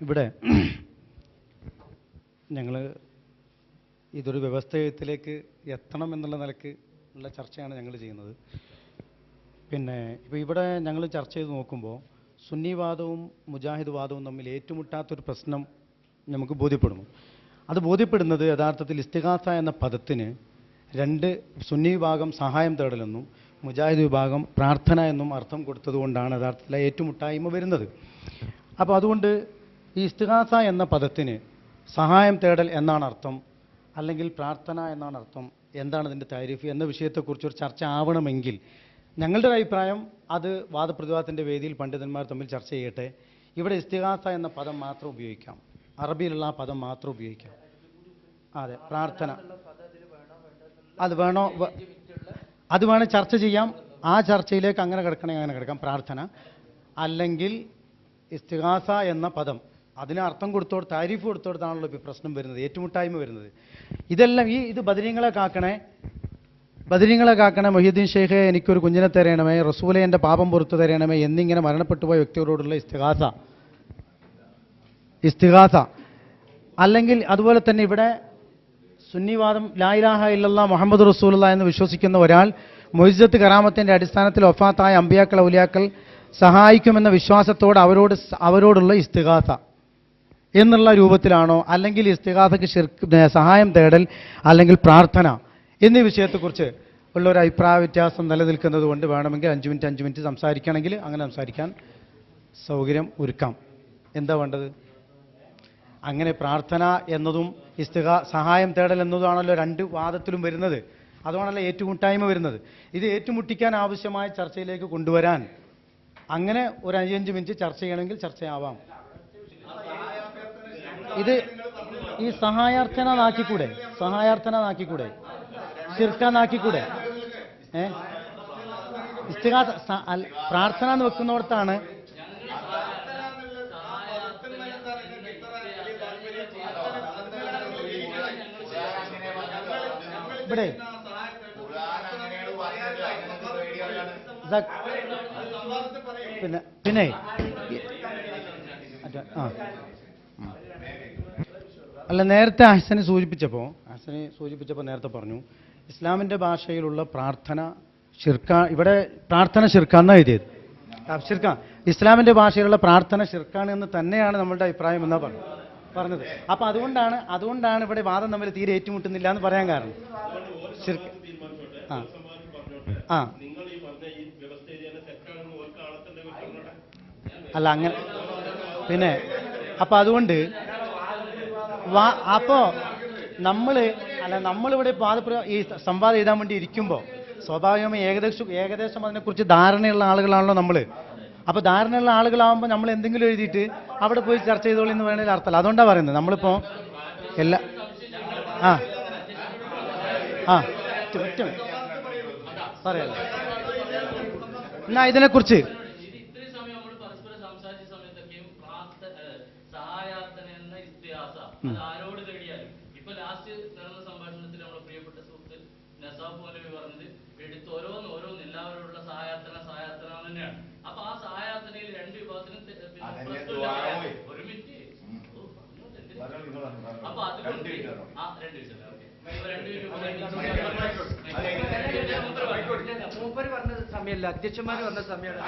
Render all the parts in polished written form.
ഇവിടെ ഞങ്ങൾ ഇതൊരു വ്യവസ്ഥയിലേക്ക് എത്തണം എന്നുള്ള നിലക്ക് ഉള്ള ചർച്ചയാണ് ഞങ്ങൾ ചെയ്യുന്നത്. പിന്നെ ഇപ്പോൾ ഇവിടെ ഞങ്ങൾ ചർച്ച ചെയ്ത് നോക്കുമ്പോൾ സുന്നിവാദവും മുജാഹിദ് വാദവും തമ്മിൽ ഏറ്റുമുട്ടാത്തൊരു പ്രശ്നം നമുക്ക് ബോധ്യപ്പെടുന്നു. അത് ബോധ്യപ്പെടുന്നത് യഥാർത്ഥത്തിൽ ഇസ്തിഗാസ എന്ന പദത്തിന് രണ്ട് സുന്നി വിഭാഗം സഹായം തേടലെന്നും മുജാഹിദ് വിഭാഗം പ്രാർത്ഥന എന്നും അർത്ഥം കൊടുത്തതുകൊണ്ടാണ് യഥാർത്ഥത്തിൽ ഏറ്റുമുട്ടായ്മ വരുന്നത്. അപ്പോൾ അതുകൊണ്ട് ഈ ഇസ്തിഗാസ എന്ന പദത്തിന് സഹായം തേടൽ എന്നാണ് അർത്ഥം, അല്ലെങ്കിൽ പ്രാർത്ഥന എന്നാണ് അർത്ഥം, എന്താണ് ഇതിൻ്റെ താരിഫ് എന്ന വിഷയത്തെക്കുറിച്ചൊരു ചർച്ച ആവണമെങ്കിൽ ഞങ്ങളുടെ അഭിപ്രായം അത് വാദപ്രതിവാദത്തിൻ്റെ വേദിയിൽ പണ്ഡിതന്മാർ തമ്മിൽ ചർച്ച ചെയ്യട്ടെ. ഇവിടെ ഇസ്തിഗാസ എന്ന പദം മാത്രം ഉപയോഗിക്കാം, അറബിയിലുള്ള ആ പദം മാത്രം ഉപയോഗിക്കാം. അതെ, പ്രാർത്ഥന അത് വേണോ, അത് വേണേൽ ചർച്ച ചെയ്യാം. ആ ചർച്ചയിലേക്ക് അങ്ങനെ കിടക്കണമെങ്കിൽ അങ്ങനെ കിടക്കാം, പ്രാർത്ഥന. അല്ലെങ്കിൽ ഇസ്തിഗാസ എന്ന പദം അതിന് അർത്ഥം കൊടുത്തോട് താരിഫ് കൊടുത്തോടത്താണല്ലോ ഇപ്പോൾ പ്രശ്നം വരുന്നത്, ഏറ്റുമുട്ടായ്മ വരുന്നത്. ഇതെല്ലാം ഇത് ബദരീങ്ങളെ കാക്കണേ, മൊഹീദ്ദീൻ ഷെയ്ഖെ എനിക്കൊരു കുഞ്ഞിനെ തരണമേ, റസൂലെ എൻ്റെ പാപം പുറത്തു തരണമേ എന്നിങ്ങനെ മരണപ്പെട്ടുപോയ വ്യക്തികളോടുള്ള ഇസ്തിഗാസ. അല്ലെങ്കിൽ അതുപോലെ തന്നെ ഇവിടെ സുന്നിവാദം ലാ ഇലാഹ ഇല്ലല്ലാഹ് മുഹമ്മദ് റസൂലുള്ളാഹി എന്ന് വിശ്വസിക്കുന്ന ഒരാൾ മുഇസ്സത്ത് കറാമത്തിൻ്റെ അടിസ്ഥാനത്തിൽ വഫാത്തായ അമ്പിയാക്കൾ ഔലിയാക്കൾ സഹായിക്കുമെന്ന വിശ്വാസത്തോട് അവരോടുള്ള ഇസ്തിഗാസ എന്നുള്ള രൂപത്തിലാണോ, അല്ലെങ്കിൽ ഇസ്തിഗാസയ്ക്ക് സഹായം തേടൽ അല്ലെങ്കിൽ പ്രാർത്ഥന എന്നീ വിഷയത്തെക്കുറിച്ച് ഉള്ള ഒരു അഭിപ്രായ വ്യത്യാസം നിലനിൽക്കുന്നത് കൊണ്ട് വേണമെങ്കിൽ 5 മിനിറ്റ് സംസാരിക്കുകയാണെങ്കിൽ അങ്ങനെ സംസാരിക്കാൻ സൗകര്യം ഒരുക്കാം. എന്താ വേണ്ടത്? അങ്ങനെ പ്രാർത്ഥന എന്നതും സഹായം തേടൽ എന്നതുമാണല്ലോ രണ്ട് വാദത്തിലും വരുന്നത്, അതുകൊണ്ടല്ല ഏറ്റുമുട്ടായ്മ വരുന്നത്. ഇത് ഏറ്റുമുട്ടിക്കാൻ ആവശ്യമായ ചർച്ചയിലേക്ക് കൊണ്ടുവരാൻ അങ്ങനെ ഒരു 5 മിനിറ്റ് ചർച്ച ചെയ്യണമെങ്കിൽ ചർച്ചയാവാം. ഇത് ഈ സഹായാർത്ഥന നാക്കിക്കൂടെ, ശിർക്കാനാക്കിക്കൂടെ? ഇസ്തിഗാസ പ്രാർത്ഥന എന്ന് വെക്കുന്നിടത്താണ് ഇവിടെ പിന്നെ അല്ല, നേരത്തെ ഹസനെ സൂചിപ്പിച്ചപ്പോൾ നേരത്തെ പറഞ്ഞു ഇസ്ലാമിൻ്റെ ഭാഷയിലുള്ള പ്രാർത്ഥന ഇവിടെ പ്രാർത്ഥന ഷിർക്കാന്നാണ് എഴുതിയത്. ഇസ്ലാമിൻ്റെ ഭാഷയിലുള്ള പ്രാർത്ഥന ഷിർക്കാണ് എന്ന് തന്നെയാണ് നമ്മളുടെ അഭിപ്രായം എന്നാ പറഞ്ഞത്. അപ്പോൾ അതുകൊണ്ടാണ് ഇവിടെ വാദം തമ്മിൽ തീരെ ഏറ്റുമുട്ടുന്നില്ല എന്ന് പറയാൻ കാരണം. അല്ല അങ്ങനെ പിന്നെ അപ്പോൾ അതുകൊണ്ട് അപ്പോൾ നമ്മളിവിടെ ഈ സംവാദം എഴുതാൻ വേണ്ടി ഇരിക്കുമ്പോൾ സ്വാഭാവികമായി ഏകദേശം അതിനെക്കുറിച്ച് ധാരണയുള്ള ആളുകളാണല്ലോ നമ്മൾ. അപ്പോൾ ധാരണയുള്ള ആളുകളാകുമ്പോൾ നമ്മൾ എന്തെങ്കിലും എഴുതിയിട്ട് അവിടെ പോയി ചർച്ച ചെയ്തോളൂ എന്ന് വേണമെങ്കിൽ അർത്ഥമല്ല. അതുകൊണ്ടാണ് പറയുന്നത് നമ്മളിപ്പോൾ എല്ലാ പറയാം എന്നാ ഇതിനെക്കുറിച്ച് അധ്യക്ഷന്മാർ പറഞ്ഞ സമയമാണ്.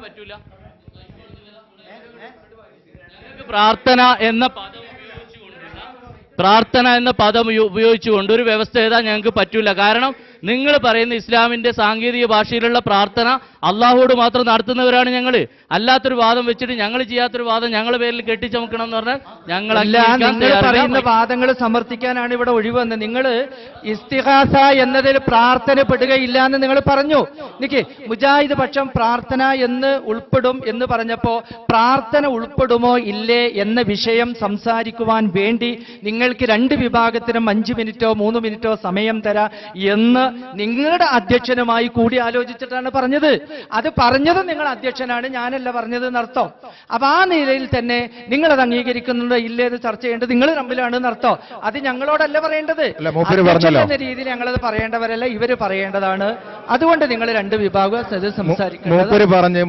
പറ്റൂല. പ്രാർത്ഥന എന്ന പദം ഉപയോഗിച്ചുകൊണ്ട് ഒരു വ്യവസ്ഥ എഴുതാൻ ഞങ്ങൾക്ക് പറ്റൂല. കാരണം നിങ്ങൾ പറയുന്ന ഇസ്ലാമിന്റെ സാങ്കേതിക ഭാഷയിലുള്ള പ്രാർത്ഥന അള്ളാഹുവോട് മാത്രം നടത്തുന്നവരാണ് ഞങ്ങൾ. അല്ലാത്തൊരു വാദം വെച്ചിട്ട് ഞങ്ങൾ ചെയ്യാത്തൊരു വാദം ഞങ്ങളുടെ പേരിൽ കെട്ടിച്ചമക്കണം എന്ന് പറഞ്ഞാൽ നിങ്ങൾ പറയുന്ന വാദങ്ങൾ സമർത്ഥിക്കാനാണ് ഇവിടെ ഒഴിവ് വന്നത്. നിങ്ങൾ ഇസ്തിഗാസ എന്നതിൽ പ്രാർത്ഥന പെടുകയില്ല എന്ന് നിങ്ങൾ പറഞ്ഞു. എനിക്ക് മുജാഹിദ് പക്ഷം പ്രാർത്ഥന എന്ന് ഉൾപ്പെടും എന്ന് പറഞ്ഞപ്പോ പ്രാർത്ഥന ഉൾപ്പെടുമോ ഇല്ലേ എന്ന വിഷയം സംസാരിക്കുവാൻ വേണ്ടി നിങ്ങൾക്ക് 2 വിഭാഗത്തിനും 5 മിനിറ്റോ 3 മിനിറ്റോ സമയം തരാം എന്ന് നിങ്ങളുടെ അധ്യക്ഷനുമായി കൂടി ആലോചിച്ചിട്ടാണ് പറഞ്ഞത്. അത് പറഞ്ഞത് നിങ്ങൾ അധ്യക്ഷനാണ്, ഞാനല്ല പറഞ്ഞത് എന്നർത്ഥം. അപ്പൊ ആ നിലയിൽ തന്നെ നിങ്ങൾ അത് അംഗീകരിക്കുന്നുണ്ടോ ഇല്ലേ എന്ന് ചർച്ച ചെയ്യേണ്ടത് നിങ്ങൾ തമ്മിലാണ് എന്നർത്ഥം. അത് ഞങ്ങളോടല്ല പറയേണ്ടത്. എന്ന രീതിയിൽ ഞങ്ങളത് പറയേണ്ടവരല്ല, ഇവര് പറയേണ്ടതാണ്. അതുകൊണ്ട് നിങ്ങൾ രണ്ട് വിഭാഗം സംസാരിക്കുന്നത്.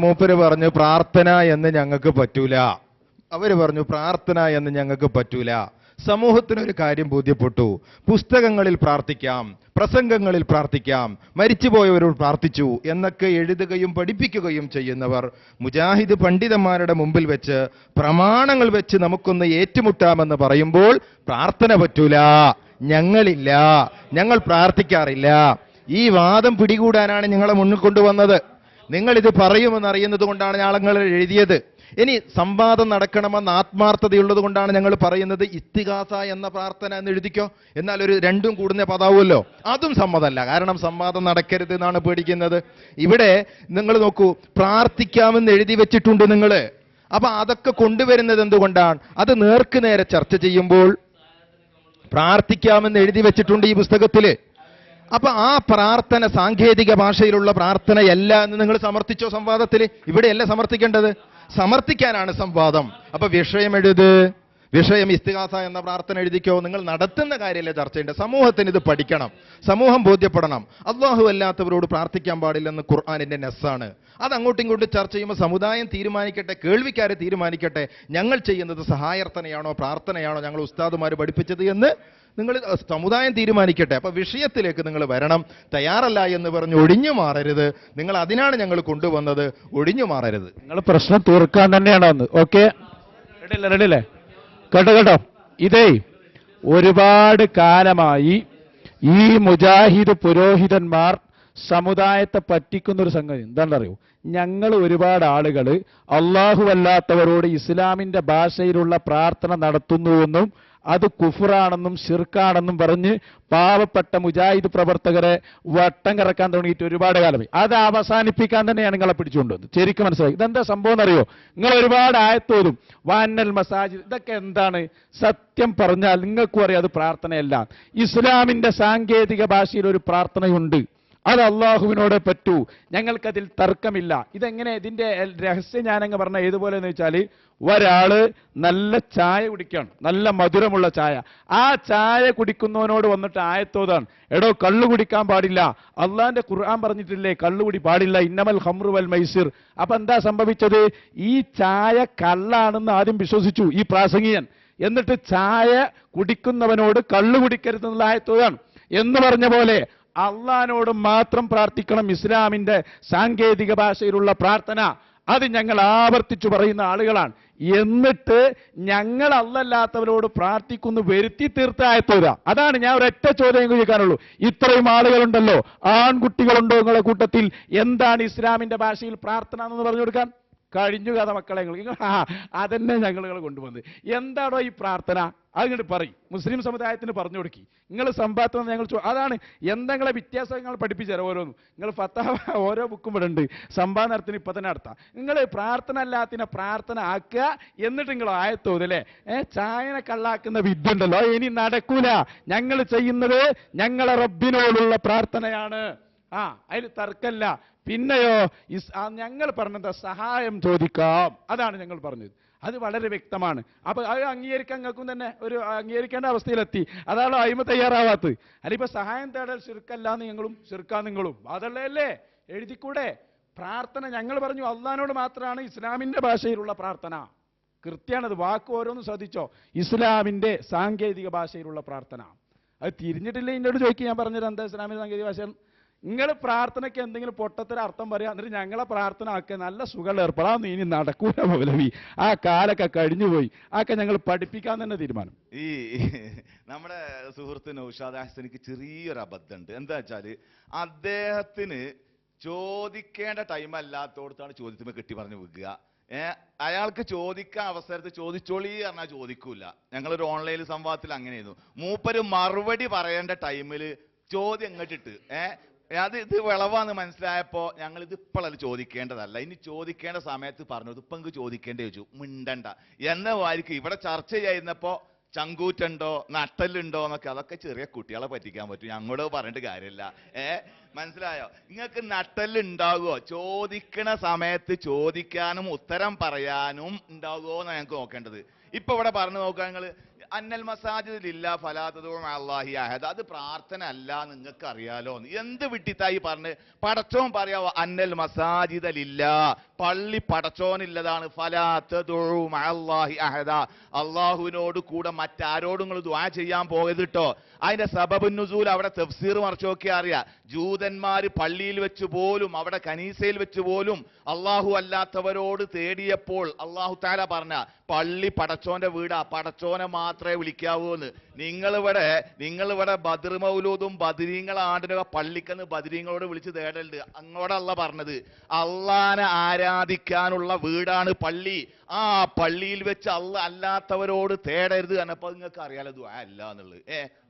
മൂപ്പര് പറഞ്ഞു പ്രാർത്ഥന എന്ന് ഞങ്ങൾക്ക് പറ്റൂല. അവര് പറഞ്ഞു പ്രാർത്ഥന എന്ന് ഞങ്ങൾക്ക് പറ്റൂല. സമൂഹത്തിനൊരു കാര്യം ബോധ്യപ്പെട്ടു, പുസ്തകങ്ങളിൽ പ്രാർത്ഥിക്കാം, പ്രസംഗങ്ങളിൽ പ്രാർത്ഥിക്കാം, മരിച്ചുപോയവരോട് പ്രാർത്ഥിച്ചു എന്നൊക്കെ എഴുതുകയും പഠിപ്പിക്കുകയും ചെയ്യുന്നവർ മുജാഹിദ് പണ്ഡിതന്മാരുടെ മുമ്പിൽ വെച്ച് പ്രമാണങ്ങൾ വെച്ച് നമുക്കൊന്ന് ഏറ്റുമുട്ടാമെന്ന് പറയുമ്പോൾ പ്രാർത്ഥന പറ്റൂല, ഞങ്ങളില്ല, ഞങ്ങൾ പ്രാർത്ഥിക്കാറില്ല. ഈ വാദം പിടികൂടാനാണ് ഞങ്ങളെ മുന്നിൽ കൊണ്ടുവന്നത്. നിങ്ങളിത് പറയുമെന്നറിയുന്നത് കൊണ്ടാണ് ഞങ്ങൾ എഴുതിയത്. ഇനി സംവാദം നടക്കണമെന്ന് ആത്മാർത്ഥതയുള്ളത് കൊണ്ടാണ് ഞങ്ങൾ പറയുന്നത് ഇസ്തിഗാസ എന്ന പ്രാർത്ഥന എന്ന് എഴുതിക്കോ. എന്നാൽ ഒരു രണ്ടും കൂടുന്ന പദാവുമല്ലോ, അതും സമ്മതമല്ല. കാരണം സംവാദം നടക്കരുത് എന്നാണ് പേടിക്കുന്നത്. ഇവിടെ നിങ്ങൾ നോക്കൂ, പ്രാർത്ഥിക്കാമെന്ന് എഴുതി വെച്ചിട്ടുണ്ട് നിങ്ങൾ. അപ്പൊ അതൊക്കെ കൊണ്ടുവരുന്നത് എന്തുകൊണ്ടാണ്? അത് നേർക്ക് നേരെ ചർച്ച ചെയ്യുമ്പോൾ പ്രാർത്ഥിക്കാമെന്ന് എഴുതി വെച്ചിട്ടുണ്ട് ഈ പുസ്തകത്തില്. അപ്പൊ ആ പ്രാർത്ഥന സാങ്കേതിക ഭാഷയിലുള്ള പ്രാർത്ഥനയല്ല എന്ന് നിങ്ങൾ സമർത്ഥിച്ചോ സംവാദത്തിൽ? ഇവിടെയല്ല സമർത്ഥിക്കേണ്ടത്, സമർത്ഥിക്കാനാണ് സംവാദം. അപ്പൊ വിഷയം എഴുത്, വിഷയം ഇസ്തിഗാസ എന്ന പ്രാർത്ഥന എഴുതിക്കോ. നിങ്ങൾ നടത്തുന്ന കാര്യമല്ലേ ചർച്ച ചെയ്യേണ്ടത്. സമൂഹത്തിന് ഇത് പഠിക്കണം, സമൂഹം ബോധ്യപ്പെടണം. അല്ലാഹു അല്ലാത്തവരോട് പ്രാർത്ഥിക്കാൻ പാടില്ലെന്ന് ഖുർആനിന്റെ നസ്സാണ്. അത് അങ്ങോട്ടും ഇങ്ങോട്ടും ചർച്ച ചെയ്യുമ്പോൾ സമുദായം തീരുമാനിക്കട്ടെ, കേൾവിക്കാരെ തീരുമാനിക്കട്ടെ, ഞങ്ങൾ ചെയ്യുന്നത് സഹായാർത്ഥനയാണോ പ്രാർത്ഥനയാണോ ഞങ്ങൾ ഉസ്താദുമാർ പഠിപ്പിച്ചത് എന്ന് നിങ്ങൾ സമുദായം തീരുമാനിക്കട്ടെ. അപ്പൊ വിഷയത്തിലേക്ക് നിങ്ങൾ വരണം. തയ്യാറല്ല എന്ന് പറഞ്ഞ് ഒഴിഞ്ഞു മാറരുത്. നിങ്ങൾ അതിനാണ് ഞങ്ങൾ കൊണ്ടുവന്നത്, ഒഴിഞ്ഞു മാറരുത്. നിങ്ങൾ പ്രശ്നം തീർക്കാൻ തന്നെയാണ് വന്ന്. ഓക്കെ, റെഡിയല്ലേ? കേട്ടോ, ഇതേ ഒരുപാട് കാലമായി ഈ മുജാഹിദ് പുരോഹിതന്മാർ സമുദായത്തെ പറ്റിക്കുന്ന ഒരു സംഗതി എന്താണെന്നറിയോ? ഞങ്ങൾ ഒരുപാട് ആളുകൾ അള്ളാഹു അല്ലാത്തവരോട് ഇസ്ലാമിന്റെ ഭാഷയിലുള്ള പ്രാർത്ഥന നടത്തുന്നുവെന്നും അത് കുഫറാണെന്നും ഷിർക്കാണെന്നും പറഞ്ഞ് പാവപ്പെട്ട മുജാഹിദ് പ്രവർത്തകരെ വട്ടം കറക്കാൻ തുടങ്ങിയിട്ട് ഒരുപാട് കാലമായി. അത് അവസാനിപ്പിക്കാൻ തന്നെയാണ് നിങ്ങളെ പിടിച്ചുകൊണ്ടുവന്നത്. ശരിക്കും മനസ്സിലായി ഇതെന്താ സംഭവം എന്നറിയോ? നിങ്ങൾ ഒരുപാട് ആയത്തോതും വാന്നൽ മസാജിദ്, ഇതൊക്കെ എന്താണ്? സത്യം പറഞ്ഞാൽ നിങ്ങൾക്കും അറിയാം അത് പ്രാർത്ഥനയല്ല. ഇസ്ലാമിന്റെ സാങ്കേതിക ഭാഷയിൽ ഒരു പ്രാർത്ഥനയുണ്ട്, അത് അള്ളാഹുവിനോടെ പറ്റൂ, ഞങ്ങൾക്കതിൽ തർക്കമില്ല. ഇതെങ്ങനെ? ഇതിന്റെ രഹസ്യം ഞാനങ്ങ് പറഞ്ഞ ഏതുപോലെ എന്ന് വെച്ചാൽ, ഒരാള് നല്ല ചായ കുടിക്കുകയാണ്, നല്ല മധുരമുള്ള ചായ. ആ ചായ കുടിക്കുന്നവനോട് വന്നിട്ട് ആയത്തോതാണ്, എടോ കള്ളു കുടിക്കാൻ പാടില്ല, അള്ളാന്റെ ഖുർആൻ പറഞ്ഞിട്ടില്ലേ കള്ളുകുടി പാടില്ല, ഇന്നമൽ ഖംറു വൽ മൈസിർ. അപ്പൊ എന്താ സംഭവിച്ചത്? ഈ ചായ കള്ളാണെന്ന് ആദ്യം വിശ്വസിച്ചു ഈ പ്രാസംഗികൻ. എന്നിട്ട് ചായ കുടിക്കുന്നവനോട് കള്ളു കുടിക്കരുതെന്നുള്ള ആയത്തോതാണ് എന്ന് പറഞ്ഞ പോലെ അള്ളാഹിനോട് മാത്രം പ്രാർത്ഥിക്കണം. ഇസ്ലാമിന്റെ സാങ്കേതിക ഭാഷയിലുള്ള പ്രാർത്ഥന അത് ഞങ്ങൾ ആവർത്തിച്ചു പറയുന്ന ആളുകളാണ്. എന്നിട്ട് ഞങ്ങൾ അല്ലല്ലാത്തവരോട് പ്രാർത്ഥിക്കുന്നു വരുത്തി തീർത്ത ആയത്തോരാ. അതാണ് ഞാൻ ഒരൊറ്റ ചോദ്യം ചോദിക്കാനുള്ളൂ. ഇത്രയും ആളുകളുണ്ടല്ലോ, ആൺകുട്ടികളുണ്ടോ നിങ്ങളുടെ കൂട്ടത്തിൽ? എന്താണ് ഇസ്ലാമിന്റെ ഭാഷയിൽ പ്രാർത്ഥന എന്ന് പറഞ്ഞു കൊടുക്കാൻ? കഴിഞ്ഞു കഥ മക്കളെ, അതന്നെ ഞങ്ങൾ കൊണ്ടുവന്നത്. എന്താണോ ഈ പ്രാർത്ഥന അതിങ്ങോട്ട് പറയും, മുസ്ലിം സമുദായത്തിന് പറഞ്ഞു കൊടുക്കി. നിങ്ങൾ സമ്പാദം ഞങ്ങൾ അതാണ് എന്തെങ്കിലും വ്യത്യാസം നിങ്ങൾ പഠിപ്പിച്ചു തരാം. ഓരോന്നും നിങ്ങൾ ഫത്താവ ഓരോ ബുക്കും ഇവിടെ ഉണ്ട്, സമ്പാദനത്തിന് ഇപ്പൊ തന്നെ നടത്താം. നിങ്ങൾ പ്രാർത്ഥന അല്ലാത്തിനെ പ്രാർത്ഥന ആക്കുക, എന്നിട്ട് നിങ്ങൾ ആയത്തോതല്ലേ ചായനെ കള്ളാക്കുന്ന വിദ്യ ഉണ്ടല്ലോ, ഇനി നടക്കൂല. ഞങ്ങൾ ചെയ്യുന്നത് ഞങ്ങളെ റബ്ബിനോടുള്ള പ്രാർത്ഥനയാണ്. അതിൽ തർക്കല്ല. പിന്നെയോ ഞങ്ങൾ പറഞ്ഞത് സഹായം ചോദിക്കാം, അതാണ് ഞങ്ങൾ പറഞ്ഞത്. അത് വളരെ വ്യക്തമാണ്. അപ്പൊ അത് അംഗീകരിക്കാൻ നിങ്ങൾക്കും തന്നെ ഒരു അംഗീകരിക്കേണ്ട അവസ്ഥയിലെത്തി. അതാണ് അയിമ തയ്യാറാവാത്തത്. അല്ലിപ്പോ സഹായം തേടൽ ശിർക്കല്ലാന്ന് നിങ്ങളും ശിർക്കാ നിങ്ങളും അതല്ലേ എഴുതിക്കൂടെ? പ്രാർത്ഥന ഞങ്ങൾ പറഞ്ഞു അള്ളാഹിനോട് മാത്രമാണ് ഇസ്ലാമിന്റെ ഭാഷയിലുള്ള പ്രാർത്ഥന. കൃത്യമാണത്, വാക്ക് ഓരോന്നും ശ്രദ്ധിച്ചോ. ഇസ്ലാമിന്റെ സാങ്കേതിക ഭാഷയിലുള്ള പ്രാർത്ഥന. അത് തിരിഞ്ഞിട്ടില്ലേ എന്നോട് ചോദിക്കുക, ഞാൻ പറഞ്ഞത് എന്താ ഇസ്ലാമിന്റെ സാങ്കേതിക ഭാഷ? നിങ്ങൾ പ്രാർത്ഥനയ്ക്ക് എന്തെങ്കിലും പൊട്ടത്തിന് അർത്ഥം പറയാം, എന്നിട്ട് ഞങ്ങളെ പ്രാർത്ഥന ആക്കുക നല്ല സുഖമുള്ള ഏർപ്പെടാന്ന് ഇനി നടക്കൂല മൗലവി. ആ കാലൊക്കെ കഴിഞ്ഞുപോയി. ആക്കെ ഞങ്ങൾ പഠിപ്പിക്കാൻ തന്നെ തീരുമാനം. ഈ നമ്മുടെ സുഹൃത്ത് നൗഷാദ് ഹസനിക്ക് ചെറിയൊരു അബദ്ധമുണ്ട്. എന്താ വെച്ചാല് അദ്ദേഹത്തിന് ചോദിക്കേണ്ട ടൈം അല്ലാത്തോടത്താണ് ചോദ്യത്തിന് കെട്ടി പറഞ്ഞു വെക്കുക. അയാൾക്ക് ചോദിക്കാൻ അവസരത്തിൽ ചോദിച്ചോളി പറഞ്ഞാൽ ചോദിക്കൂല. ഞങ്ങളൊരു ഓൺലൈൻ സംവാദത്തിൽ അങ്ങനെയായിരുന്നു. മൂപ്പര് മറുപടി പറയേണ്ട ടൈമിൽ ചോദ്യം എങ്ങോട്ടിട്ട് ഇത് വിളവാന്ന് മനസ്സിലായപ്പോ ഞങ്ങൾ ഇത് ഇപ്പോഴല്ല ചോദിക്കേണ്ടതല്ല, ഇനി ചോദിക്കേണ്ട സമയത്ത് പറഞ്ഞു ഇതിപ്പോ ചോദിക്കേണ്ട ചോദിച്ചു മിണ്ടണ്ട എന്ന വാരിക്കും ഇവിടെ ചർച്ച ചെയ്യുന്നപ്പോ ചങ്കൂറ്റുണ്ടോ നട്ടലുണ്ടോ എന്നൊക്കെ, അതൊക്കെ ചെറിയ കുട്ടികളെ പറ്റിക്കാൻ പറ്റും, ഞങ്ങളോട് പറഞ്ഞിട്ട് കാര്യമില്ല. മനസ്സിലായോ? നിങ്ങൾക്ക് നട്ടലുണ്ടാകുമോ? ചോദിക്കണ സമയത്ത് ചോദിക്കാനും ഉത്തരം പറയാനും ഉണ്ടാകുമോ എന്നാണ് ഞങ്ങൾക്ക് നോക്കേണ്ടത്. ഇപ്പൊ ഇവിടെ പറഞ്ഞു നോക്കുക, നിങ്ങൾ അന്നൽ മസാജിദില്ല ഫലാത്തതോ അല്ലാഹി അഹദ്, അത് പ്രാർത്ഥന അല്ല, നിങ്ങൾക്ക് അറിയാലോ. എന്ത് വിട്ടിത്തായി പറഞ്ഞ്? പടച്ചോൻ പറയാവോ അന്നൽ മസാജിദില്ല, പള്ളി പടച്ചോനില്ലതാണ്. ഫലാത്തതോ അല്ലാഹി അഹദ, അള്ളാഹുവിനോട് കൂടെ മറ്റാരോടും നിങ്ങൾ ദുആ ചെയ്യാൻ പോകരുത് കേട്ടോ. അതിന്റെ സബബുൻ നുസൂൽ അവിടെ തഫ്സീർ മറിച്ച് നോക്കിയാൽ അറിയാം. ജൂതന്മാര് പള്ളിയിൽ വെച്ച് പോലും, അവിടെ കനീസയിൽ വെച്ച് പോലും അള്ളാഹു അല്ലാത്തവരോട് തേടിയപ്പോൾ അള്ളാഹു തആല പറഞ്ഞ പള്ളി പടച്ചോന്റെ വീടാ, പടച്ചോനെ മാത്രമേ വിളിക്കാവൂ എന്ന്. നിങ്ങളിവിടെ ബദർ മൗലൂദും ബദരീങ്ങളെ ആണ്ടിനൊക്കെ പള്ളിക്കെന്ന് ബദരീങ്ങളോട് വിളിച്ച് തേടലുണ്ട്. അങ്ങോട്ടല്ല പറഞ്ഞത്, അള്ളാനെ ആരാധിക്കാനുള്ള വീടാണ് പള്ളി. ആ പള്ളിയിൽ വെച്ച് അല്ലാത്തവരോട് തേടരുത് എന്നപ്പോ നിങ്ങൾക്ക് അറിയാലോ ദുആ അല്ല എന്നുള്ളത്.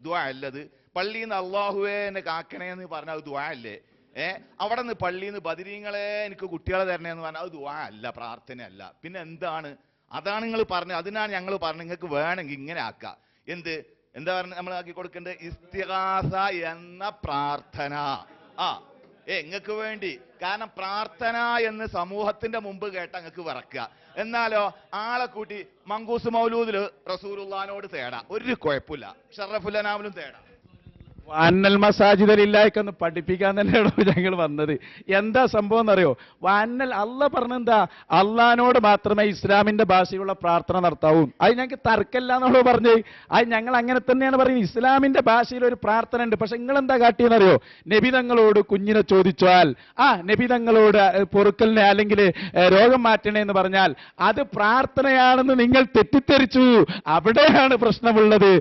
ദുആ അല്ലത്. പള്ളിയിൽ നിന്ന് അള്ളാഹുവേ എന്നെ കാക്കണേന്ന് പറഞ്ഞാൽ അത് ദുആ അല്ലേ? അവിടെ നിന്ന് പള്ളിയിൽ നിന്ന് ബദരീങ്ങളെ എനിക്ക് കുട്ടികളെ തരണേന്ന് പറഞ്ഞാൽ അത് ദുആ അല്ല, പ്രാർത്ഥനയല്ല. പിന്നെ എന്താണ്? അതാണ് നിങ്ങൾ പറഞ്ഞത്. അതിനാണ് ഞങ്ങൾ പറഞ്ഞത് നിങ്ങൾക്ക് വേണമെങ്കിൽ ഇങ്ങനെ ആക്കാം. എന്താ പറഞ്ഞ നമ്മൾ ആക്കി കൊടുക്കേണ്ടത്? ഇസ്തിഗാസ എന്ന പ്രാർത്ഥന. നിങ്ങൾക്ക് വേണ്ടി. കാരണം പ്രാർത്ഥന എന്ന് സമൂഹത്തിന്റെ മുമ്പ് കേട്ട നിങ്ങൾക്ക് വിറക്കുക. എന്നാലോ ആളെ കൂട്ടി മങ്കൂസ് മൗലൂദില് റസൂലുള്ളാഹിനോട് തേടാം, ഒരു കുഴപ്പമില്ല. ഷറഫുല്ലനാമിലും തേടാം. വാന്നൽ മസാജിദില്ലായിക്കൊന്ന് പഠിപ്പിക്കാൻ തന്നെയാണോ ഞങ്ങൾ വന്നത്? എന്താ സംഭവം എന്നറിയോ? വാന്നൽ അല്ല പറഞ്ഞെന്താ? അള്ളഹാനോട് മാത്രമേ ഇസ്ലാമിന്റെ ഭാഷയിലുള്ള പ്രാർത്ഥന നടത്താവൂ. അത് ഞങ്ങൾക്ക് തർക്കമില്ല എന്നുള്ളൂ പറഞ്ഞത്. അത് ഞങ്ങൾ അങ്ങനെ തന്നെയാണ് പറയുന്നത്. ഇസ്ലാമിന്റെ ഭാഷയിൽ ഒരു പ്രാർത്ഥന ഉണ്ട്. പക്ഷെ നിങ്ങൾ എന്താ കാട്ടിയെന്നറിയോ? നബിതങ്ങളോട് കുഞ്ഞിനെ ചോദിച്ചാൽ, നബിതങ്ങളോട് പൊറുക്കലിനെ അല്ലെങ്കിൽ രോഗം മാറ്റണേ എന്ന് പറഞ്ഞാൽ അത് പ്രാർത്ഥനയാണെന്ന് നിങ്ങൾ തെറ്റിദ്ധരിച്ചു. അവിടെയാണ് പ്രശ്നമുള്ളത്.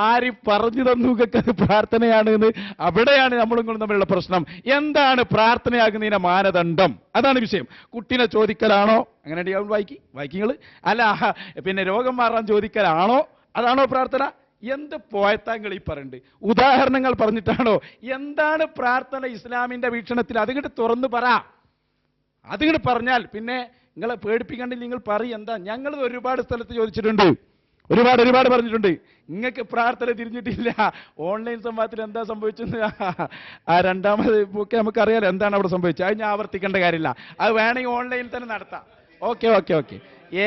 ആര് പറഞ്ഞു തന്നു അത് പ്രാർത്ഥനയാണ്? അവിടെയാണ് നമ്മളും തമ്മിലുള്ള പ്രശ്നം. എന്താണ് പ്രാർത്ഥനയാകുന്നതിന്റെ മാനദണ്ഡം? അതാണ് വിഷയം. കുട്ടിനെ ചോദിക്കലാണോ? അങ്ങനെ വായിക്കുകൾ അല്ല, പിന്നെ രോഗം മാറാൻ ചോദിക്കലാണോ? അതാണോ പ്രാർത്ഥന? എന്ത് പോയത്താങ്കൾ ഈ പറയുന്നുണ്ട്? ഉദാഹരണങ്ങൾ പറഞ്ഞിട്ടാണോ? എന്താണ് പ്രാർത്ഥന ഇസ്ലാമിന്റെ വീക്ഷണത്തിൽ? അതിങ്ങോട്ട് തുറന്നു പറ. അതിങ്ങോട്ട് പറഞ്ഞാൽ പിന്നെ നിങ്ങളെ പേടിപ്പിക്കണ്ടെങ്കിൽ നിങ്ങൾ പറയും. എന്താ? ഞങ്ങൾ ഒരുപാട് സ്ഥലത്ത് ചോദിച്ചിട്ടുണ്ട്, ഒരുപാട് പറഞ്ഞിട്ടുണ്ട്. നിങ്ങൾക്ക് പ്രാർത്ഥന തിരിഞ്ഞിട്ടില്ല. ഓൺലൈൻ സംവാദത്തിൽ എന്താ സംഭവിച്ചെന്ന് രണ്ടാമത് ഒക്കെ നമുക്കറിയാലോ എന്താണ് അവിടെ സംഭവിച്ചത്. അത് ഞാൻ ആവർത്തിക്കേണ്ട കാര്യമില്ല. അത് വേണമെങ്കിൽ ഓൺലൈനിൽ തന്നെ നടത്താം. ഓക്കെ.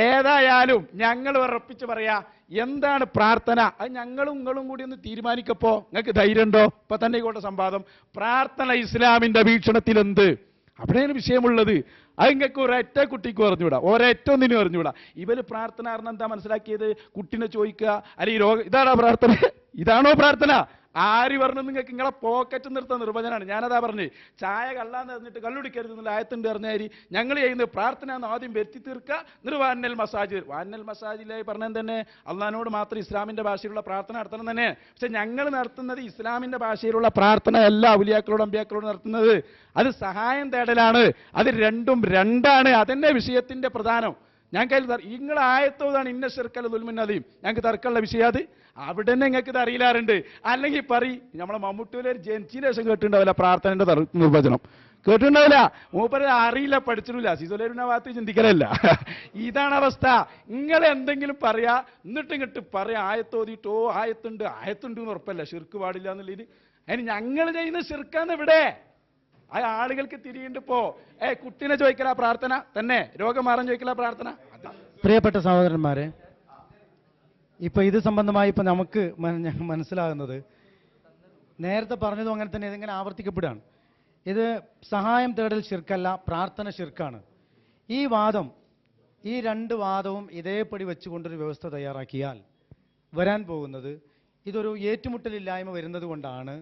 ഏതായാലും ഞങ്ങൾ ഉറപ്പിച്ച് പറയാ, എന്താണ് പ്രാർത്ഥന? അത് ഞങ്ങളും നിങ്ങളും കൂടി ഒന്ന് തീരുമാനിക്കപ്പോ നിങ്ങൾക്ക് ധൈര്യം ഉണ്ടോ? ഇപ്പൊ തന്നെ ഇങ്ങോട്ട് സംവാദം. പ്രാർത്ഥന ഇസ്ലാമിന്റെ വീക്ഷണത്തിൽ എന്ത്? അവിടെയാണ് വിഷയമുള്ളത്. അത് നിങ്ങൾക്ക് ഒരൊറ്റ കുട്ടിക്ക് പറഞ്ഞുകൂടാ, ഒരൊറ്റൊന്നിനും അറിഞ്ഞുകൂടാ. ഇവര് പ്രാർത്ഥന അറിഞ്ഞ എന്താ മനസ്സിലാക്കിയത്? കുട്ടിനെ ചോദിക്കുക, അല്ലെങ്കിൽ രോഗം. ഇതാണോ പ്രാർത്ഥന? ഇതാണോ പ്രാർത്ഥന? ആര് പറഞ്ഞു നിങ്ങൾക്ക്? നിങ്ങളെ പോക്കറ്റ് നിർത്താൻ നിർവചനമാണ്. ഞാനതാ പറഞ്ഞു, ചായ കള്ളാന്ന് പറഞ്ഞിട്ട് കള്ളുടിക്കരുത് എന്നുള്ള ആയത്തുണ്ട് പറഞ്ഞാൽ ഞങ്ങൾ ചെയ്യുന്നത് പ്രാർത്ഥന എന്ന് ആദ്യം വരുത്തി തീർക്കുക. നിർവാന്നൽ മസാജിദ്, വാന്നൽ മസാജിദിലായി പറഞ്ഞത് തന്നെ അള്ളഹാനോട് മാത്രം ഇസ്ലാമിന്റെ ഭാഷയിലുള്ള പ്രാർത്ഥന നടത്തണം തന്നെ. പക്ഷെ ഞങ്ങൾ നടത്തുന്നത് ഇസ്ലാമിന്റെ ഭാഷയിലുള്ള പ്രാർത്ഥന അല്ല, ഔലിയാക്കളോട് അമ്പിയാക്കളോട് നടത്തുന്നത്. അത് സഹായം തേടലാണ്. അത് രണ്ടും രണ്ടാണ്. അതന്നെ വിഷയത്തിന്റെ പ്രധാനം. ഞങ്ങൾക്ക് നിങ്ങളെ ആയത്തോതാണ് ഇന്ന ശിർക്കൽ ദുൽമുന്നതയും ഞങ്ങൾക്ക് തർക്കമുള്ള വിഷയം. അത് അവിടെ തന്നെ നിങ്ങൾക്ക് ഇത് അറിയില്ലാറുണ്ട്. അല്ലെങ്കിൽ നമ്മളെ മമ്മൂട്ടിയിലെ ജനിച്ചതിന് ശേഷം കേട്ടിട്ടുണ്ടാവില്ല പ്രാർത്ഥനയുടെ നിർവചനം. കേട്ടിട്ടുണ്ടാവില്ല. മൂപ്പര് അറിയില്ല, പഠിച്ചിട്ടില്ല. സിസുലേരിന്റെ ഭാഗത്ത് ചിന്തിക്കലല്ല. ഇതാണ് അവസ്ഥ. നിങ്ങൾ എന്തെങ്കിലും പറയാ, എന്നിട്ട് പറയാ ആയത്തോതിട്ടോ ആയത്തുണ്ട് എന്ന് ഉറപ്പല്ല, ശിർക്ക് പാടില്ല എന്നുള്ളതിന്. അതിന് ഞങ്ങൾ ചെയ്യുന്ന ശിർക്കാന്ന് ഇവിടെ. ആ ആളുകൾക്ക് തിരിയുണ്ട്. ഇപ്പോ കുട്ടീനെ ചോദിക്കലാ പ്രാർത്ഥന തന്നെ, രോഗം മാറാൻ ചോദിക്കലാ പ്രാർത്ഥന. പ്രിയപ്പെട്ട സഹോദരന്മാരെ, ഇപ്പൊ ഇത് സംബന്ധമായി ഇപ്പൊ നമുക്ക് മനസ്സിലാകുന്നത്, നേരത്തെ പറഞ്ഞതും അങ്ങനെ തന്നെ ഇതിങ്ങനെ ആവർത്തിക്കപ്പെടുകയാണ്. ഇത് സഹായം തേടൽ ശിർക്കല്ല, പ്രാർത്ഥന ശിർക്കാണ്. ഈ രണ്ട് വാദവും ഇതേപടി വെച്ചുകൊണ്ടൊരു വ്യവസ്ഥ തയ്യാറാക്കിയാൽ വരാൻ പോകുന്നത് ഇതൊരു ഏറ്റുമുട്ടലില്ലായ്മ വരുന്നത് കൊണ്ടാണ്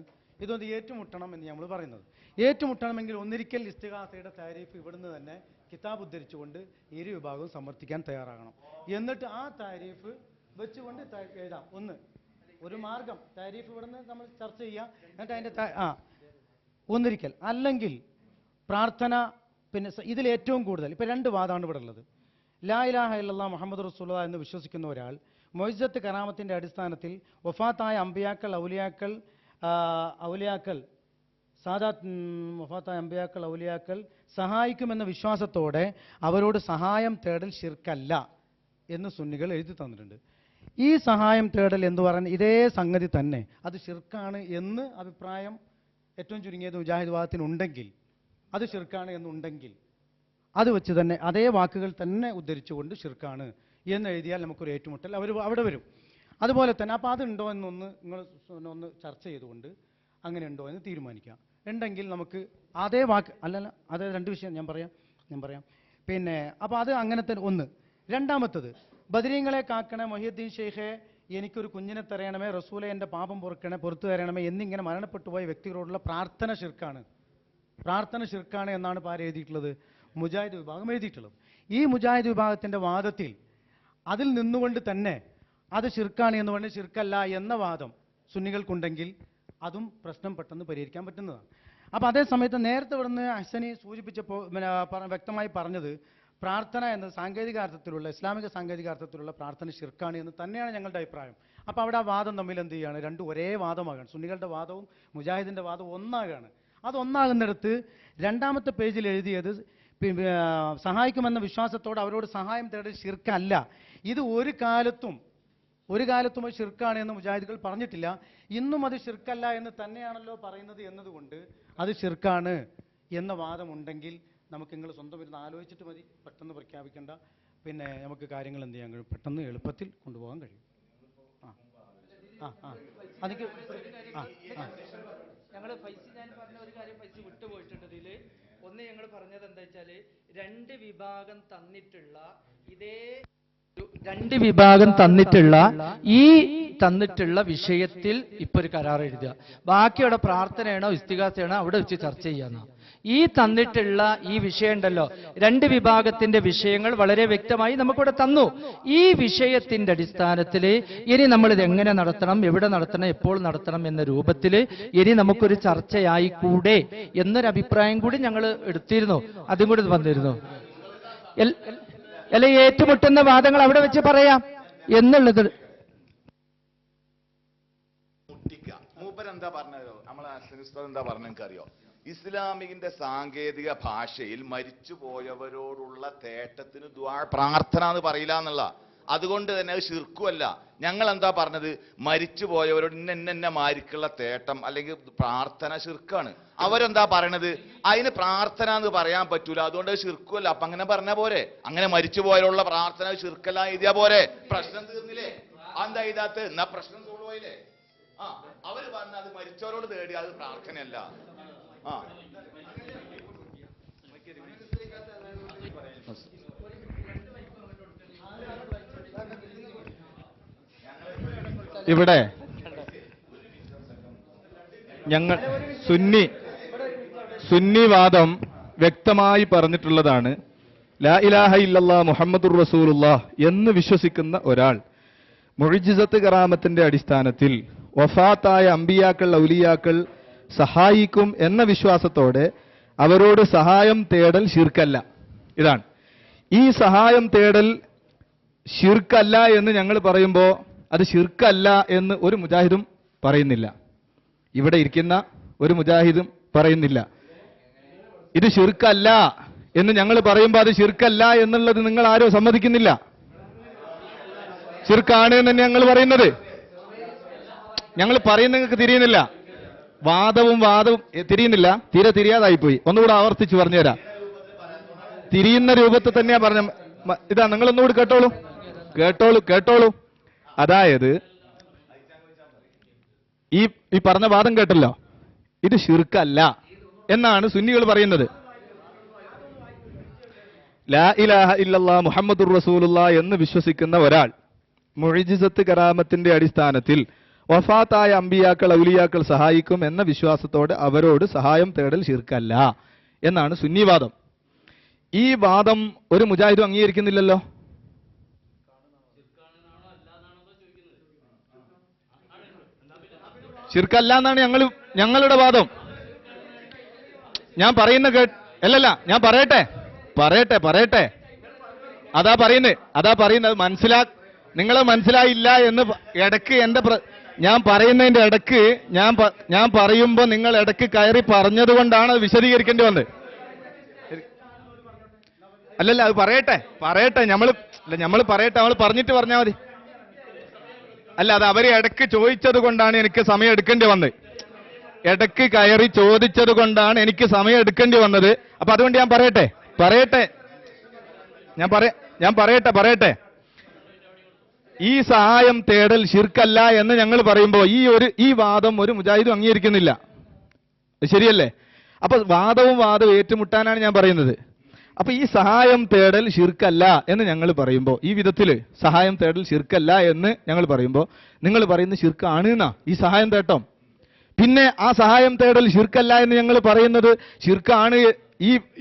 ഇതൊന്ന് ഏറ്റുമുട്ടണം എന്ന് നമ്മൾ പറയുന്നത്. ഏറ്റുമുട്ടണമെങ്കിൽ ഒന്നിരിക്കൽ ഇസ്തിഗാസയുടെ താരീഫ് ഇവിടുന്ന് തന്നെ കിതാബ് ഉദ്ധരിച്ചുകൊണ്ട് ഇരു വിഭാഗവും സമർത്ഥിക്കാൻ തയ്യാറാകണം. എന്നിട്ട് ആ താരീഫ് വെച്ചുകൊണ്ട് എഴുതാം. ഒരു മാർഗം താരീഫ് ഇവിടുന്ന് നമ്മൾ ചർച്ച ചെയ്യാം. എന്നിട്ട് അതിൻ്റെ ഒന്നിരിക്കൽ അല്ലെങ്കിൽ പ്രാർത്ഥന. പിന്നെ ഇതിൽ ഏറ്റവും കൂടുതൽ ഇപ്പം രണ്ട് വാദമാണ് ഇവിടെ ഉള്ളത്. ലാ ഇലാഹ ഇല്ലല്ലാഹ് മുഹമ്മദ് റസൂലുള്ളാഹ് എന്ന് വിശ്വസിക്കുന്ന ഒരാൾ മുഅ്ജിസത്ത് കറാമത്തിൻ്റെ അടിസ്ഥാനത്തിൽ വഫാത്തായ അമ്പിയാക്കൾ ഔലിയാക്കൾ വഫാത്തായ അമ്പിയാക്കൾ ഔലിയാക്കൾ സഹായിക്കുമെന്ന വിശ്വാസത്തോടെ അവരോട് സഹായം തേടൽ ശിർക്കല്ല എന്ന് സുന്നികൾ എഴുതി തന്നിട്ടുണ്ട്. ഈ സഹായം തേടൽ എന്ന് പറയുന്ന ഇതേ സംഗതി തന്നെ അത് ശിർക്കാണ് എന്ന് അഭിപ്രായം ഏറ്റവും ചുരുങ്ങിയത് മുജാഹിദ് വാദത്തിനുണ്ടെങ്കിൽ, അത് ശിർക്കാണ് എന്നുണ്ടെങ്കിൽ അത് വെച്ച് തന്നെ അതേ വാക്കുകൾ തന്നെ ഉദ്ധരിച്ചുകൊണ്ട് ശിർക്കാണ് എന്ന് എഴുതിയാൽ നമുക്കൊരു ഏറ്റുമുട്ടൽ അവിടെ വരും. അതുപോലെ തന്നെ അപ്പോൾ അതുണ്ടോ എന്നൊന്ന് നിങ്ങൾ ഒന്ന് ചർച്ച ചെയ്തുകൊണ്ട് അങ്ങനെ ഉണ്ടോ എന്ന് തീരുമാനിക്കാം. ഉണ്ടെങ്കിൽ നമുക്ക് അതേ വാക്ക് അതേ രണ്ട് വിഷയം ഞാൻ പറയാം. പിന്നെ അപ്പോൾ അത് അങ്ങനെ തന്നെ ഒന്ന്. രണ്ടാമത്തത്, ബദരീങ്ങളെ കാക്കണേ മൊഹിയുദ്ദീൻ ഷെയ്ഖെ, എനിക്കൊരു കുഞ്ഞിനെ തരയണമേ, റസൂലെ എൻ്റെ പാപം പുറത്തു തരണമേ എന്നിങ്ങനെ മരണപ്പെട്ടുപോയ വ്യക്തികളോടുള്ള പ്രാർത്ഥന ശിർക്കാണ് എന്നാണ് ഇപ്പോൾ ആര് എഴുതിയിട്ടുള്ളത്? മുജാഹിദ് വിഭാഗം എഴുതിയിട്ടുള്ളത്. ഈ മുജാഹിദ് വിഭാഗത്തിൻ്റെ വാദത്തിൽ അതിൽ നിന്നുകൊണ്ട് തന്നെ അത് ശിർക്കാണ് എന്ന് പറഞ്ഞ് ശിർക്കല്ല എന്ന വാദം സുന്നികൾക്കുണ്ടെങ്കിൽ അതും പ്രശ്നം പെട്ടെന്ന് പരിഹരിക്കാൻ പറ്റുന്നതാണ്. അപ്പോൾ അതേ സമയത്ത് നേരത്തെ ഇവിടുന്ന് ഹസനി സൂചിപ്പിച്ചപ്പോൾ വ്യക്തമായി പറഞ്ഞത് പ്രാർത്ഥന എന്നത് ഇസ്ലാമിക സാങ്കേതികാർത്ഥത്തിലുള്ള പ്രാർത്ഥന ശിർക്കാണ് എന്ന് തന്നെയാണ് ഞങ്ങളുടെ അഭിപ്രായം. അപ്പോൾ അവിടെ ആ വാദം തമ്മിൽ എന്ത് ചെയ്യുകയാണ്? രണ്ടും ഒരേ വാദമാകാണ്. സുന്നികളുടെ വാദവും മുജാഹിദിൻ്റെ വാദവും ഒന്നാകാണ്. അതൊന്നാകുന്നിടത്ത് രണ്ടാമത്തെ പേജിൽ എഴുതിയത് സഹായിക്കുമെന്ന വിശ്വാസത്തോടെ അവരോട് സഹായം തേടൽ ശിർക്കല്ല. ഇത് ഒരു കാലത്തും അത് ശിർക്കാണ് എന്ന് മുജാഹിദുകൾ പറഞ്ഞിട്ടില്ല. ഇന്നും അത് ശിർക്കല്ല എന്ന് തന്നെയാണല്ലോ പറയുന്നത് എന്നതുകൊണ്ട് അത് ശിർക്കാണ് എന്ന വാദമുണ്ടെങ്കിൽ നമുക്ക് നിങ്ങൾ സ്വന്തം ഇരുന്ന് ആലോചിച്ചിട്ട് മതി, പെട്ടെന്ന് പ്രഖ്യാപിക്കേണ്ട. പിന്നെ നമുക്ക് കാര്യങ്ങൾ എന്ത് ചെയ്യാൻ കഴിയും? പെട്ടെന്ന് എളുപ്പത്തിൽ കൊണ്ടുപോകാൻ കഴിയും. അതൊക്കെ ഞങ്ങൾ ഞാൻ പറഞ്ഞ ഒരു കാര്യം വിട്ടുപോയിട്ടുണ്ട് ഇതിൽ. ഒന്ന് ഞങ്ങൾ പറഞ്ഞത് എന്താ വെച്ചാൽ രണ്ട് വിഭാഗം തന്നിട്ടുള്ള വിഷയത്തിൽ ഇപ്പൊ ഒരു കരാർ എഴുതുക. ബാക്കിയുടെ പ്രാർത്ഥനയാണോ ഇസ്തിഗാസയാണോ അവിടെ വെച്ച് ചർച്ച ചെയ്യാന്നോ. ഈ തന്നിട്ടുള്ള ഈ വിഷയം ഉണ്ടല്ലോ, രണ്ട് വിഭാഗത്തിന്റെ വിഷയങ്ങൾ വളരെ വ്യക്തമായി നമുക്കിവിടെ തന്നു. ഈ വിഷയത്തിന്റെ അടിസ്ഥാനത്തിൽ ഇനി നമ്മളിത് എങ്ങനെ നടത്തണം, എവിടെ നടത്തണം, എപ്പോൾ നടത്തണം എന്ന രൂപത്തിൽ ഇനി നമുക്കൊരു ചർച്ചയായിക്കൂടെ എന്നൊരു അഭിപ്രായം കൂടി ഞങ്ങൾ എടുത്തിരുന്നു. അതും കൂടി വന്നിരുന്നു. അല്ലെ ഏറ്റുമുട്ടുന്ന വാദങ്ങൾ അവിടെ വെച്ച് പറയാം എന്നുള്ളത്. മൂപ്പരെന്താ പറഞ്ഞോ, നമ്മളെ എന്താ പറഞ്ഞ എനിക്കറിയോ? ഇസ്ലാമിന്റെ സാങ്കേതിക ഭാഷയിൽ മരിച്ചുപോയവരോടുള്ള തേട്ടത്തിന് പ്രാർത്ഥന എന്ന് പറയില്ല എന്നുള്ള, അതുകൊണ്ട് തന്നെ അത് ശിർക്കുമല്ല. ഞങ്ങൾ എന്താ പറഞ്ഞത്? മരിച്ചുപോയവരോട് ഇന്ന മാരിക്കുള്ള തേട്ടം അല്ലെങ്കിൽ പ്രാർത്ഥന ശിർക്കാണ്. അവരെന്താ പറയണത്? അതിന് പ്രാർത്ഥന എന്ന് പറയാൻ പറ്റൂല, അതുകൊണ്ട് അത് ശിർക്കുമല്ല. അപ്പൊ അങ്ങനെ പറഞ്ഞ പോരെ? അങ്ങനെ മരിച്ചുപോയവരുള്ള പ്രാർത്ഥന ശിർക്കല്ല എഴുതിയാ പോരെ? പ്രശ്നം തീർന്നില്ലേ? എന്താ എഴുതാത്ത? എന്നാ പ്രശ്നം സോൾവ് ആയില്ലേ? അവര് പറഞ്ഞ അത് മരിച്ചവരോട് തേടി, അത് പ്രാർത്ഥനയല്ല. ഇവിടെ ഞങ്ങൾ സുന്നിവാദം വ്യക്തമായി പറഞ്ഞിട്ടുള്ളതാണ്. ലാ ഇലാഹ ഇല്ലല്ലാഹ് മുഹമ്മദുർ റസൂലുള്ളാഹ് എന്ന് വിശ്വസിക്കുന്ന ഒരാൾ മുഅ്ജിസത്ത് കറാമത്തിന്റെ അടിസ്ഥാനത്തിൽ വഫാത്തായ അമ്പിയാക്കൾ ഔലിയാക്കൾ സഹായിക്കും എന്ന വിശ്വാസത്തോടെ അവരോട് സഹായം തേടൽ ശിർക്കല്ല. ഇതാണ് ഈ സഹായം തേടൽ ശിർക്കല്ല എന്ന് ഞങ്ങൾ പറയുമ്പോൾ അത് ശിർക്കല്ല എന്ന് ഒരു മുജാഹിദും പറയുന്നില്ല. ഇവിടെ ഇരിക്കുന്ന ഒരു മുജാഹിദും പറയുന്നില്ല. ഇത് ശിർക്കല്ല എന്ന് ഞങ്ങൾ പറയുമ്പോൾ അത് ശിർക്കല്ല എന്നുള്ളത് നിങ്ങൾ ആരോ സമ്മതിക്കുന്നില്ല. ശിർക്കാണ് എന്ന് തന്നെ ഞങ്ങൾ പറയുന്നത്. ഞങ്ങൾ പറയുന്ന നിങ്ങൾക്ക് തിരിയുന്നില്ല. വാദവും തിരിയുന്നില്ല. തീരെ തിരിയാതായിപ്പോയി. ഒന്നുകൂടെ ആവർത്തിച്ച് പറഞ്ഞുതരാം. തിരിയുന്ന രൂപത്തിൽ തന്നെയാ പറഞ്ഞ. ഇതാ, നിങ്ങളൊന്നുകൂടി കേട്ടോളൂ. അതായത് ഈ പറഞ്ഞ വാദം കേട്ടല്ലോ, ഇത് ശിർക്കല്ല എന്നാണ് സുന്നികൾ പറയുന്നത്. ലാ ഇലാഹ ഇല്ലല്ലാഹ് മുഹമ്മദുർ റസൂലുള്ളാഹ് എന്ന് വിശ്വസിക്കുന്ന ഒരാൾ മുഅ്ജിസത്ത് കറാമത്തിന്റെ അടിസ്ഥാനത്തിൽ വഫാത്തായ അമ്പിയാക്കൾ ഔലിയാക്കൾ സഹായിക്കും എന്ന വിശ്വാസത്തോടെ അവരോട് സഹായം തേടൽ ശിർക്കല്ല എന്നാണ് സുന്നിവാദം. ഈ വാദം ഒരു മുജാഹിദും അംഗീകരിക്കുന്നില്ലല്ലോ. ശിർക്കല്ല എന്നാണ് ഞങ്ങളുടെ വാദം. ഞാൻ പറയുന്ന ഞാൻ പറയട്ടെ. അതാ പറയുന്നത്. നിങ്ങളെ മനസ്സിലായില്ല എന്ന് ഇടക്ക് ഞാൻ പറയുന്നതിന്റെ ഇടക്ക് ഞാൻ പറയുമ്പോ നിങ്ങൾ ഇടക്ക് കയറി പറഞ്ഞത് കൊണ്ടാണ് വിശദീകരിക്കേണ്ടി വന്നത്. അല്ലല്ല, അത് പറയട്ടെ. നമ്മൾ പറഞ്ഞിട്ട് പറഞ്ഞാൽ മതി. അല്ലാതെ അവര് ഇടയ്ക്ക് ചോദിച്ചത് കൊണ്ടാണ് എനിക്ക് സമയം എടുക്കേണ്ടി വന്നത്. ഇടയ്ക്ക് കയറി ചോദിച്ചത് കൊണ്ടാണ് എനിക്ക് സമയം എടുക്കേണ്ടി വന്നത്. അപ്പൊ അതുകൊണ്ട് ഞാൻ പറയട്ടെ ഈ സഹായം തേടൽ ശിർക്കല്ല എന്ന് ഞങ്ങൾ പറയുമ്പോൾ ഈ വാദം ഒരു മുജാഹിദും അംഗീകരിക്കുന്നില്ല. ശരിയല്ലേ? അപ്പൊ വാദവും ഏറ്റുമുട്ടാനാണ് ഞാൻ പറയുന്നത്. അപ്പൊ ഈ സഹായം തേടൽ ശിർക്കല്ല എന്ന് ഞങ്ങൾ പറയുമ്പോൾ, ഈ വിധത്തില് സഹായം തേടൽ ശിർക്കല്ല എന്ന് ഞങ്ങൾ പറയുമ്പോൾ നിങ്ങൾ പറയുന്നത് ശിർക്കാണ് എന്നാ ഈ സഹായം തേട്ടം. പിന്നെ ആ സഹായം തേടൽ ശിർക്കല്ല എന്ന് ഞങ്ങൾ പറയുന്നത് ശിർക്കാണ്,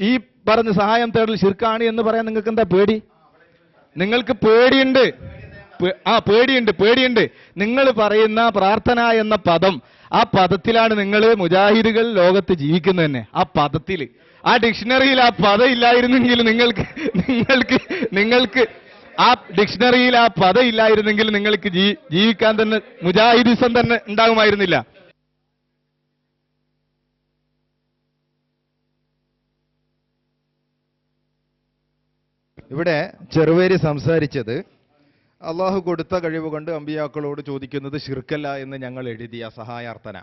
ഈ പറഞ്ഞ സഹായം തേടൽ ശിർക്കാണ് എന്ന് പറയാൻ നിങ്ങൾക്ക് എന്താ പേടി? നിങ്ങൾക്ക് പേടിയുണ്ട്. പേടിയുണ്ട്. നിങ്ങൾ പറയുന്ന പ്രാർത്ഥന എന്ന പദം, ആ പദത്തിലാണ് നിങ്ങൾ മുജാഹിദുകൾ ലോകത്ത് ജീവിക്കുന്നത് തന്നെ. ആ പദത്തിൽ, ആ ഡിക്ഷണറിയിൽ ആ പദം ഇല്ലായിരുന്നെങ്കിൽ നിങ്ങൾക്ക് ആ ഡിക്ഷണറിയിൽ ആ പദം ഇല്ലായിരുന്നെങ്കിൽ നിങ്ങൾക്ക് ജീവിക്കാൻ തന്നെ മുജാഹിദിസം തന്നെ ഉണ്ടാകുമായിരുന്നില്ല. ഇവിടെ ചെറുവേരി സംസാരിച്ചത് അള്ളാഹു കൊടുത്ത കഴിവ് കൊണ്ട് അമ്പിയാക്കളോട് ചോദിക്കുന്നത് ശിർക്കല്ല എന്ന് ഞങ്ങൾ എഴുതിയ സഹായാർത്ഥന.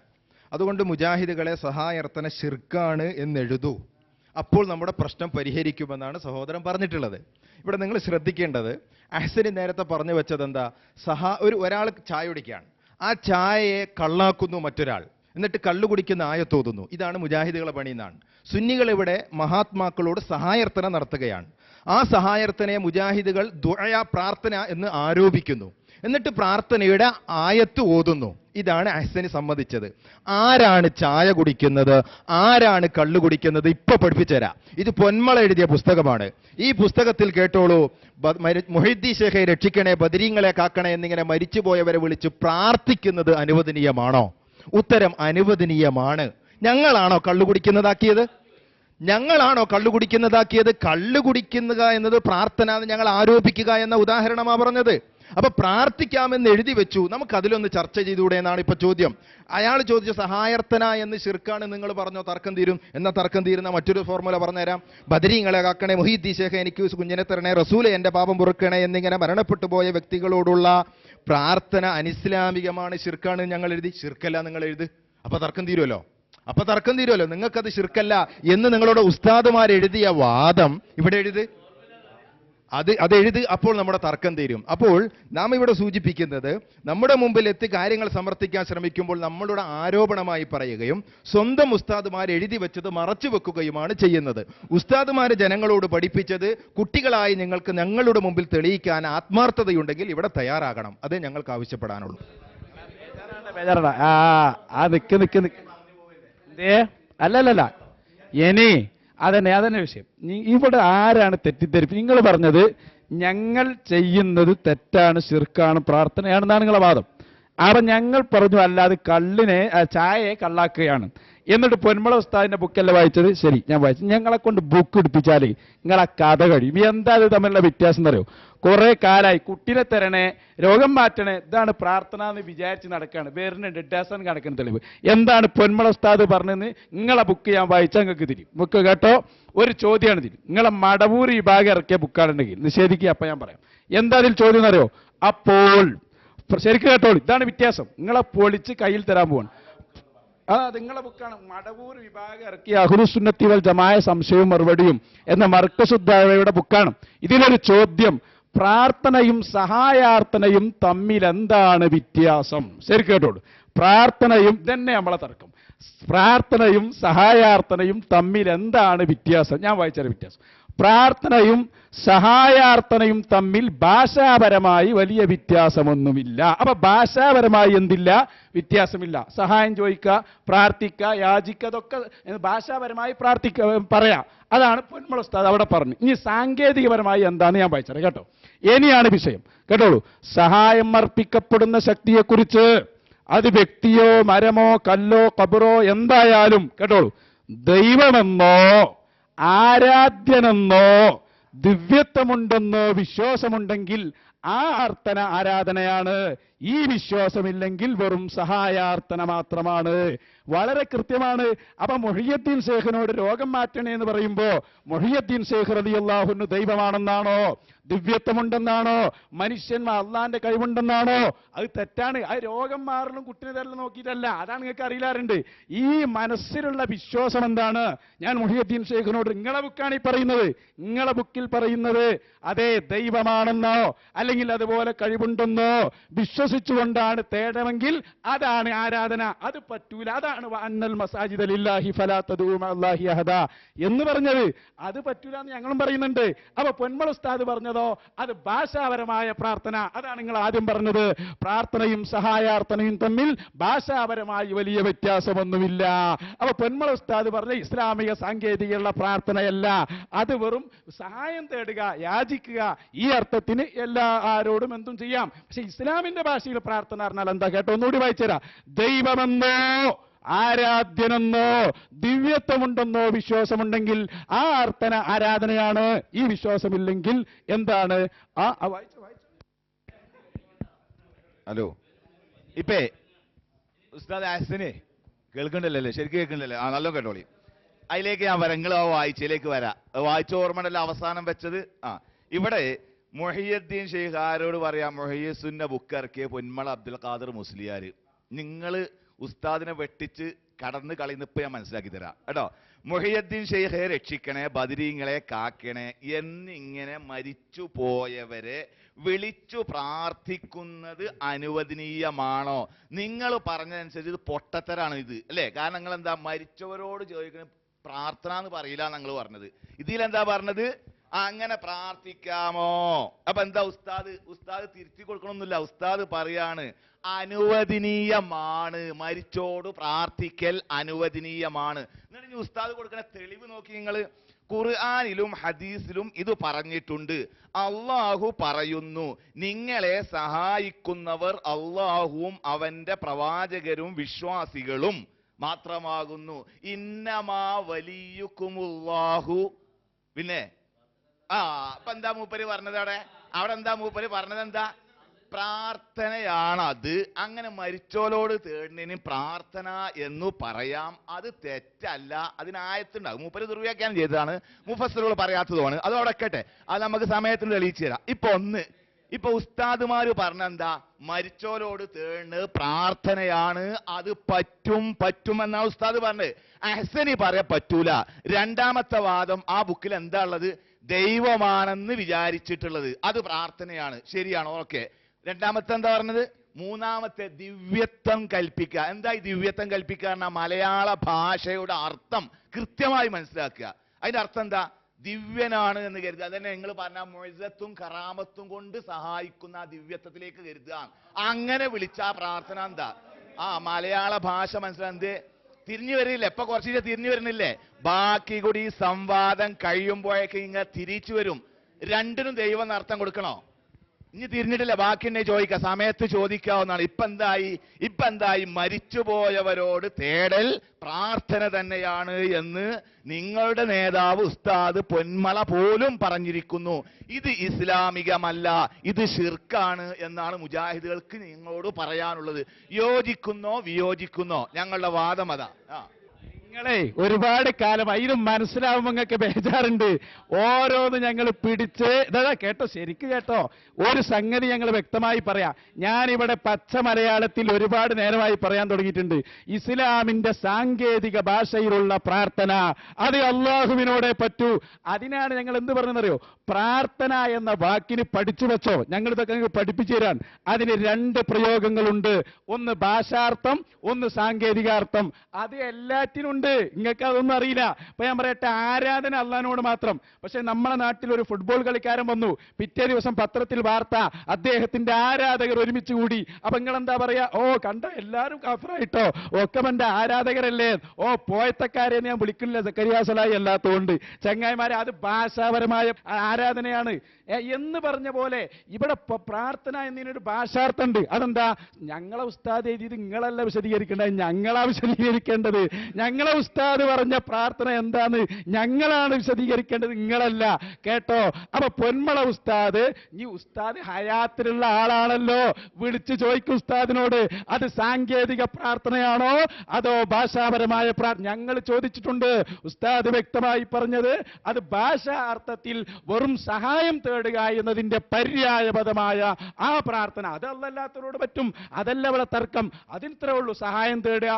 അതുകൊണ്ട് മുജാഹിദുകളെ സഹായാർത്ഥന ശിർക്കാണ് എന്നെഴുതൂ, അപ്പോൾ നമ്മുടെ പ്രശ്നം പരിഹരിക്കുമെന്നാണ് സഹോദരൻ പറഞ്ഞിട്ടുള്ളത്. ഇവിടെ നിങ്ങൾ ശ്രദ്ധിക്കേണ്ടത്, അഹ്സനി നേരത്തെ പറഞ്ഞു വെച്ചത് എന്താ? ഒരാൾ ചായ കുടിക്കുകയാണ്, ആ ചായയെ കള്ളാക്കുന്നു മറ്റൊരാൾ, എന്നിട്ട് കള്ളു കുടിക്കുന്ന ആയത്തോതുന്നു. ഇതാണ് മുജാഹിദുകളെ പണി എന്നാണ്. സുന്നികൾ ഇവിടെ മഹാത്മാക്കളോട് സഹായാർത്ഥന നടത്തുകയാണ്. ആ സഹായാർത്ഥനയെ മുജാഹിദുകൾ ദുആ പ്രാർത്ഥന എന്ന് ആരോപിക്കുന്നു. എന്നിട്ട് പ്രാർത്ഥനയുടെ ആയത്ത് ഓതുന്നു. ഇതാണ് അഹ്സനി സമ്മതിച്ചത്. ആരാണ് ചായ കുടിക്കുന്നത്, ആരാണ് കള്ളു കുടിക്കുന്നത് ഇപ്പൊ പഠിപ്പിച്ചുതരാം. ഇത് പൊന്മള എഴുതിയ പുസ്തകമാണ്. ഈ പുസ്തകത്തിൽ കേട്ടോളൂ, മുഹീദ്ദീൻ ശേഖയെ രക്ഷിക്കണേ, ബദരീങ്ങളെ കാക്കണേ എന്നിങ്ങനെ മരിച്ചുപോയവരെ വിളിച്ച് പ്രാർത്ഥിക്കുന്നത് അനുവദനീയമാണോ? ഉത്തരം അനുവദനീയമാണ്. ഞങ്ങളാണോ കള്ളു കുടിക്കുന്നതാക്കിയത്? കള്ളു കുടിക്കുക എന്നത് പ്രാർത്ഥന എന്ന് ഞങ്ങൾ ആരോപിക്കുക എന്ന ഉദാഹരണമാണ് പറഞ്ഞത്. അപ്പൊ പ്രാർത്ഥിക്കാമെന്ന് എഴുതി വെച്ചു, നമുക്ക് അതിലൊന്ന് ചർച്ച ചെയ്തുകൂടെ എന്നാണ് ഇപ്പൊ ചോദ്യം. അയാൾ ചോദിച്ച സഹായാർത്ഥന എന്ന് ശിർക്കാണ് നിങ്ങൾ പറഞ്ഞോ, തർക്കം തീരും. എന്നാ തർക്കം തീരുന്ന മറ്റൊരു ഫോർമുല പറഞ്ഞുതരാം. ബദരീങ്ങളെ കാക്കണേ, മുഹീദ്ദീൻ ശേഖ എനിക്ക് കുഞ്ഞിനെ തരണേ, റസൂലെ എന്റെ പാപം പൊറുക്കണേ എന്നിങ്ങനെ മരണപ്പെട്ടു പോയ വ്യക്തികളോടുള്ള പ്രാർത്ഥന അനിസ്ലാമികമാണ്, ശിർക്കാണ് ഞങ്ങൾ എഴുതി. ശിർക്കല്ല നിങ്ങൾ എഴുത്, അപ്പൊ തർക്കം തീരുമല്ലോ. നിങ്ങൾക്കത് ശിർക്കല്ല എന്ന് നിങ്ങളോട് ഉസ്താദുമാർ എഴുതിയ വാദം ഇവിടെ എഴുത്, അത് എഴുത്, അപ്പോൾ നമ്മുടെ തർക്കം തീരും. അപ്പോൾ നാം ഇവിടെ സൂചിപ്പിക്കുന്നത്, നമ്മുടെ മുമ്പിൽ എത്തി കാര്യങ്ങൾ സമർത്ഥിക്കാൻ ശ്രമിക്കുമ്പോൾ നമ്മളുടെ ആരോപണമായി പറയുകയും സ്വന്തം ഉസ്താദുമാർ എഴുതി വെച്ചത് മറച്ചു വെക്കുകയുമാണ് ചെയ്യുന്നത്. ഉസ്താദുമാർ ജനങ്ങളോട് പഠിപ്പിച്ചത് കുട്ടികളായി നിങ്ങൾക്ക് ഞങ്ങളുടെ മുമ്പിൽ തെളിയിക്കാൻ ആത്മാർത്ഥതയുണ്ടെങ്കിൽ ഇവിടെ തയ്യാറാകണം. അതേ ഞങ്ങൾക്ക് ആവശ്യപ്പെടാനുള്ളൂ. അല്ലല്ല, ഇനി അതന്നെ വിഷയം. ഇവിടെ ആരാണ് തെറ്റിദ്ധരിപ്പ്? നിങ്ങൾ പറഞ്ഞത് ഞങ്ങൾ ചെയ്യുന്നത് തെറ്റാണ്, ശിർക്കാണ്, പ്രാർത്ഥനയാണെന്നാണ് നിങ്ങളെ വാദം. അപ്പൊ ഞങ്ങൾ പറഞ്ഞു അല്ലാതെ ചായയെ കള്ളാക്കുകയാണ്. എന്നിട്ട് പൊന്മള ഉസ്താദിന്റെ ബുക്കല്ല വായിച്ചത്? ശരി, ഞാൻ വായിച്ചു. ഞങ്ങളെ കൊണ്ട് ബുക്ക് എടുപ്പിച്ചാലേ നിങ്ങളെ കഥ കഴിയും. എന്താ ഇത് തമ്മിലുള്ള വ്യത്യാസം എന്നറിയോ? കുറെ കാലായി കുട്ടിനെ തരണേ, രോഗം മാറ്റണേ, ഇതാണ് പ്രാർത്ഥന എന്ന് വിചാരിച്ച് നടക്കുകയാണ്. വേറിനുണ്ട് ഡസൻ കണക്കിന് തെളിവ്. എന്താണ് പൊന്മള ഉസ്താദ് പറഞ്ഞതെന്ന് നിങ്ങളെ ബുക്ക് ഞാൻ വായിച്ചാൽ നിങ്ങൾക്ക് തിരിയും. ബുക്ക് കേട്ടോ, ഒരു ചോദ്യമാണ് തിരി. നിങ്ങളെ മടവൂർ വിഭാഗം ഇറക്കിയ ബുക്കാണെന്നുണ്ടെങ്കിൽ നിഷേധിക്കുക. അപ്പൊ ഞാൻ പറയാം എന്താ അതിൽ ചോദ്യം എന്നറിയോ? അപ്പോൾ ശരിക്കും കേട്ടോളൂ, ഇതാണ് വ്യത്യാസം. നിങ്ങളെ പൊളിച്ച് കയ്യിൽ തരാൻ പോവാണ്. നിങ്ങളെ ബുക്കാണ്, മടവൂർ വിഭാഗം ഇറക്കിയ അഹ്ലുസുന്നത്തി വൽ ജമാഅ സംശയവും മറുപടിയും എന്ന മർക്കസുദ്ദഅവയുടെ ബുക്കാണ്. ഇതിലൊരു ചോദ്യം, പ്രാർത്ഥനയും സഹായാർത്ഥനയും തമ്മിൽ എന്താണ് വ്യത്യാസം? ശരിക്കും കേട്ടോളൂ. പ്രാർത്ഥനയും തന്നെ നമ്മളെ തർക്കം, പ്രാർത്ഥനയും സഹായാർത്ഥനയും തമ്മിൽ എന്താണ് വ്യത്യാസം? ഞാൻ വായിച്ചാൽ വ്യത്യാസം. പ്രാർത്ഥനയും സഹായാർത്ഥനയും തമ്മിൽ ഭാഷാപരമായി വലിയ വ്യത്യാസമൊന്നുമില്ല. അപ്പൊ ഭാഷാപരമായി എന്തില്ല? വ്യത്യാസമില്ല. സഹായം ചോദിക്കുക, പ്രാർത്ഥിക്കുക, യാചിക്കുക, അതൊക്കെ ഭാഷാപരമായി പറയാം. അതാണ് പൊന്മള ഉസ്താദ് അവിടെ പറഞ്ഞു. ഇനി സാങ്കേതികപരമായി എന്താന്ന് ഞാൻ വായിച്ചത് കേട്ടോ. ഇനിയാണ് വിഷയം കേട്ടോളൂ. സഹായം അർപ്പിക്കപ്പെടുന്ന ശക്തിയെക്കുറിച്ച്, അത് വ്യക്തിയോ മരമോ കല്ലോ ഖബറോ എന്തായാലും കേട്ടോളൂ, ദൈവമെന്നോ ആരാധ്യനെന്നോ ദിവ്യത്വമുണ്ടെന്നോ വിശ്വാസമുണ്ടെങ്കിൽ ആ ആരാധനയാണ്. ഈ വിശ്വാസമില്ലെങ്കിൽ വെറും സഹായാർത്ഥന മാത്രമാണ്. വളരെ കൃത്യമാണ്. അപ്പൊ മുഹിയുദ്ദീൻ ശൈഖിനോട് രോഗം മാറ്റണേ എന്ന് പറയുമ്പോ മുഹിയുദ്ദീൻ ശൈഖ് റളിയല്ലാഹു അൻഹു ദൈവമാണെന്നാണോ, ദിവ്യത്വമുണ്ടെന്നാണോ, മനുഷ്യന്മാർ അള്ളാന്റെ കഴിവുണ്ടെന്നാണോ? അത് തെറ്റാണ്. അത് രോഗം മാറലും കുട്ടിനെ തരലും നോക്കിയിട്ടല്ല. അതാണ് നിങ്ങൾക്ക് അറിയില്ലാറുണ്ട്. ഈ മനസ്സിലുള്ള വിശ്വാസം എന്താണ്? ഞാൻ മുഹിയുദ്ദീൻ ശൈഖിനോട് നിങ്ങളെ ബുക്കാണ് ഈ പറയുന്നത്, നിങ്ങളെ ബുക്കിൽ പറയുന്നത് അതേ ദൈവമാണെന്നോ അല്ലെങ്കിൽ അതുപോലെ കഴിവുണ്ടെന്നോ വിശ്വസിച്ചുകൊണ്ടാണ് തേടണമെങ്കിൽ അതാണ് ആരാധന. അത് പറ്റൂല. അതാണ് അന്നൽ മസാജിദ ലില്ലാഹി ഫലാ തദൂ മഅല്ലാഹി അഹദാ എന്ന് പറഞ്ഞത്. അത് പറ്റൂല എന്ന് ഞങ്ങളും പറയുന്നുണ്ട്. അപ്പൊ പൊന്മള ഉസ്താദ് പറഞ്ഞതോ അത് ഭാഷാപരമായ പ്രാർത്ഥന. അതാണ് നിങ്ങൾ ആദ്യം പറഞ്ഞത്. പ്രാർത്ഥനയും സഹായാർത്ഥനയും തമ്മിൽ ഭാഷാപരമായി വലിയ വ്യത്യാസമൊന്നുമില്ല. അപ്പൊ പൊന്മള ഉസ്താദ് പറഞ്ഞ ഇസ്ലാമിക സാങ്കേതികമുള്ള പ്രാർത്ഥനയല്ല, അത് വെറും സഹായം തേടുക, യാചിക്കുക. ഈ അർത്ഥത്തിന് എല്ലാ ആരോടും എന്തും ചെയ്യാം. പക്ഷെ ഇസ്ലാമിന്റെ ഭാഷയിൽ പ്രാർത്ഥന പറഞ്ഞാൽ എന്താ? കേട്ടോ, ഒന്നുകൂടി വായിച്ചുതരാം. ദൈവമെന്നോ ആരാധ്യനെന്നോ ദിവ്യത്വമുണ്ടെന്നോ വിശ്വാസമുണ്ടെങ്കിൽ ആ അർത്ഥന ആരാധനയാണ്. ഈ വിശ്വാസമില്ലെങ്കിൽ എന്താണ്? ഹലോ, ഇപ്പേ ഉസ്താദ് ഹസനെ കേൾക്കണ്ടല്ലേ? ശരിക്കും കേൾക്കണ്ടല്ലേ? ആ, നല്ല കേട്ടോളി. അതിലേക്ക് ഞാൻ വരാം. നിങ്ങൾ ആ വായിച്ചതിലേക്ക് വരാം. വായിച്ച ഓർമ്മണ്ടല്ലോ അവസാനം വെച്ചത്. ഇവിടെ മുഹിയുദ്ദീൻ ശൈഖ് ആരോട് പറയാം? മുഹിയുസുന്ന ബുക്ക് ഇറക്കിയ പൊന്മള അബ്ദുൽ ഖാദർ മുസ്ലിയാർ. നിങ്ങൾ ഉസ്താദിനെ വെട്ടിച്ച് കടന്ന് കളിന്നിപ്പ് ഞാൻ മനസ്സിലാക്കി തരാം കേട്ടോ. മുഹിയുദ്ദീൻ ശൈഖെ രക്ഷിക്കണേ, ബദരീങ്ങളെ കാക്കണേ എന്നിങ്ങനെ മരിച്ചു പോയവരെ വിളിച്ചു പ്രാർത്ഥിക്കുന്നത് അനുവദനീയമാണോ? നിങ്ങൾ പറഞ്ഞതനുസരിച്ച് ഇത് പൊട്ടത്തരാണ് ഇത്, അല്ലേ? കാരണം നിങ്ങൾ എന്താ മരിച്ചവരോട് ചോദിക്കണ പ്രാർത്ഥന എന്ന് പറയില്ല നിങ്ങൾ പറഞ്ഞത്. ഇതിലെന്താ പറഞ്ഞത്? അങ്ങനെ പ്രാർത്ഥിക്കാമോ? അപ്പൊ എന്താ ഉസ്താദ് തിരുത്തി കൊടുക്കണമെന്നില്ല. ഉസ്താദ് പറയാണ് അനുവദനീയമാണ്, മരിച്ചോട് പ്രാർത്ഥിക്കൽ അനുവദനീയമാണ്. എന്നിട്ട് ഉസ്താദ് കൊടുക്കുന്ന തെളിവ് നോക്കി നിങ്ങൾ. ഖുർആനിലും ഹദീസിലും ഇത് പറഞ്ഞിട്ടുണ്ട്. അള്ളാഹു പറയുന്നു, നിങ്ങളെ സഹായിക്കുന്നവർ അള്ളാഹുവും അവന്റെ പ്രവാചകരും വിശ്വാസികളും മാത്രമാകുന്നു. ഇന്നമാ വലിയുക്കുമുല്ലാഹു. പിന്നെ അപ്പൊ എന്താ മൂപ്പര് പറഞ്ഞത് അവിടെ എന്താ മൂപ്പര് പറഞ്ഞത്? എന്താ? പ്രാർത്ഥനയാണത്. അങ്ങനെ മരിച്ചോലോട് തേടുന്നതിന് പ്രാർത്ഥന എന്ന് പറയാം. അത് തെറ്റല്ല. അതിനായത്തുണ്ടാകും. മൂപ്പര് ദുർവ്യാഖ്യാനം ചെയ്തതാണ്, മുഫസ്സിറുകൾ പറയാത്തതുമാണ്. അത് അവിടെ കേട്ടെ, അത് നമുക്ക് സമയത്തിന് തെളിയിച്ചു തരാം. ഇപ്പൊ ഉസ്താദുമാര് പറഞ്ഞെന്താ? മരിച്ചോലോട് തേടുന്നത് പ്രാർത്ഥനയാണ്, അത് പറ്റുമെന്നാണ് ഉസ്താദ് പറഞ്ഞത്. അഹ്സനി പറയാൻ പറ്റൂല. രണ്ടാമത്തെ വാദം ആ ബുക്കിൽ എന്താ ഉള്ളത്? ദൈവമാണെന്ന് വിചാരിച്ചിട്ടുള്ളത് അത് പ്രാർത്ഥനയാണ്. ശരിയാണോ? ഓക്കെ. രണ്ടാമത്തെ എന്താ പറഞ്ഞത്? മൂന്നാമത്തെ ദിവ്യത്വം കൽപ്പിക്കുക. എന്താ ഈ ദിവ്യത്വം കൽപ്പിക്കുക? മലയാള ഭാഷയുടെ അർത്ഥം കൃത്യമായി മനസ്സിലാക്കുക. അതിന്റെ അർത്ഥം എന്താ? ദിവ്യനാണ് എന്ന് കരുതുക. അതന്നെ നിങ്ങൾ പറഞ്ഞ മുഅ്ജിസത്തും കറാമത്തും കൊണ്ട് സഹായിക്കുന്ന ആ ദിവ്യത്വത്തിലേക്ക് കരുതുക. അങ്ങനെ വിളിച്ച പ്രാർത്ഥന എന്താ? മലയാള ഭാഷ മനസ്സിലാന്ത് തിരിഞ്ഞു വരില്ലേ? ഇപ്പൊ കുറച്ച് തിരിഞ്ഞു വരുന്നില്ലേ? ബാക്കി കൂടി ഈ സംവാദം കഴിയുമ്പോഴേക്ക് ഇങ്ങനെ തിരിച്ചു വരും. രണ്ടിനും ദൈവം അർത്ഥം കൊടുക്കണോ? ഇനി തിരിഞ്ഞിട്ടില്ല, ബാക്കി എന്നെ ചോദിക്കാം, സമയത്ത് ചോദിക്കാവുന്നതാണ്. ഇപ്പൊ എന്തായി? മരിച്ചുപോയവരോട് തേടൽ പ്രാർത്ഥന തന്നെയാണ് എന്ന് നിങ്ങളുടെ നേതാവ് ഉസ്താദ് പൊന്മള പോലും പറഞ്ഞിരിക്കുന്നു. ഇത് ഇസ്ലാമികമല്ല, ഇത് ശിർക്കാണ് എന്നാണ് മുജാഹിദുകൾക്ക് നിങ്ങളോട് പറയാനുള്ളത്. യോജിക്കുന്നോ വിയോജിക്കുന്നോ? ഞങ്ങളുടെ വാദം അതാ. നിങ്ങളെ ഒരുപാട് കാലം അതിനും മനസ്സിലാവുമ്പോ നിങ്ങൾക്ക് ബേജാറുണ്ട്. ഓരോന്ന് ഞങ്ങൾ പിടിച്ച് കേട്ടോ, ശരിക്ക് കേട്ടോ. ഒരു സംഗതി ഞങ്ങൾ വ്യക്തമായി പറയാം. ഞാനിവിടെ പച്ച മലയാളത്തിൽ ഒരുപാട് നേരമായി പറയാൻ തുടങ്ങിയിട്ടുണ്ട്. ഇസ്ലാമിന്റെ സാങ്കേതിക ഭാഷയിലുള്ള പ്രാർത്ഥന അത് അള്ളാഹുവിനോടെ പറ്റൂ. അതിനാണ് ഞങ്ങൾ എന്ത് പറഞ്ഞെന്നറിയോ? പ്രാർത്ഥന എന്ന വാക്കിന് പഠിച്ചു വെച്ചോ, ഞങ്ങൾ ഇതൊക്കെ നിങ്ങൾക്ക് പഠിപ്പിച്ചു തരാൻ. അതിന് രണ്ട് പ്രയോഗങ്ങളുണ്ട്. ഒന്ന് ഭാഷാർത്ഥം, ഒന്ന് സാങ്കേതികാർത്ഥം. അത് എല്ലാറ്റിനും ഉണ്ട്. നിങ്ങൾക്ക് അതൊന്നും അറിയില്ല. ഇപ്പൊ ഞാൻ പറയട്ടെ, ആരാധന അള്ളാഹിനോട് മാത്രം. പക്ഷെ നമ്മളെ നാട്ടിൽ ഒരു ഫുട്ബോൾ കളിക്കാരൻ വന്നു, പിറ്റേ ദിവസം പത്രത്തിൽ വാർത്ത, അദ്ദേഹത്തിന്റെ ആരാധകർ ഒരുമിച്ച് കൂടി. അപ്പൊ നിങ്ങൾ എന്താ പറയാ? കണ്ട എല്ലാവരും കാഫിറായിട്ടോ, ഒക്കമന്റെ ആരാധകരല്ലേ, പോയത്തക്കാരെ ഞാൻ വിളിക്കില്ല സക്കരിയ സലായി അല്ലാത്തതുകൊണ്ട്. ചങ്ങായിമാരെ, അത് ഭാഷാപരമായ ആരാധനയാണ് എന്ന് പറഞ്ഞ പോലെ ഇവിടെ പ്രാർത്ഥന എന്നതിനൊരു ഭാഷാർത്ഥമുണ്ട്. അതെന്താ? ഞങ്ങളെ ഉസ്താദ് എഴുതിയത് നിങ്ങളല്ല വിശദീകരിക്കേണ്ടത്, ഞങ്ങളാ വിശദീകരിക്കേണ്ടത്. ഞങ്ങൾ നിങ്ങളെ ഉസ്താദ് പറഞ്ഞ പ്രാർത്ഥന എന്താന്ന് ഞങ്ങളാണ് വിശദീകരിക്കേണ്ടത്, നിങ്ങളല്ല കേട്ടോ. അപ്പൊ പൊന്മള ഉസ്താദ്, ഈ ഉസ്താദ് ഹയാത്തിലുള്ള ആളാണല്ലോ, വിളിച്ചു ചോദിക്കും ഉസ്താദിനോട്, അത് സാങ്കേതിക പ്രാർത്ഥനയാണോ അതോ ഭാഷാപരമായ ഞങ്ങൾ ചോദിച്ചിട്ടുണ്ട്. ഉസ്താദ് വ്യക്തമായി പറഞ്ഞത് അത് ഭാഷാ അർത്ഥത്തിൽ വെറും സഹായം തേടുക എന്നതിന്റെ പര്യായപദമായ ആ പ്രാർത്ഥന, അത് അല്ലാത്തവരോട് പറ്റും, അതല്ല ഇവിടെ തർക്കം. അതിത്രേ ഉള്ളൂ. സഹായം തേടുക,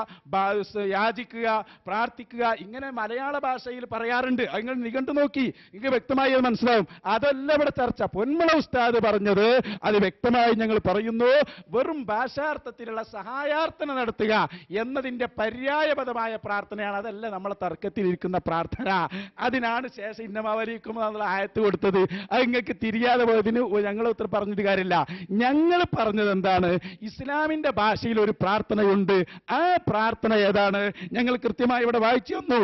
യാചിക്കുക, പ്രാർത്ഥിക്കുക, ഇങ്ങനെ മലയാള ഭാഷയിൽ പറയാറുണ്ട്. നിങ്ങൾ നിഘണ്ടു നോക്കി നിങ്ങൾക്ക് വ്യക്തമായി അത് മനസ്സിലാവും. അതല്ല ഇവിടെ ചർച്ച. പൊന്മള ഉസ്താദ് പറഞ്ഞത് അത് വ്യക്തമായി ഞങ്ങൾ പറയുന്നു, വെറും ഭാഷാർത്ഥത്തിലുള്ള സഹായാർത്ഥന നടത്തുക എന്നതിന്റെ പര്യായപദമായ പ്രാർത്ഥനയാണ്. അതല്ല നമ്മളെ തർക്കത്തിലിരിക്കുന്ന പ്രാർത്ഥന. അതിനാണ് ശേഷം ഇന്നമാവരിക്കും എന്നുള്ള ആയത്ത് കൊടുത്തത്. അത് നിങ്ങൾക്ക് തിരിയാതെ പോയതിന് ഞങ്ങൾ ഉത്തരം പറഞ്ഞിട്ട് കാര്യമില്ല. ഞങ്ങൾ പറഞ്ഞത് എന്താണ്, ഇസ്ലാമിന്റെ ഭാഷയിൽ ഒരു പ്രാർത്ഥനയുണ്ട്. ആ പ്രാർത്ഥന ഏതാണ് ഞങ്ങൾ കൃത്യമായി ഇവിടെ വായിച്ചു തന്നു.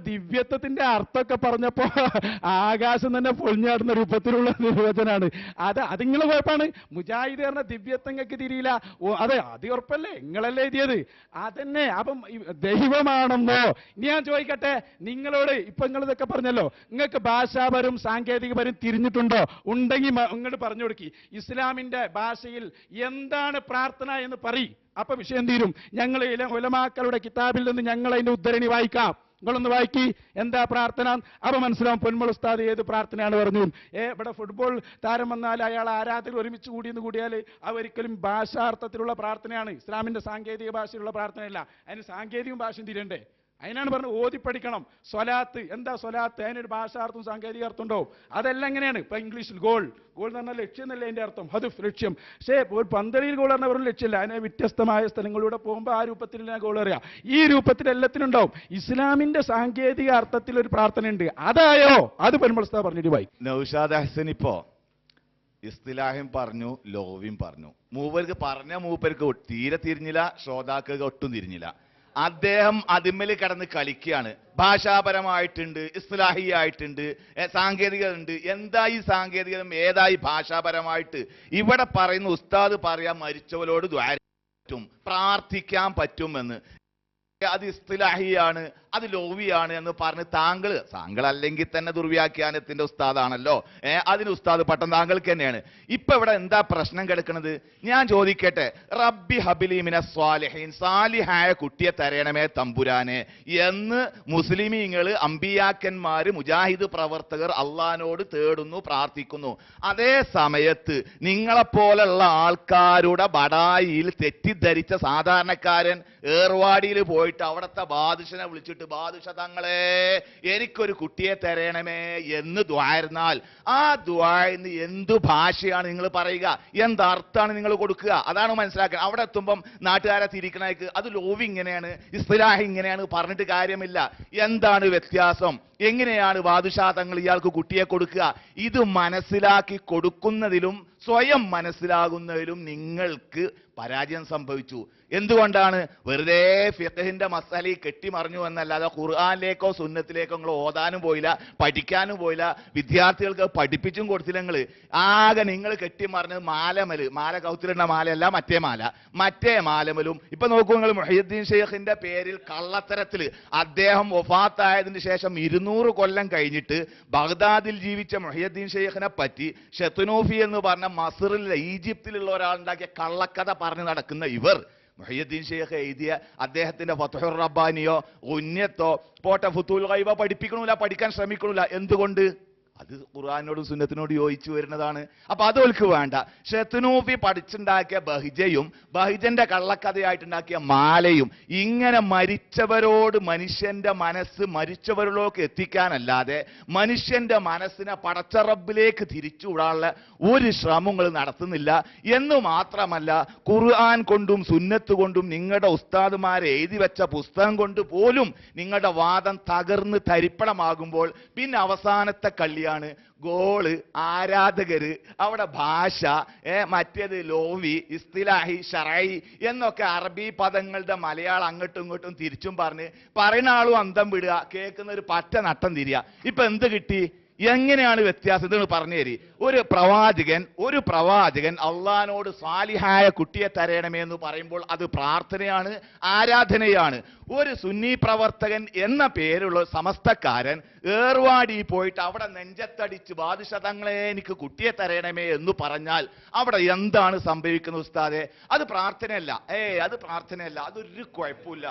ദിവ്യത്വത്തിന്റെ അർത്ഥമൊക്കെ പറഞ്ഞപ്പോ ആകാശം തന്നെ പൊളിഞ്ഞാടുന്ന രൂപത്തിലുള്ള നിർവചനാണ്. അതിങ്ങളെ കുഴപ്പമാണ്. മുജാഹിദ് പറഞ്ഞ ദിവ്യത്വങ്ങൾക്ക് തിരിയില്ല. അതെ, അത് ഉറപ്പല്ലേ, നിങ്ങളല്ലേ എഴുതിയത് അതന്നെ. അപ്പം ദൈവമാണെന്നോ? ഇനി ഞാൻ ചോദിക്കട്ടെ നിങ്ങളോട്, ഇപ്പൊ നിങ്ങൾ ഇതൊക്കെ പറഞ്ഞല്ലോ, നിങ്ങൾക്ക് ഭാഷാപരവും സാങ്കേതികപരവും തിരിഞ്ഞിട്ടുണ്ടോ? ഉണ്ടെങ്കിൽ ഇങ്ങോട്ട് പറഞ്ഞു കൊടുക്കി. ഇസ്ലാമിന്റെ ഭാഷയിൽ എന്താണ് പ്രാർത്ഥന എന്ന് പറയും. അപ്പൊ വിഷയം തീരും. ഞങ്ങൾ ഉലമാക്കളുടെ കിതാബിൽ നിന്ന് ഞങ്ങൾ അതിന്റെ ഉദ്ധരണി വായിക്കാം. നിങ്ങളൊന്ന് വായിക്കി, എന്താ പ്രാർത്ഥന? അപ്പൊ മനസ്സിലാവും പൊന്മൾ ഉസ്താദ് ഏത് പ്രാർത്ഥനയാണ് പറഞ്ഞു. ഇവിടെ ഫുട്ബോൾ താരം വന്നാൽ അയാൾ ആരാധകർ ഒരുമിച്ച് കൂടിയെന്ന് കൂടിയാൽ അതൊരിക്കലും ഭാഷാർത്ഥത്തിലുള്ള പ്രാർത്ഥനയാണ്. ഇസ്ലാമിന്റെ സാങ്കേതിക ഭാഷയിലുള്ള പ്രാർത്ഥനയല്ല. അതിന് സാങ്കേതിക ഭാഷയും തിരണ്ടേ? അതിനാണ് പറഞ്ഞത് ഓതി പഠിക്കണം. സ്വലാത്ത്, എന്താ സ്വലാത്ത്? അതിനൊരു ഭാഷാർത്ഥം സാങ്കേതിക അർത്ഥം ഉണ്ടാവും. അതെല്ലാം എങ്ങനെയാണ്? ഇപ്പൊ ഇംഗ്ലീഷിൽ ഗോൾ എന്ന് പറഞ്ഞാൽ ലക്ഷ്യം എന്നല്ലേ അതിന്റെ അർത്ഥം, ഹദഫ് ലക്ഷ്യം. പക്ഷേ ഒരു പന്തളിയിൽ ഗോൾ പറഞ്ഞ ഒരു ലക്ഷ്യമില്ല. അതിനെ വ്യത്യസ്തമായ സ്ഥലങ്ങളിലൂടെ പോകുമ്പോൾ ആ രൂപത്തിൽ ഗോൾ അറിയാം. ഈ രൂപത്തിൽ എല്ലാത്തിനും ഉണ്ടാവും. ഇസ്ലാമിന്റെ സാങ്കേതിക അർത്ഥത്തിൽ ഒരു പ്രാർത്ഥന ഉണ്ട്. അതായോ? അത് പൊന്മള പറഞ്ഞിട്ട് വായി. നൗഷാദ് ഹസൻ ഇപ്പോ ഇസ്തിലാഹിം പറഞ്ഞു, ലോവിയും പറഞ്ഞു. മൂപ്പർക്ക് തീരെ തിരിഞ്ഞില്ല, ശ്രോതാക്കൾക്ക് ഒട്ടും തിരിഞ്ഞില്ല. അദ്ദേഹം അതിന്മേൽ കിടന്ന് കളിക്കുകയാണ്. ഭാഷാപരമായിട്ടുണ്ട്, ഇസ്ലാഹിയായിട്ടുണ്ട്, സാങ്കേതികത ഉണ്ട്. എന്താ ഈ സാങ്കേതികത, ഏതായി ഭാഷാപരമായിട്ട്? ഇവിടെ പറയുന്ന ഉസ്താദ് പറയാൻ മരിച്ചവരോട് ദുആ പറ്റും, പ്രാർത്ഥിക്കാൻ പറ്റുമെന്ന്. അത് ഇസ്തിലാഹിയാണ്, അത് ലോവിയാണ് എന്ന് പറഞ്ഞ് താങ്കൾ അല്ലെങ്കിൽ തന്നെ ദുർവ്യാഖ്യാനത്തിന്റെ ഉസ്താദാണല്ലോ. അതിന് ഉസ്താദ് പട്ടം താങ്കൾക്ക് തന്നെയാണ്. ഇപ്പൊ ഇവിടെ എന്താ പ്രശ്നം കിടക്കുന്നത്? ഞാൻ ചോദിക്കട്ടെ, റബ്ബി ഹബിലി മിനസ് സ്വാലിഹീൻ, സാലിഹായ കുട്ടിയെ തരയണമേ തമ്പുരാനെ എന്ന് മുസ്ലിമീങ്ങള്, അമ്പിയാക്കന്മാര്, മുജാഹിദ് പ്രവർത്തകർ അള്ളാനോട് തേടുന്നു, പ്രാർത്ഥിക്കുന്നു. അതേ സമയത്ത് നിങ്ങളെപ്പോലുള്ള ആൾക്കാരുടെ ബടായിൽ തെറ്റിദ്ധരിച്ച സാധാരണക്കാരൻ ഏർവാടിയിൽ പോയിട്ട് അവിടുത്തെ ബാദുഷനെ വിളിച്ചിട്ട്, ബാദുഷ തങ്ങളെ എനിക്കൊരു കുട്ടിയെ തരണമേ എന്ന് ദ്വാരുന്നാൽ ആ ദ്വാന്ന് എന്തു ഭാഷയാണ് നിങ്ങൾ പറയുക, എന്തർത്ഥാണ് നിങ്ങൾ കൊടുക്കുക? അതാണ് മനസ്സിലാക്കുക. അവിടെ എത്തുമ്പം നാട്ടുകാരെ തിരിക്കണേക്ക് അത് ലോവി ഇങ്ങനെയാണ്, ഇസ്തിലാഹി ഇങ്ങനെയാണ് പറഞ്ഞിട്ട് കാര്യമില്ല. എന്താണ് വ്യത്യാസം? എങ്ങനെയാണ് ബാദുഷാ തങ്ങൾ ഇയാൾക്ക് കുട്ടിയെ കൊടുക്കുക? ഇത് മനസ്സിലാക്കി കൊടുക്കുന്നതിലും സ്വയം മനസ്സിലാകുന്നതിലും നിങ്ങൾക്ക് പരാജയം സംഭവിച്ചു. എന്തുകൊണ്ടാണ്? വെറുതെ ഫിഖഹിന്റെ മസാലയിൽ കെട്ടിമറിഞ്ഞു എന്നല്ലാതെ ഖുർആനിലേക്കോ സുന്നത്തിലേക്കോ നിങ്ങൾ ഓതാനും പോയില്ല, പഠിക്കാനും പോയില്ല, വിദ്യാർത്ഥികൾക്ക് പഠിപ്പിച്ചും കൊടുത്തില്ല. ആകെ നിങ്ങൾ കെട്ടിമറിഞ്ഞത് മാല കൗത്തിലിടുന്ന മാലയല്ല, മറ്റേ മാലമലും. ഇപ്പൊ നോക്കൂ നിങ്ങൾ, മുഹയ്യിദ്ദീൻ ഷെയ്ഖിന്റെ പേരിൽ കള്ളത്തരത്തിൽ അദ്ദേഹം വഫാത്തായതിനു ശേഷം 200 കൊല്ലം കഴിഞ്ഞിട്ട് ബഗ്ദാദിൽ ജീവിച്ച മുഹയ്യിദ്ദീൻ ഷെയ്ഖിനെ പറ്റി ഷെത്തുനൂഫി എന്ന് പറഞ്ഞ മസറിലെ ഈജിപ്തിലുള്ള ഒരാളുണ്ടാക്കിയ കള്ളക്കഥ പറഞ്ഞു നടക്കുന്ന ഇവർ മുഹയ്യിദ്ദീൻ ഷെയ്ഖ് എഴുതിയ അദ്ദേഹത്തിന്റെ ഫത്ഹുർ റബ്ബാനിയോ ഉന്നത്തോ പോട്ടെ ഫുത്തുൽ ഗൈബ പഠിപ്പിക്കണില്ല, പഠിക്കാൻ ശ്രമിക്കണില്ല. എന്തുകൊണ്ട്? അത് ഖുർആനോടും സുന്നത്തിനോടും യോജിച്ചു വരുന്നതാണ്. അപ്പൊ അതോൽക്ക് വേണ്ട. ഷെത്തുനൂഫി പഠിച്ചുണ്ടാക്കിയ ബഹിജയും ബഹിജന്റെ കള്ളക്കഥയായിട്ടുണ്ടാക്കിയ മാലയും ഇങ്ങനെ മരിച്ചവരോട് മനുഷ്യന്റെ മനസ്സ് മരിച്ചവരിലേക്ക് എത്തിക്കാനല്ലാതെ മനുഷ്യന്റെ മനസ്സിനെ പടച്ച റബ്ബിലേക്ക് തിരിച്ചുവിടാനുള്ള ഒരു ശ്രമങ്ങൾ നടത്തുന്നില്ല. എന്ന് മാത്രമല്ല, ഖുർആൻ കൊണ്ടും സുന്നത്ത് കൊണ്ടും നിങ്ങളുടെ ഉസ്താദുമാരെ എഴുതി വെച്ച പുസ്തകം കൊണ്ട് പോലും നിങ്ങളുടെ വാദം തകർന്ന് തരിപ്പണമാകുമ്പോൾ പിന്നെ അവസാനത്തെ കള്ളിയാണ് ഗോള്, ആരാധകര്, അവിടെ ഭാഷ, മറ്റേത് ലോവി, ഇസ്തിലാഹി, ശറഈ എന്നൊക്കെ അറബി പദങ്ങളുടെ മലയാളം അങ്ങോട്ടും ഇങ്ങോട്ടും തിരിച്ചും പറയുന്ന ആളും അന്തം വിടുക, കേൾക്കുന്ന ഒരു പറ്റ നട്ടം തിരിയുക. ഇപ്പൊ എന്ത് കിട്ടി? എങ്ങനെയാണ് വ്യത്യാസം? ഇത് പറഞ്ഞു തരി. ഒരു പ്രവാചകൻ അള്ളഹാനോട് സാലിഹായ കുട്ടിയെ തരയണമേ എന്ന് പറയുമ്പോൾ അത് പ്രാർത്ഥനയാണ്, ആരാധനയാണ്. ഒരു സുന്നി പ്രവർത്തകൻ എന്ന പേരുള്ള സമസ്തക്കാരൻ ഏർവാടി പോയിട്ട് അവിടെ നെഞ്ചത്തടിച്ച് ബാദുഷതങ്ങളെ എനിക്ക് കുട്ടിയെ തരയണമേ എന്ന് പറഞ്ഞാൽ അവിടെ എന്താണ് സംഭവിക്കുന്നത് ഉസ്താദെ? അത് പ്രാർത്ഥനയല്ല. അത് പ്രാർത്ഥനയല്ല, അതൊരു കുഴപ്പമില്ല.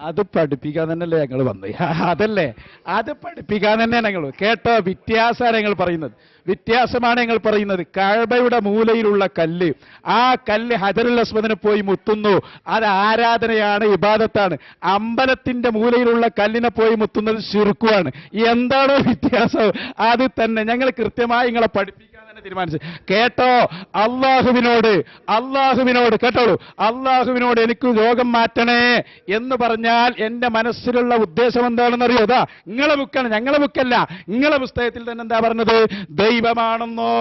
അത് പഠിപ്പിക്കാൻ തന്നെയല്ലേ ഞങ്ങൾ വന്നത്? അതല്ലേ, അത് പഠിപ്പിക്കാൻ തന്നെയാണ് ഞങ്ങൾ. കേട്ടോ, വ്യത്യാസമാണ് ഞങ്ങൾ പറയുന്നത്, വ്യത്യാസമാണ് ഞങ്ങൾ പറയുന്നത്. കഅബയുടെ മൂലയിലുള്ള കല്ല്, ആ കല്ല് ഹജറുൽ അസ്വദിനെ പോയി മുത്തുന്നു, അത് ആരാധനയാണ്, ഇബാദത്താണ്. അമ്പലത്തിന്റെ മൂലയിലുള്ള കല്ലിനെ പോയി മുത്തുന്നത് ശിർക്കുമാണ്. എന്താണോ വ്യത്യാസം? അത് തന്നെ ഞങ്ങൾ കൃത്യമായി നിങ്ങളെ പഠിപ്പിക്കാൻ തീരുമാനിച്ചു. കേട്ടോ, അള്ളാഹുവിനോട് കേട്ടോളൂ, അള്ളാഹുവിനോട് എനിക്ക് രോഗം മാറ്റണേ എന്ന് പറഞ്ഞാൽ എന്റെ മനസ്സിലുള്ള ഉദ്ദേശം എന്താണെന്ന് അറിയോ? അതാ നിങ്ങളെ ബുക്കാണ്, ഞങ്ങളെ ബുക്കല്ല. നിങ്ങളെ പുസ്തകത്തിൽ തന്നെ എന്താ പറഞ്ഞത്? ദൈവമാണെന്നോ,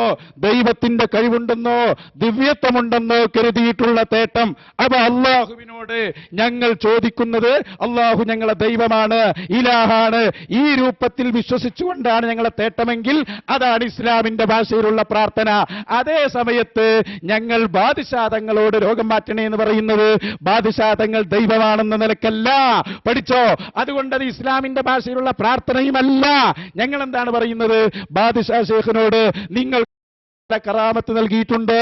ദൈവത്തിന്റെ കഴിവുണ്ടെന്നോ, ദിവ്യത്വമുണ്ടെന്നോ കരുതിയിട്ടുള്ള തേട്ടം. അപ്പൊ അള്ളാഹുവിനോട് ഞങ്ങൾ ചോദിക്കുന്നത്, അള്ളാഹു ഞങ്ങളെ ദൈവമാണ്, ഇലാഹാണ്, ഈ രൂപത്തിൽ വിശ്വസിച്ചുകൊണ്ടാണ് ഞങ്ങളെ തേട്ടമെങ്കിൽ അതാണ് ഇസ്ലാമിന്റെ ഭാഷയിലുള്ള പ്രാർത്ഥന. അതേ സമയത്ത് ഞങ്ങൾ ബാദുഷാതങ്ങളോട് രോഗം മാറ്റണേ എന്ന് പറയുന്നത് ബാദുഷാതങ്ങൾ ദൈവമാണെന്ന നിലക്കല്ല. പഠിച്ചോ? അതുകൊണ്ട് അത് ഇസ്ലാമിന്റെ ഭാഷയിലുള്ള പ്രാർത്ഥനയുമല്ല. ഞങ്ങൾ എന്താണ് പറയുന്നത്? ബാദുഷാ ശേഖിനോട് നിങ്ങൾ കറാമത്ത് നൽകിയിട്ടുണ്ട്.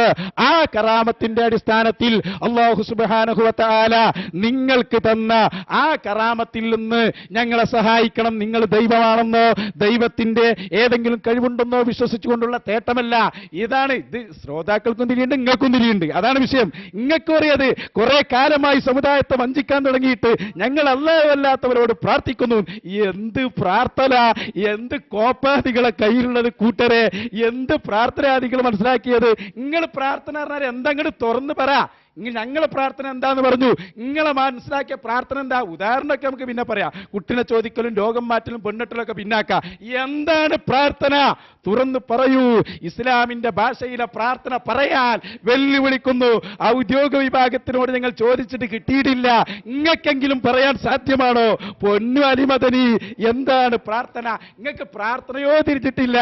ആ കറാമത്തിന്റെ അടിസ്ഥാനത്തിൽ അല്ലാഹു സുബ്ഹാനഹു വ തആല നിങ്ങൾക്ക് തന്ന ആ കറാമത്തിൽ നിന്ന് ഞങ്ങളെ സഹായിക്കണം. നിങ്ങൾ ദൈവമാണെന്നോ ദൈവത്തിന്റെ ഏതെങ്കിലും കഴിവുണ്ടെന്നോ വിശ്വസിച്ചുകൊണ്ടുള്ള തേട്ടമല്ല. ഇതാണ് ഇത്. ശ്രോതാക്കൾക്കും തിരിയുണ്ട്, നിങ്ങൾക്കും തിരിയുണ്ട്. അതാണ് വിഷയം. നിങ്ങൾക്കും അറിയത് കുറെ കാലമായി സമുദായത്തെ വഞ്ചിക്കാൻ തുടങ്ങിയിട്ട് ഞങ്ങൾ അല്ലാത്തവരോട് പ്രാർത്ഥിക്കുന്നു. എന്ത് പ്രാർത്ഥന, എന്ത് കോപ്പാദികളെ കയ്യിലുള്ളത് കൂട്ടരെ, എന്ത് പ്രാർത്ഥനാദികൾ മനസ്സിലാക്കിയത്. നിങ്ങൾ പ്രാർത്ഥന പറഞ്ഞാൽ എന്താ? ഇങ്ങോട്ട് തുറന്ന് പറ. ഞങ്ങളെ പ്രാർത്ഥന എന്താന്ന് പറഞ്ഞു? നിങ്ങളെ മനസ്സിലാക്കിയ പ്രാർത്ഥന എന്താ? ഉദാഹരണമൊക്കെ നമുക്ക് പിന്നെ പറയാം. കുട്ടിനെ ചോദിക്കലും രോഗം മാറ്റലും പെണ്ണിട്ടലൊക്കെ പിന്നാക്കാം. എന്താണ് പ്രാർത്ഥന? തുറന്ന് പറയൂ. ഇസ്ലാമിന്റെ ഭാഷയിലെ പ്രാർത്ഥന പറയാൻ വെല്ലുവിളിക്കുന്നു. ഔദ്യോഗിക വിഭാഗത്തിനോട് ഞങ്ങൾ ചോദിച്ചിട്ട് കിട്ടിയിട്ടില്ല. നിങ്ങൾക്കെങ്കിലും പറയാൻ സാധ്യമാണോ? പൊന്നു അലിമദനി, എന്താണ് പ്രാർത്ഥന? നിങ്ങൾക്ക് പ്രാർത്ഥനയോ തിരിഞ്ഞിട്ടില്ല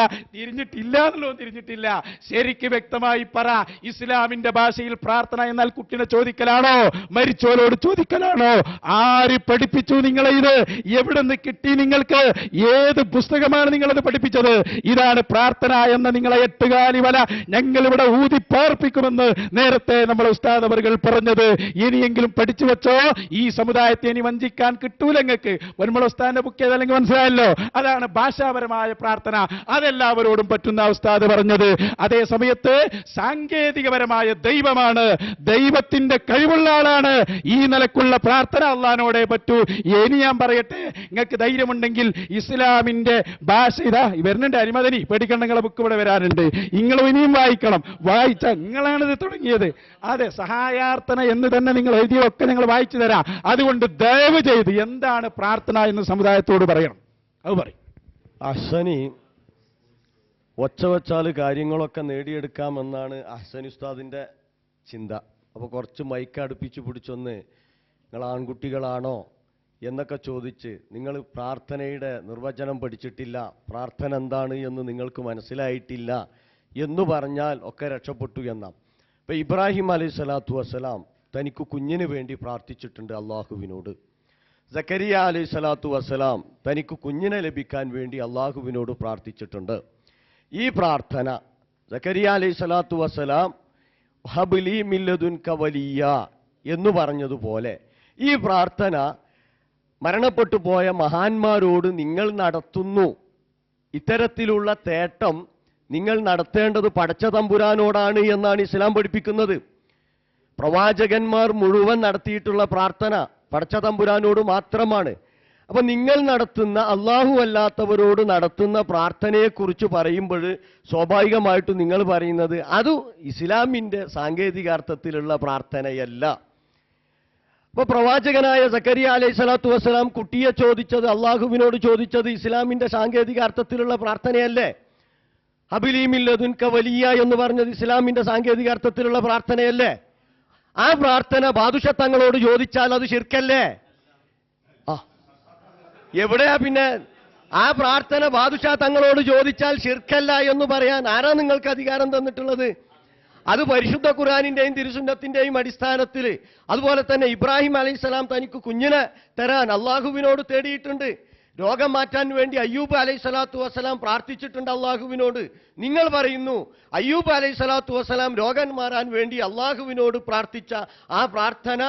എന്നുള്ളതോ തിരിഞ്ഞിട്ടില്ല. ശരിക്ക് വ്യക്തമായി പറ. ഇസ്ലാമിന്റെ ഭാഷയിൽ പ്രാർത്ഥന എന്നാൽ കുട്ടിനെ ചോദിക്കലാണോ? മരിച്ചോലോട് ചോദിക്കലാണോ? ആര് പഠിപ്പിച്ചു നിങ്ങളെ ഇത്? എവിടെ നിന്ന് കിട്ടി നിങ്ങൾക്ക്? ഏത് പുസ്തകമാണ് നിങ്ങളത് പഠിപ്പിച്ചത്? ഇതാണ് പ്രാർത്ഥന എന്ന നിങ്ങളെ എട്ടുകാലി വല ഞങ്ങളിവിടെ ഊതിപ്പാർപ്പിക്കുമെന്ന് നേരത്തെ നമ്മളെ ഉസ്താദ് അവറുകൾ പറഞ്ഞത് ഇനിയെങ്കിലും പഠിച്ചു വെച്ചോ. ഈ സമുദായത്തെ ഇനി വഞ്ചിക്കാൻ കിട്ടൂല നിങ്ങൾക്ക്. നമ്മളെ ഉസ്താദിന്റെ ബുക്ക് ഏതല്ലെങ്കിൽ മനസ്സിലായല്ലോ. അതാണ് ഭാഷാപരമായ പ്രാർത്ഥന. അതെല്ലാവരോടും പറ്റുന്ന ഉസ്താദ് പറഞ്ഞത്. അതേ സമയത്ത് സാങ്കേതികപരമായ ദൈവമാണ്, ദൈവത്തിന്റെ കഴിവുള്ള ആളാണ്. ഈ നിലക്കുള്ള പ്രാർത്ഥന അള്ളാഹിനോടെ പറ്റൂ. ഇനി ഞാൻ പറയട്ടെ, നിങ്ങൾക്ക് ധൈര്യമുണ്ടെങ്കിൽ ഇസ്ലാമിന്റെ ഭാഷ ഇതാ വരുന്നുണ്ട്. അരിമദനി പേടിക്കണ്ട, നിങ്ങളെ ബുക്ക് ഇവിടെ വരാനുണ്ട്. നിങ്ങൾ ഇനിയും വായിക്കണം. വായിച്ച നിങ്ങളാണിത് തുടങ്ങിയത്. അതെ, സഹായാർത്ഥന എന്ന് തന്നെ നിങ്ങൾ എഴുതിയൊക്കെ ഞങ്ങൾ വായിച്ചു തരാം. അതുകൊണ്ട് ദയവ് ചെയ്ത് എന്താണ് പ്രാർത്ഥന എന്ന് സമുദായത്തോട് പറയണം. അത് പറയും. അഹ്സനി ഒച്ച വെച്ചാൽ കാര്യങ്ങളൊക്കെ നേടിയെടുക്കാമെന്നാണ് അഹ്സനി ഉസ്താദിന്റെ ചിന്ത. അപ്പോൾ കുറച്ച് മൈക്ക് അടുപ്പിച്ച് പിടിച്ചൊന്ന് നിങ്ങൾ ആൺകുട്ടികളാണോ എന്നൊക്കെ ചോദിച്ച്, നിങ്ങൾ പ്രാർത്ഥനയുടെ നിർവചനം പഠിച്ചിട്ടില്ല, പ്രാർത്ഥന എന്താണ് എന്ന് നിങ്ങൾക്ക് മനസ്സിലായിട്ടില്ല എന്ന് പറഞ്ഞാൽ ഒക്കെ രക്ഷപ്പെട്ടു എന്നാ. ഇപ്പം ഇബ്രാഹിം അലൈഹി സ്വലാത്തു വസ്സലാം തനിക്ക് കുഞ്ഞിന് വേണ്ടി പ്രാർത്ഥിച്ചിട്ടുണ്ട് അള്ളാഹുവിനോട്. സക്കരിയ അലൈഹി സ്വലാത്തു വസ്സലാം തനിക്ക് കുഞ്ഞിനെ ലഭിക്കാൻ വേണ്ടി അള്ളാഹുവിനോട് പ്രാർത്ഥിച്ചിട്ടുണ്ട്. ഈ പ്രാർത്ഥന സക്കരിയ അലൈഹി സ്വലാത്തു വസ്സലാം ഹബ്ലി മില്ലദുൻക വലിയ എന്ന് പറഞ്ഞതുപോലെ ഈ പ്രാർത്ഥന മരണപ്പെട്ടു പോയ മഹാന്മാരോട് നിങ്ങൾ നടത്തുന്നു. ഇത്തരത്തിലുള്ള തേട്ടം നിങ്ങൾ നടത്തേണ്ടത് പടച്ച തമ്പുരാനോടാണ് എന്നാണ് ഇസ്ലാം പഠിപ്പിക്കുന്നത്. പ്രവാചകന്മാർ മുഴുവൻ നടത്തിയിട്ടുള്ള പ്രാർത്ഥന പടച്ച തമ്പുരാനോട് മാത്രമാണ്. അപ്പൊ നിങ്ങൾ നടത്തുന്ന അള്ളാഹു അല്ലാത്തവരോട് നടത്തുന്ന പ്രാർത്ഥനയെക്കുറിച്ച് പറയുമ്പോൾ സ്വാഭാവികമായിട്ടും നിങ്ങൾ പറയുന്നത് അത് ഇസ്ലാമിന്റെ സാങ്കേതികാർത്ഥത്തിലുള്ള പ്രാർത്ഥനയല്ല. അപ്പൊ പ്രവാചകനായ സക്കരിയ അലൈഹി സ്വലാത്തു വസ്സലാം കുട്ടിയെ ചോദിച്ചത്, അള്ളാഹുവിനോട് ചോദിച്ചത് ഇസ്ലാമിന്റെ സാങ്കേതികാർത്ഥത്തിലുള്ള പ്രാർത്ഥനയല്ലേ? ഹബ്ലി മിൻ ലദുൻക വലിയ എന്ന് പറഞ്ഞത് ഇസ്ലാമിന്റെ സാങ്കേതികാർത്ഥത്തിലുള്ള പ്രാർത്ഥനയല്ലേ? ആ പ്രാർത്ഥന ബാദുഷ തങ്ങളോട് ചോദിച്ചാൽ അത് ശിർക്കല്ലേ? എവിടെയാ പിന്നെ ആ പ്രാർത്ഥന ബാദുഷാ തങ്ങളോട് ചോദിച്ചാൽ ശിർക്കല്ല എന്ന് പറയാൻ ആരാ നിങ്ങൾക്ക് അധികാരം തന്നിട്ടുള്ളത്? അത് പരിശുദ്ധ ഖുർആനിന്റെയും തിരുസുന്നത്തിന്റെയും അടിസ്ഥാനത്തിൽ. അതുപോലെ തന്നെ ഇബ്രാഹിം അലൈഹിസ്സലാം തനിക്ക് കുഞ്ഞിനെ തരാൻ അള്ളാഹുവിനോട് തേടിയിട്ടുണ്ട്. രോഗം മാറ്റാൻ വേണ്ടി അയ്യൂബ് അലൈഹി സ്വലാത്തു വസ്സലാം പ്രാർത്ഥിച്ചിട്ടുണ്ട് അള്ളാഹുവിനോട്. നിങ്ങൾ പറയുന്നു അയ്യൂബ് അലൈഹി സ്വലാത്തു വസ്സലാം രോഗം മാറാൻ വേണ്ടി അള്ളാഹുവിനോട് പ്രാർത്ഥിച്ച ആ പ്രാർത്ഥന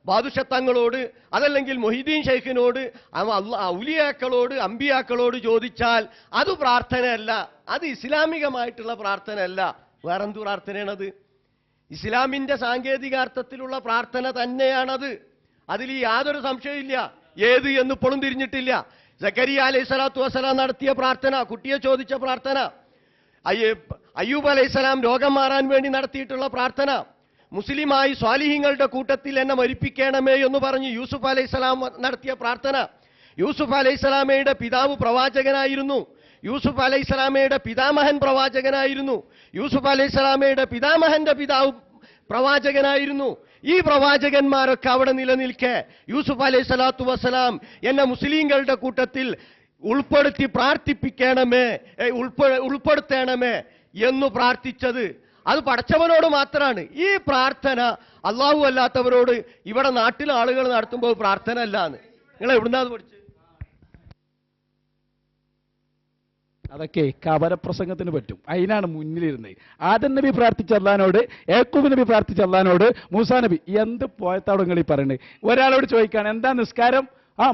ബാദുഷത്തങ്ങളോട് അതല്ലെങ്കിൽ മൊഹീദ്ദീൻ ഷെയ്ഖിനോട് ഔലിയാക്കളോട് അമ്പിയാക്കളോട് ചോദിച്ചാൽ അത് പ്രാർത്ഥനയല്ല, അത് ഇസ്ലാമികമായിട്ടുള്ള പ്രാർത്ഥനയല്ല. വേറെന്ത് പ്രാർത്ഥനയാണത്? ഇസ്ലാമിന്റെ സാങ്കേതികാർത്ഥത്തിലുള്ള പ്രാർത്ഥന തന്നെയാണത്. അതിൽ യാതൊരു സംശയമില്ല. ഏത് എന്നിപ്പോഴും തിരിഞ്ഞിട്ടില്ല. സക്കരിയ അലൈഹി സ്വലാത്തു വസ്സലാം നടത്തിയ പ്രാർത്ഥന, കുട്ടിയെ ചോദിച്ച പ്രാർത്ഥന, അയ്യൂബ് അലൈഹിസ്സലാം രോഗം മാറാൻ വേണ്ടി നടത്തിയിട്ടുള്ള പ്രാർത്ഥന, മുസ്ലിമായി സ്വാലിഹീങ്ങളുടെ കൂട്ടത്തിൽ എന്നെ മരിപ്പിക്കണമേ എന്ന് പറഞ്ഞ് യൂസുഫ് അലൈഹിസ്സലാം നടത്തിയ പ്രാർത്ഥന. യൂസുഫ് അലൈഹിസ്സലാമയുടെ പിതാവ് പ്രവാചകനായിരുന്നു. യൂസുഫ് അലൈഹിസ്സലാമയുടെ പിതാമഹൻ പ്രവാചകനായിരുന്നു. യൂസുഫ് അലൈഹിസ്സലാമയുടെ പിതാമഹന്റെ പിതാവ് പ്രവാചകനായിരുന്നു. ഈ പ്രവാചകന്മാരൊക്കെ അവിടെ നിലനിൽക്കെ യൂസുഫ് അലൈഹി സ്വലാത്തു വസ്സലാം എന്നെ മുസ്ലിങ്ങളുടെ കൂട്ടത്തിൽ ഉൾപ്പെടുത്തി പ്രാർത്ഥിപ്പിക്കണമേ, ഉൾപ്പെടുത്തണമേ എന്ന് പ്രാർത്ഥിച്ചത് അത് പടച്ചവനോട് മാത്രമാണ്. ഈ പ്രാർത്ഥന അള്ളാഹു അല്ലാത്തവരോട് ഇവിടെ നാട്ടിലെ ആളുകൾ നടത്തുമ്പോൾ പ്രാർത്ഥന അല്ലാന്ന്. നിങ്ങൾ എവിടുന്നാ അത് പഠിച്ചത്? അതൊക്കെ കവരപ്രസംഗത്തിന് പറ്റും. അതിനാണ് മുന്നിലിരുന്നത്. ആദം നബി പ്രാർത്ഥിച്ച അല്ലാഹുവിനോട്, യാക്കൂബ് നബി പ്രാർത്ഥിച്ച അല്ലാഹുവിനോട്, മൂസാ നബി എന്ത് പോയത്താടോ നിങ്ങൾ ഈ പറയുന്നത്? ഒരാളോട് ചോദിക്കാണ് എന്താ നിസ്കാരം?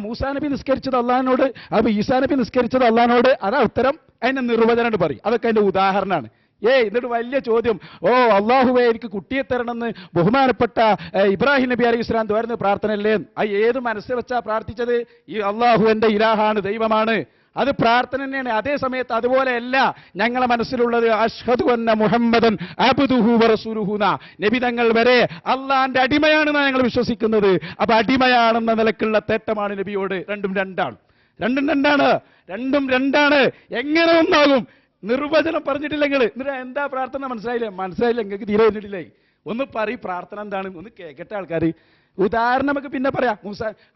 മൂസാ നബി നിസ്കരിച്ചത് അല്ലാഹുവിനോട്, അപ്പൊ ഈസാ നബി നിസ്കരിച്ചത് അല്ലാഹുവിനോട്, അതാ ഉത്തരം. അതിന്റെ നിർവചനം പറയും. അതൊക്കെ അതിന്റെ ഉദാഹരണമാണ്. എന്നിട്ട് വലിയ ചോദ്യം, അള്ളാഹുവേ എനിക്ക് കുട്ടിയെ തരണമെന്ന് ബഹുമാനപ്പെട്ട ഇബ്രാഹിം നബി അലൈഹി ഇസ്ലാം ദ്വാരുന്ന പ്രാർത്ഥനയല്ലേ? ഏത് മനസ്സിൽ വെച്ചാ പ്രാർത്ഥിച്ചത്? ഈ അള്ളാഹു എന്റെ ഇലാഹാണ്, ദൈവമാണ്, അത് പ്രാർത്ഥന തന്നെയാണ്. അതേ സമയത്ത് അതുപോലെയല്ല ഞങ്ങളെ മനസ്സിലുള്ളത് അഷ്ഹദു അന്ന മുഹമ്മദൻ അബ്ദുഹു വറസൂലുഹു. നബി തങ്ങൾ വരെ അള്ളാന്റെ അടിമയാണെന്നാണ് ഞങ്ങൾ വിശ്വസിക്കുന്നത്. അപ്പൊ അടിമയാണെന്ന നിലക്കുള്ള തേട്ടമാണ് നബിയോട്. രണ്ടും രണ്ടാണ്. എങ്ങനെ ഒന്നാകും? നിർവചനം പറഞ്ഞിട്ടില്ലെങ്കിൽ എന്താ പ്രാർത്ഥന മനസ്സിലായില്ലേ? നിങ്ങൾക്ക് തീരെ കഴിഞ്ഞിട്ടില്ലേ? ഒന്ന് പറയും പ്രാർത്ഥന എന്താണ്, ഒന്ന് കേൾക്കട്ടെ ആൾക്കാർ. ഉദാഹരണം നമുക്ക് പിന്നെ പറയാം.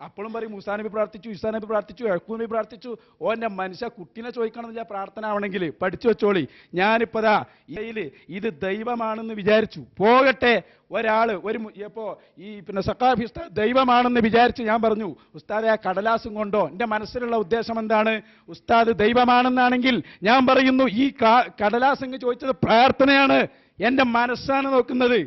അപ്പോഴും പറയും മൂസാ നബി പ്രാർത്ഥിച്ചു, ഈസാ നബി പ്രാർത്ഥിച്ചു, യാക്കൂബ് നബി പ്രാർത്ഥിച്ചു. ഓന്റെ മനുഷ്യ കുട്ടിനെ ചോദിക്കണമെന്നില്ല പ്രാർത്ഥന ആവണമെങ്കിൽ പഠിച്ചു വെച്ചോളി. ഞാനിപ്പതാ ഇത് ദൈവമാണെന്ന് വിചാരിച്ചു പോകട്ടെ. ഒരാള് ഇപ്പോ ഈ സഖാഫി ഉസ്താദ് ദൈവമാണെന്ന് വിചാരിച്ച് ഞാൻ പറഞ്ഞു, ഉസ്താദെ ആ കടലാസും കൊണ്ടോ എന്റെ മനസ്സിലുള്ള ഉദ്ദേശം എന്താണ്? ഉസ്താദ് ദൈവമാണെന്നാണെങ്കിൽ ഞാൻ പറയുന്നു ഈ കടലാസ് ചോദിച്ചത് പ്രാർത്ഥനയാണ്, എന്റെ മനസ്സാണ് നോക്കുന്നത്.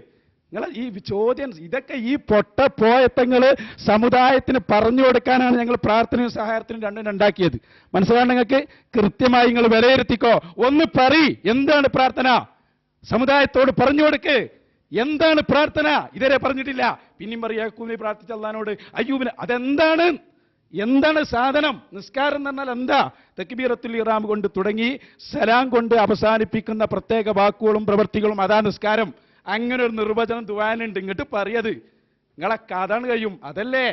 നിങ്ങൾ ഈ ചോദ്യം ഇതൊക്കെ ഈ പൊട്ടപ്പോയത്തങ്ങള് സമുദായത്തിന് പറഞ്ഞു കൊടുക്കാനാണ് ഞങ്ങൾ പ്രാർത്ഥനയും സഹായത്തിനും രണ്ടും ഉണ്ടാക്കിയത്. മനസ്സിലാണ് നിങ്ങൾക്ക്? കൃത്യമായി നിങ്ങൾ വിലയിരുത്തിക്കോ. ഒന്ന് എന്താണ് പ്രാർത്ഥന? സമുദായത്തോട് പറഞ്ഞു കൊടുക്ക്. എന്താണ് പ്രാർത്ഥന? ഇതുവരെ പറഞ്ഞിട്ടില്ല. പിന്നെയും പറയാ യാക്കൂബിനെ പ്രാർത്ഥിച്ച അല്ലാഹുവിനോട്, അയ്യൂബിന്. എന്താണ് സാധനം? നിസ്കാരം എന്ന് പറഞ്ഞാൽ എന്താ? തക്ബീറത്തുൽ ഇഹ്റാം കൊണ്ട് തുടങ്ങി സലാം കൊണ്ട് അവസാനിപ്പിക്കുന്ന പ്രത്യേക വാക്കുകളും പ്രവൃത്തികളും അതാ നിസ്കാരം. അങ്ങനെ ഒരു നിർവചനം ദുആനുണ്ട്. ഇങ്ങോട്ട് പറയത് നിങ്ങളെ കഥണ് കഴിയും. അതല്ലേ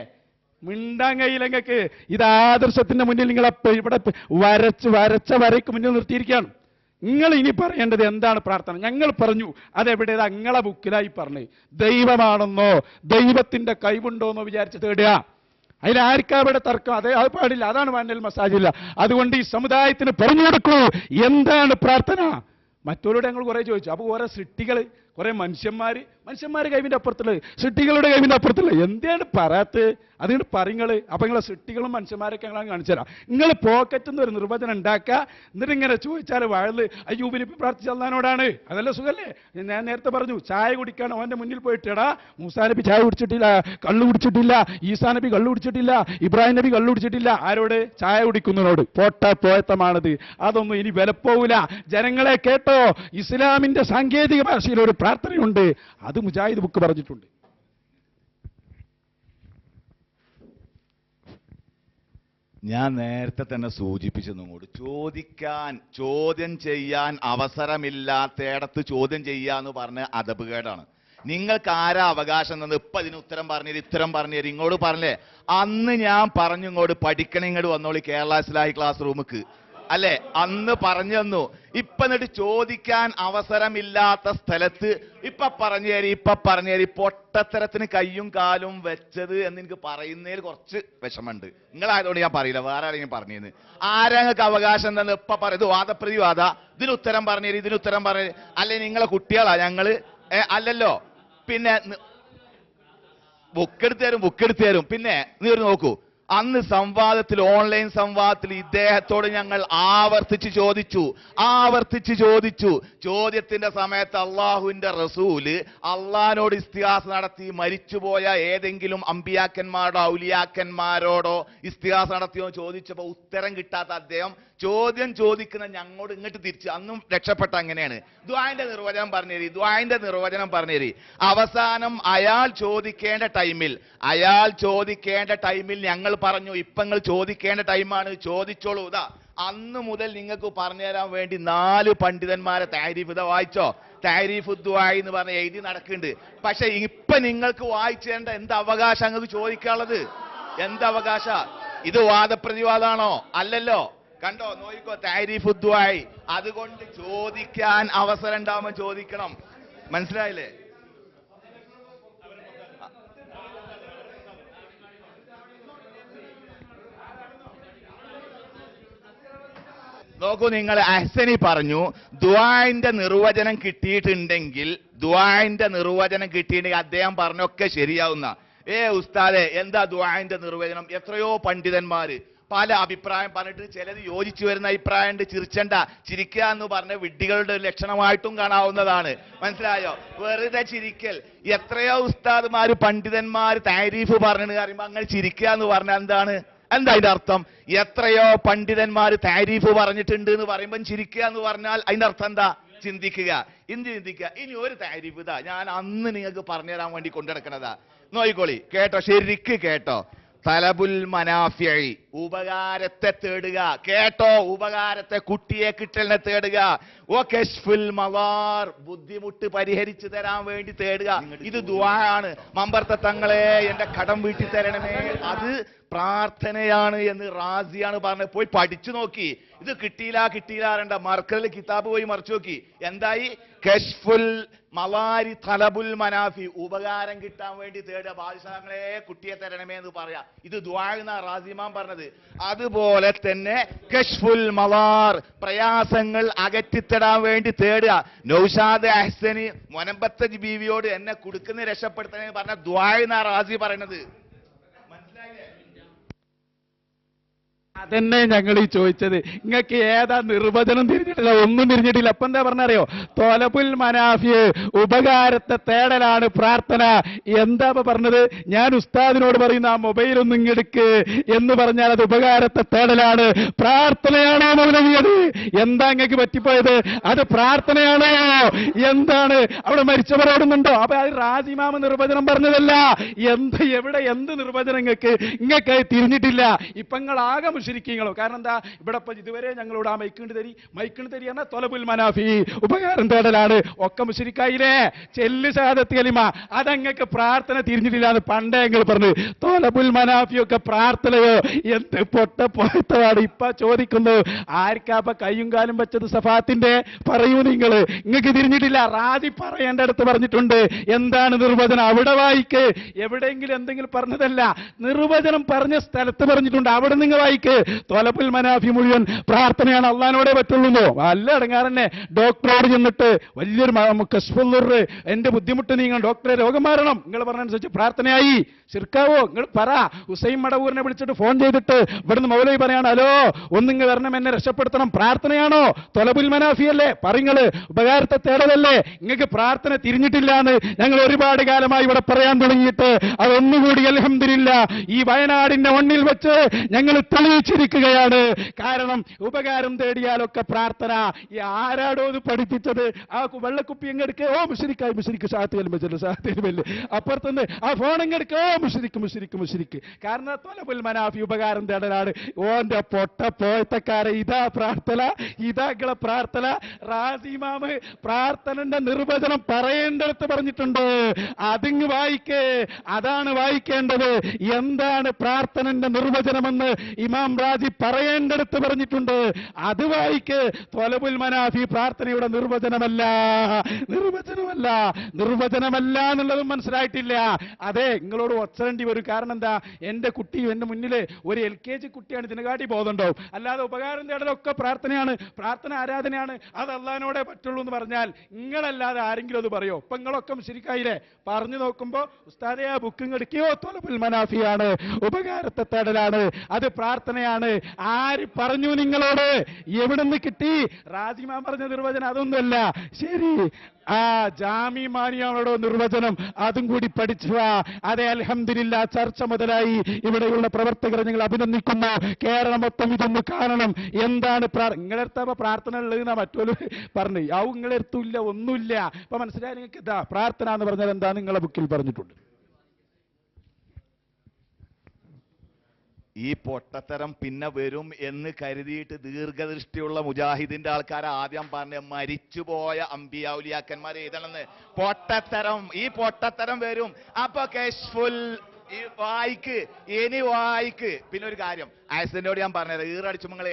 മിണ്ടാൻ കഴിയില്ല നിങ്ങൾക്ക്. ഇത് ആദർശത്തിന്റെ മുന്നിൽ നിങ്ങളെ ഇവിടെ വരച്ച വരയ്ക്ക് മുന്നിൽ നിർത്തിയിരിക്കുകയാണ്. നിങ്ങൾ ഇനി പറയേണ്ടത് എന്താണ് പ്രാർത്ഥന? ഞങ്ങൾ പറഞ്ഞു അതെവിടെ? നിങ്ങളെ ബുക്കിലായി പറഞ്ഞു. ദൈവമാണെന്നോ ദൈവത്തിന്റെ കഴിവുണ്ടോന്നോ വിചാരിച്ച് തേടുക. അതിലാർക്കാ ഇവിടെ തർക്കം? അത് പാടില്ല. അതാണ് വാനൽ മസാജില്ല. അതുകൊണ്ട് ഈ സമുദായത്തിന് പറഞ്ഞു കൊടുക്കൂ എന്താണ് പ്രാർത്ഥന. മറ്റവരോട് ഞങ്ങൾ കുറെ ചോദിച്ചു. അപ്പൊ കുറെ സൃഷ്ടികൾ, കുറെ മനുഷ്യന്മാർ കൈവിന്റെ അപ്പുറത്തുള്ളത്, സൃഷ്ടികളുടെ കൈവിന്റെ അപ്പുറത്തുള്ളത്. എന്താണ് പറയാത്തത്? അതുകൊണ്ട് പറയുന്നത്. അപ്പൊ നിങ്ങളെ സൃഷ്ടികളും മനുഷ്യന്മാരൊക്കെ ഞങ്ങൾ കാണിച്ചു തരാം. നിങ്ങൾ പോക്കറ്റിൽ നിന്ന് ഒരു നിർവചനം ഉണ്ടാക്കുക. എന്നിട്ട് ഇങ്ങനെ ചോദിച്ചാൽ വാഴല് അയ്യൂബിന് പ്രാർത്ഥിച്ച അല്ലാഹുവിനോടാണ്. അതല്ല സുഖല്ലേ? ഞാൻ നേരത്തെ പറഞ്ഞു ചായ കുടിക്കാണ് അവന്റെ മുന്നിൽ പോയിട്ടാ. മൂസാ നബി ചായ കുടിച്ചിട്ടില്ല, കള്ളു കുടിച്ചിട്ടില്ല, ഈസാ നബി കള്ളു കുടിച്ചിട്ടില്ല, ഇബ്രാഹിം നബി കള്ളു കുടിച്ചിട്ടില്ല. ആരോട്? ചായ കുടിക്കുന്നതിനോട്. പോയത്തമാണത്. അതൊന്നും ഇനി വിലപ്പോവില്ല. ജനങ്ങളെ കേട്ടോ, ഇസ്ലാമിന്റെ സാങ്കേതിക ഭാഷയിൽ ഒരു പ്രാർത്ഥനയുണ്ട്. അത് മുജാഹിദ് ബുക്ക് പറഞ്ഞിട്ടുണ്ട്. ഞാൻ നേരത്തെ തന്നെ സൂചിപ്പിച്ചു. നിങ്ങോട് ചോദ്യം ചെയ്യാൻ അവസരമില്ലാത്തയിടത്ത് ചോദ്യം ചെയ്യാന്ന് പറഞ്ഞ അദബുകേടാണ്. നിങ്ങൾക്ക് ആരാ അവകാശം തന്നത്? ഇപ്പൊ അതിന് ഉത്തരം പറഞ്ഞു ഇങ്ങോട്ട് പറഞ്ഞേ. അന്ന് ഞാൻ പറഞ്ഞു ഇങ്ങോട്ട് പഠിക്കണം, ഇങ്ങോട്ട് വന്നോളി കേരള ഇസ്ലാഹി ക്ലാസ് റൂമിക്ക്. അല്ലെ? അന്ന് പറഞ്ഞു തന്നു. ഇപ്പൊ എന്നിട്ട് ചോദിക്കാൻ അവസരമില്ലാത്ത സ്ഥലത്ത് ഇപ്പൊ പറഞ്ഞേരി പൊട്ടത്തരത്തിന് കയ്യും കാലും വെച്ചത് എന്ന് എനിക്ക് പറയുന്നതിൽ കുറച്ച് വിഷമമുണ്ട്. നിങ്ങളായതുകൊണ്ട് ഞാൻ പറയില്ല, വേറെ ആരെങ്കിലും പറഞ്ഞേന്ന്. ആരങ്ങൾക്ക് അവകാശം എന്തെന്ന് ഇപ്പൊ പറയും? വാദപ്രതിവാദ, ഇതിന് ഉത്തരം പറഞ്ഞേരി, ഇതിന് ഉത്തരം പറഞ്ഞേരി. അല്ലെ നിങ്ങളെ കുട്ടികളാ ഞങ്ങള്? അല്ലല്ലോ. പിന്നെ ബുക്ക് എടുത്തു തരും. പിന്നെ നീ ഒരു നോക്കൂ, അന്ന് സംവാദത്തിൽ, ഓൺലൈൻ സംവാദത്തിൽ ഇദ്ദേഹത്തോട് ഞങ്ങൾ ആവർത്തിച്ച് ചോദിച്ചു. ചോദ്യത്തിന്റെ സമയത്ത് അള്ളാഹുവിന്റെ റസൂല് അള്ളാഹിനോട് ഇസ്തിഹാസ നടത്തി മരിച്ചുപോയ ഏതെങ്കിലും അമ്പിയാക്കന്മാരോടോ ഔലിയാക്കന്മാരോടോ ഇസ്തിഹാസ നടത്തിയോ ചോദിച്ചപ്പോ ഉത്തരം കിട്ടാത്ത അദ്ദേഹം ചോദ്യം ചോദിക്കുന്ന ഞങ്ങളോട് ഇങ്ങോട്ട് തിരിച്ച് അന്നും രക്ഷപ്പെട്ട അങ്ങനെയാണ്. ദുആന്റെ നിർവചനം പറഞ്ഞേരി. അവസാനം അയാൾ ചോദിക്കേണ്ട ടൈമിൽ ഞങ്ങൾ പറഞ്ഞു, ഇപ്പൊ നിങ്ങൾ ചോദിക്കേണ്ട ടൈമാണ്, ചോദിച്ചോളൂ. ഇതാ അന്ന് മുതൽ നിങ്ങൾക്ക് പറഞ്ഞുതരാൻ വേണ്ടി 4 പണ്ഡിതന്മാരെ താരീഫ്, ഇതാ വായിച്ചോ, താരീഫ് ദുആ എന്ന് പറഞ്ഞ എഴുതി നടക്കുന്നുണ്ട്. പക്ഷെ ഇപ്പൊ നിങ്ങൾക്ക് വായിച്ചേണ്ട എന്ത് അവകാശം നിങ്ങൾക്ക് ചോദിക്കാനുള്ളത്? എന്ത് അവകാശ? ഇത് വാദപ്രതിവാദമാണോ? അല്ലല്ലോ. കണ്ടോ, നോയിക്കോ, താരീഫ് ദുആ. അതുകൊണ്ട് ചോദിക്കാൻ അവസരം ഉണ്ടാവുമ്പോൾ ചോദിക്കണം. മനസ്സിലായില്ലേ? നോക്കൂ, നിങ്ങൾ അഹ്സനി പറഞ്ഞു ദുആന്റെ നിർവചനം കിട്ടിയിട്ടുണ്ടെങ്കിൽ അദ്ദേഹം പറഞ്ഞൊക്കെ ശരിയാവുന്ന. ഉസ്താദെ, എന്താ ദുആന്റെ നിർവചനം? എത്രയോ പണ്ഡിതന്മാര് പല അഭിപ്രായം പറഞ്ഞിട്ട് ചിലത് യോജിച്ചു വരുന്ന അഭിപ്രായമുണ്ട്. ചിരിക്കുക എന്ന് പറഞ്ഞ വിഡ്ഢികളുടെ ഒരു ലക്ഷണമായിട്ടും കാണാവുന്നതാണ്. മനസ്സിലായോ? വെറുതെ ചിരിക്കൽ. എത്രയോ ഉസ്താദ്മാര് പണ്ഡിതന്മാര് താരീഫ് പറഞ്ഞു പറയുമ്പോ അങ്ങനെ ചിരിക്കുക എന്ന് പറഞ്ഞാൽ എന്താ അതിന്റെ അർത്ഥം? എത്രയോ പണ്ഡിതന്മാര് താരീഫ് പറഞ്ഞിട്ടുണ്ട് എന്ന് പറയുമ്പോൾ ചിരിക്കുക എന്ന് പറഞ്ഞാൽ അതിന്റെ അർത്ഥം എന്താ? ചിന്തിക്കുക. ഇനി ഒരു താരീഫ് ഇതാ ഞാൻ അന്ന് നിങ്ങൾക്ക് പറഞ്ഞുതരാൻ വേണ്ടി കൊണ്ടുനടക്കണതാ. നോയിക്കോളി, കേട്ടോ, ശരിക്ക് കേട്ടോ. തലബുൽ മനാഫിഇ, ഉപകാരത്തെ തേടുക. കേട്ടോ, ഉപകാരത്തെ, കുട്ടിയെ കിട്ടലിനെ തേടുക. കശ്ഫുൽ മവാർ, ബുദ്ധിമുട്ട് പരിഹരിച്ചു തരാൻ വേണ്ടി തേടുക. ഇത് ദുആ ആണ്. മമ്പർത്ത തങ്ങളെ എന്റെ കടം വീട്ടി തരണമേ, അത് പ്രാർത്ഥനയാണ് എന്ന് റാസിയാണ് പറഞ്ഞത്. പോയി പഠിച്ചു നോക്കി. ഇത് കിട്ടിയില്ല അറിയണ്ട. മർക്കറിൽ കിതാബ് പോയി മറിച്ചു നോക്കി. എന്തായി? കശ്ഫുൽ മവാരി തലബുൽ മനാഫി, ഉപകാരം കിട്ടാൻ വേണ്ടി തേടുക. ബാദുഷാങ്ങളെ കുട്ടിയെ തരണമേ എന്ന് പറയാ. ഇത് ദുആ എന്നാ റാസിമാൻ പറഞ്ഞത്. അതുപോലെ തന്നെ കശ്ഫുൽ മവാർ, പ്രയാസങ്ങൾ അകറ്റിത്തടാൻ വേണ്ടി തേടുക. നൗഷാദ് അഹ്സനി മൊനമ്പത്തജ് ബീവിയോട് എന്നെ കുടുക്കുന്ന രക്ഷപ്പെടുത്തണേ പറഞ്ഞ ദുആ എന്നാ റാസി പറയണത്. അതന്നെ ഞങ്ങൾ ഈ ചോദിച്ചത്. നിങ്ങൾക്ക് ഏതാ നിർവചനം തിരിഞ്ഞിട്ടില്ല, ഒന്നും തിരിഞ്ഞിട്ടില്ല. അപ്പൊ എന്താ പറഞ്ഞറിയോ? തൊലബുൽ മനാഫി, ഉപകാരത്തെ തേടലാണ് പ്രാർത്ഥന. എന്താ പറഞ്ഞത്? ഞാൻ ഉസ്താദിനോട് പറയുന്ന ആ മൊബൈൽ ഒന്നും ഇങ്ങെടുക്ക് എന്ന് പറഞ്ഞാൽ അത് ഉപകാരത്തെ തേടലാണ്. പ്രാർത്ഥനയാണോ മൗലവിയത്? എന്താ നിങ്ങൾക്ക് പറ്റിപ്പോയത്? അത് പ്രാർത്ഥനയാണോ? എന്താണ് അവിടെ മരിച്ചവരോടുന്നുണ്ടോ? അപ്പൊ അത് റാസിമാമ നിർവചനം പറഞ്ഞതല്ല. എന്ത് നിർവചനം നിങ്ങൾക്ക് തിരിഞ്ഞിട്ടില്ല. ഇപ്പൊ നിങ്ങൾ ആകെ മുശ്രിക്കീങ്ങളോ? കാരണം എന്താ? ഇവിടെ ഇപ്പൊ ഇതുവരെ ഞങ്ങളോട് ആ മൈക്കിണ്ട് തരി പറഞ്ഞാൽ തൊലബുൽ മനാഫി, ഉപകാരം തേടലാണ്. ഒക്കെ മുശ്രിക്കായില്ലേ? ചെല്ല് ഷഹാദത്ത് കലിമ, അതങ്ങൾക്ക് പ്രാർത്ഥന തിരിഞ്ഞിട്ടില്ല എന്ന് പണ്ടേ ഞങ്ങൾ പറഞ്ഞു. തൊലബുൽ മനാഫിയൊക്കെ പ്രാർത്ഥനയോ? എന്ത് പൊട്ടപ്പോഴത്തതാണ് ഇപ്പൊ ചോദിക്കുന്നു. ആർക്കാപ്പ കയ്യും കാലും വെച്ചത് സഫാത്തിന്റെ? പറയൂ നിങ്ങൾ. നിങ്ങൾക്ക് തിരിഞ്ഞിട്ടില്ല. റാദി പറയേണ്ടടുത്ത് പറഞ്ഞിട്ടുണ്ട്. എന്താണ് നിർവചനം? അവിടെ വായിക്ക്. എവിടെയെങ്കിലും എന്തെങ്കിലും പറഞ്ഞതല്ല, നിർവചനം പറഞ്ഞ സ്ഥലത്ത് പറഞ്ഞിട്ടുണ്ട്. അവിടെ നിങ്ങൾ വായിക്ക്. തൊലബുൽ മനാഫി മുഴുവൻ പ്രാർത്ഥനയാണ്, അള്ളാഹിനോടെ പറ്റുള്ളൂ. അല്ല അടങ്ങാറന്നെ ഡോക്ടറോട് ചെന്നിട്ട് വലിയൊരു കശ്ഫുൽ, എന്റെ ബുദ്ധിമുട്ട് നീങ്ങണം, ഡോക്ടറെ രോഗം മാറണം, നിങ്ങൾ പറഞ്ഞനുസരിച്ച് പ്രാർത്ഥനയായി. ശിർക്കാവോ? നിങ്ങൾ പറ. ഹുസൈൻ മടവൂരിനെ വിളിച്ചിട്ട് ഫോൺ ചെയ്തിട്ട് ഇവിടുന്ന് മൗലവി പറയാണ്, ഹലോ ഒന്നിങ്ങ് വരണം, എന്നെ രക്ഷപ്പെടുത്തണം. പ്രാർത്ഥനയാണോ? തൊലബുൽ മനാഫി അല്ലേ? പറയുങ്ങള് ഉപകാരത്തെ തേടലല്ലേ? നിങ്ങൾക്ക് പ്രാർത്ഥന തിരിഞ്ഞിട്ടില്ല എന്ന് ഞങ്ങൾ ഒരുപാട് കാലമായി ഇവിടെ പറയാൻ തുടങ്ങിയിട്ട് അതൊന്നുകൂടി അൽഹംദുലില്ലാ ഈ വയനാടിന്റെ മണ്ണിൽ വെച്ച് ഞങ്ങൾ തെളിയിച്ചിരിക്കുകയാണ്. കാരണം ഉപകാരം തേടിയാലൊക്കെ പ്രാർത്ഥന. ഈ ആരാടോ ഇത് പഠിപ്പിച്ചത്? ആ വെള്ളക്കുപ്പി എങ്ങെടുക്കുക, ഓ മുശ്രിക്ക് സാഹത്തില്. അപ്പുറത്തുനിന്ന് ആ ഫോൺ എങ്ങെടുക്കുക, ഓ മുശ്രിക്ക്. കാരണം തൊലബുൽ മനാഫി ഉപകാരം തേടലാണ്. ഓന്റെ പൊട്ട പോയത്തക്കാരെ ഇതാ പ്രാർത്ഥന, ഇതാക്കളെ പ്രാർത്ഥന. റാസിമാമ് പ്രാർത്ഥനന്റെ നിർവചനം പറയേണ്ടടുത്ത് പറഞ്ഞിട്ടുണ്ട്. അതിങ്ങ് വായിക്കേ. അതാണ് വായിക്കേണ്ടത്. എന്താണ് പ്രാർത്ഥനന്റെ നിർവചനമെന്ന് ഇമാം ഇമാം റാജി പറയേണ്ടടുത്ത് പറഞ്ഞിട്ടുണ്ട്. അത് വായിക്ക്. ത്വലബുൽ മനാഫി പ്രാർത്ഥനയുടെ നിർവചനമല്ല എന്നുള്ളതും മനസ്സിലായിട്ടില്ല. അതെ, നിങ്ങളോട് ഒച്ചരേണ്ടി വരും. കാരണം എന്താ, എന്റെ കുട്ടി എന്റെ മുന്നിൽ ഒരു LKG കുട്ടിയാണ്, ഇതിനെക്കാട്ടി ബോധമുണ്ടാവും. അല്ലാതെ ഉപകാരം തേടലൊക്കെ പ്രാർത്ഥനയാണ്, പ്രാർത്ഥന ആരാധനയാണ്, അത് അള്ളാഹിനോടെ പറ്റുള്ളൂ എന്ന് പറഞ്ഞാൽ നിങ്ങളല്ലാതെ ആരെങ്കിലും അത് പറയോ? ഇപ്പൊ നിങ്ങളൊക്കെ ശരിക്കായില്ലേ? പറഞ്ഞു നോക്കുമ്പോ ഉസ്താദെ ആ ബുക്ക് എടുക്കുകയോ ത്വലബുൽ മനാഫിയാണ്, ഉപകാരത്തെ തേടലാണ്, അത് പ്രാർത്ഥനയാണ്. ആര് പറഞ്ഞു നിങ്ങളോട്? എവിടുന്ന് കിട്ടി? റാസിമാൻ പറഞ്ഞ നിർവചനം അതൊന്നുമല്ല. ശരി, ആ ജാമി മാനിയാണോ നിർവചനം? അതും കൂടി പഠിച്ചു. അതെ, അൽഹംദുലില്ലാ, ചർച്ച മുതലായി. ഇവിടെയുള്ള പ്രവർത്തകരെ ഞങ്ങൾ അഭിനന്ദിക്കുന്നു. കേരളം മൊത്തം ഇതൊന്ന് കാണണം. എന്താണ് നിങ്ങളെടുത്തപ്പോ പ്രാർത്ഥന ഉള്ളതെന്നാ മറ്റൊരു പറഞ്ഞു. ആ നിങ്ങളെടുത്തില്ല, ഒന്നുമില്ല. ഇപ്പൊ മനസ്സിലായി നിങ്ങൾക്ക്? ഇതാ പ്രാർത്ഥന എന്ന് പറഞ്ഞാൽ എന്താ നിങ്ങളെ ബുക്കിൽ പറഞ്ഞിട്ടുണ്ട്. ഈ പൊട്ടത്തരം പിന്നെ വരും എന്ന് കരുതിയിട്ട് ദീർഘദൃഷ്ടിയുള്ള മുജാഹിദിന്റെ ആൾക്കാരെ ആദ്യം പറഞ്ഞ മരിച്ചുപോയ അമ്പിയാവുലിയാക്കന്മാർ എഴുതണമെന്ന്. പൊട്ടത്തരം, ഈ പൊട്ടത്തരം വരും. അപ്പൊ കശ്ഫുൽ വായിക്ക്, ഇനി വായിക്ക്. പിന്നെ ഒരു കാര്യം അയസനോട് ഞാൻ പറഞ്ഞത്, ഈറടിച്ചു നിങ്ങൾ